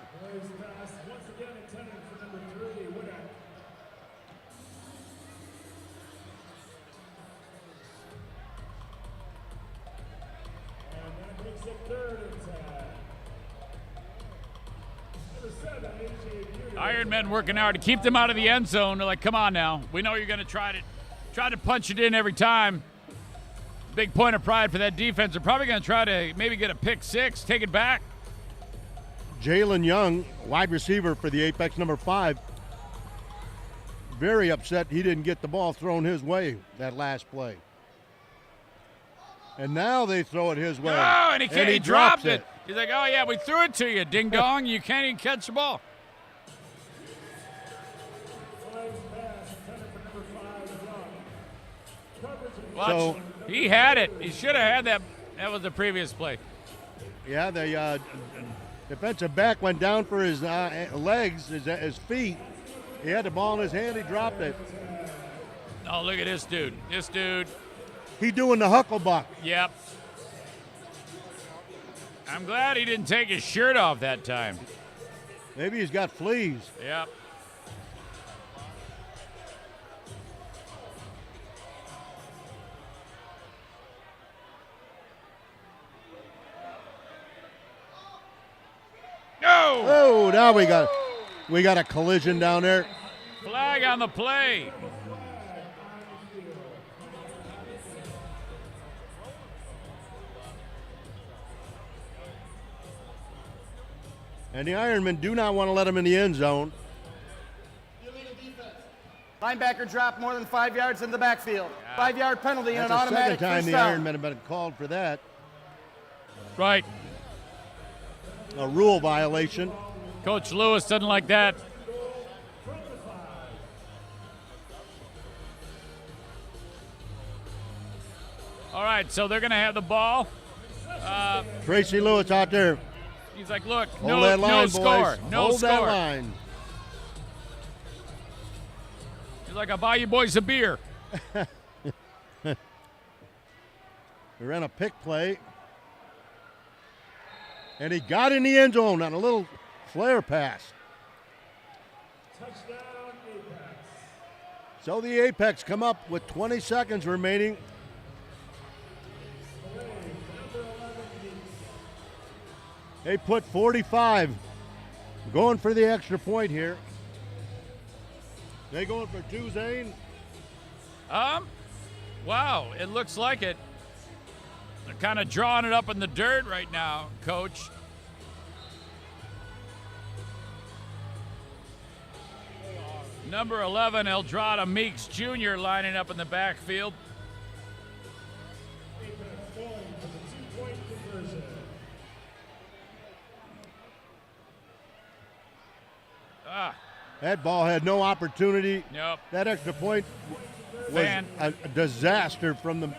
Ironmen working hard to keep them out of the end zone. They're like, come on now. We know you're going to try to punch it in every time. Big point of pride for that defense. They're probably going to try to maybe get a pick six, take it back. Jalen Young, wide receiver for the Apex, number 5, very upset he didn't get the ball thrown his way that last play. And now they throw it his way. Oh, and he drops dropped it. He's like, oh, yeah, we threw it to you, ding dong. You can't even catch the ball. Watch. So, he had it. He should have had that. That was the previous play. yeah, the defensive back went down for his legs, his feet. He had the ball in his hand. He dropped it. Oh, look at this dude. This dude. He doing the hucklebuck. Yep. I'm glad he didn't take his shirt off that time. Maybe he's got fleas. Yep. No! Oh, now we got a collision down there. Flag on the play. And the Ironmen do not want to let him in the end zone. Linebacker dropped more than 5 yards in the backfield. 5-yard penalty and That's an the automatic second time first the down. Ironmen have been called for that. Right. A rule violation. Coach Lewis doesn't like that. All right, so they're going to have the ball. Tracy Lewis out there. He's like, look, Hold that line, no boys. score. No Hold score. that line. He's like, I'll buy you boys a beer. We ran a pick play. And he got in the end zone on a little flare pass. Touchdown, Apex. So the Apex come up with 20 seconds remaining. They put 45. Going for the extra point here. They going for 2, Zane? Wow, it looks like it. They're kind of drawing it up in the dirt right now, Coach. Number 11, Eldrada Meeks Jr. lining up in the backfield. Going for the 2-point conversion. That ball had no opportunity. Nope. That extra point was Fan. a disaster from the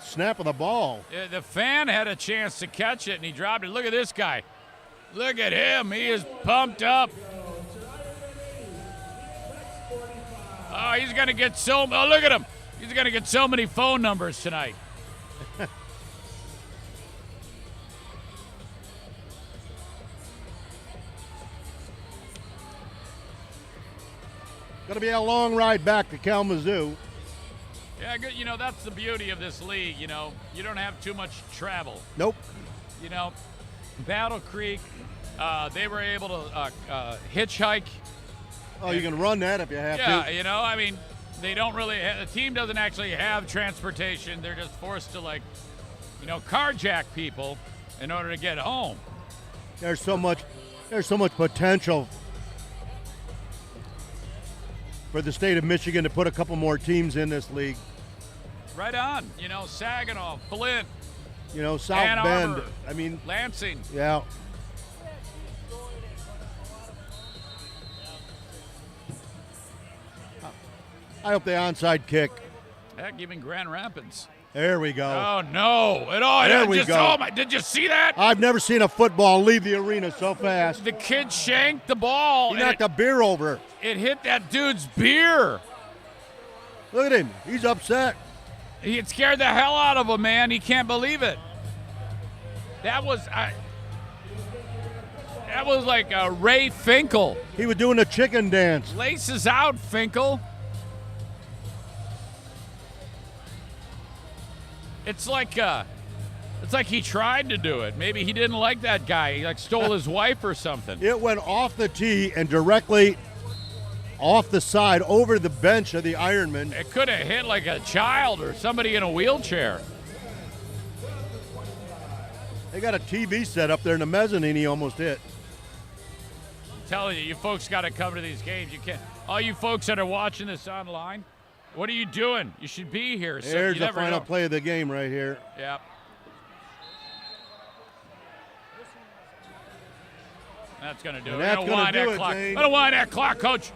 snap of the ball. The fan had a chance to catch it, and he dropped it. Look at this guy. Look at him. He is pumped up. Oh, he's going to get oh, look at him. He's going to get so many phone numbers tonight. Going to be a long ride back to Kalamazoo. Yeah, good. You know, that's the beauty of this league. You know, you don't have too much travel. Nope. You know, Battle Creek, they were able to hitchhike. Oh, you can run that if you have Yeah, to. you know, I mean, they don't really the team doesn't actually have transportation. They're just forced to, like, you know, carjack people in order to get home. There's so much potential for the state of Michigan to put a couple more teams in this league. Right on. You know, Saginaw, Flint, You know, South Ann Bend. Arbor. I mean, Lansing. yeah. I hope they onside kick. Heck, even Grand Rapids. There we go. Oh, no. There we go. Oh, my, did you see that? I've never seen a football leave the arena so fast. The kid shanked the ball. He and knocked a beer over. it hit that dude's beer. Look at him. He's upset. It scared the hell out of him, man. He can't believe it. That was like Ray Finkel. He was doing a chicken dance. Laces out, Finkel. It's like It's like he tried to do it. Maybe he didn't like that guy. He like stole his wife or something. It went off the tee and directly off the side over the bench of the Ironman. It could have hit like a child or somebody in a wheelchair. They got a TV set up there in the mezzanine he almost hit. I'm telling you, you folks got to come to these games. You can't. All you folks that are watching this online, what are you doing? You should be here. So There's you the never final know. play of the game right here. Yep. That's going to do And it. that's Gonna gonna wind do that it, clock. Zane. Gonna wind that clock, Coach.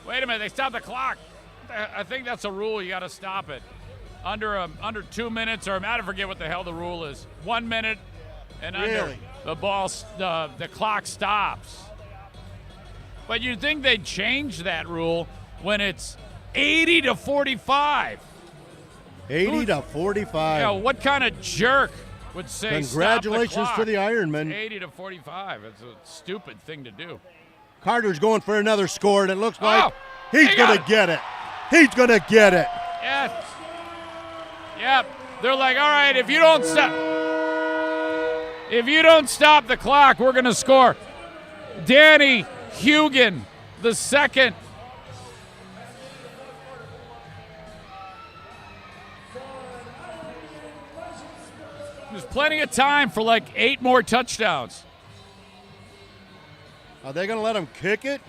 Wait a minute. They stopped the clock. I think that's a rule. You got to stop it. Under 2 minutes, or I forget what the hell the rule is. 1 minute and under Really? the clock stops. But you'd think they'd change that rule when it's 80 to 45. 80 to 45. You know, what kind of jerk would say Congratulations stop to the the clock? Ironman. 80 to 45. It's a stupid thing to do. Carter's going for another score, and it looks like he's he going got to get it. He's going to get it. Yes. Yep. They're like, all right, if you don't stop the clock, we're going to score. Danny Hugan, the second. There's plenty of time for like 8 more touchdowns. Are they going to let him kick it?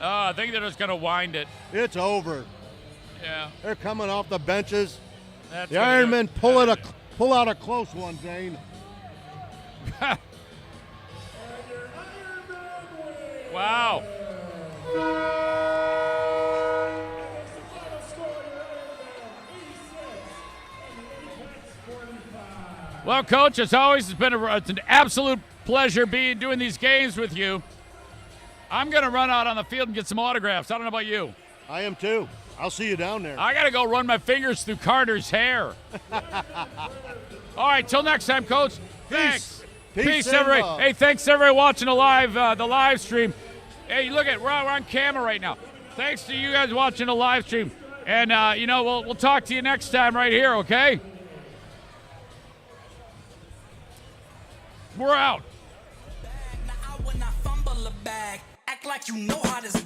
I think they're just going to wind it. It's over. Yeah. They're coming off the benches. That's The gonna do Ironmen it. pull out a close one, Zane. Wow. Well, Coach, as always, it's an absolute pleasure doing these games with you. I'm going to run out on the field and get some autographs. I don't know about you. I am too. I'll see you down there. I got to go run my fingers through Carter's hair. All right, till next time, Coach. Thanks. Peace, everybody. love. Hey, thanks everybody watching the live stream. Hey, look at we're on camera right now. Thanks to you guys watching the live stream, and we'll talk to you next time right here. Okay. We're out. Now I when I fumble a bag, act like you know how this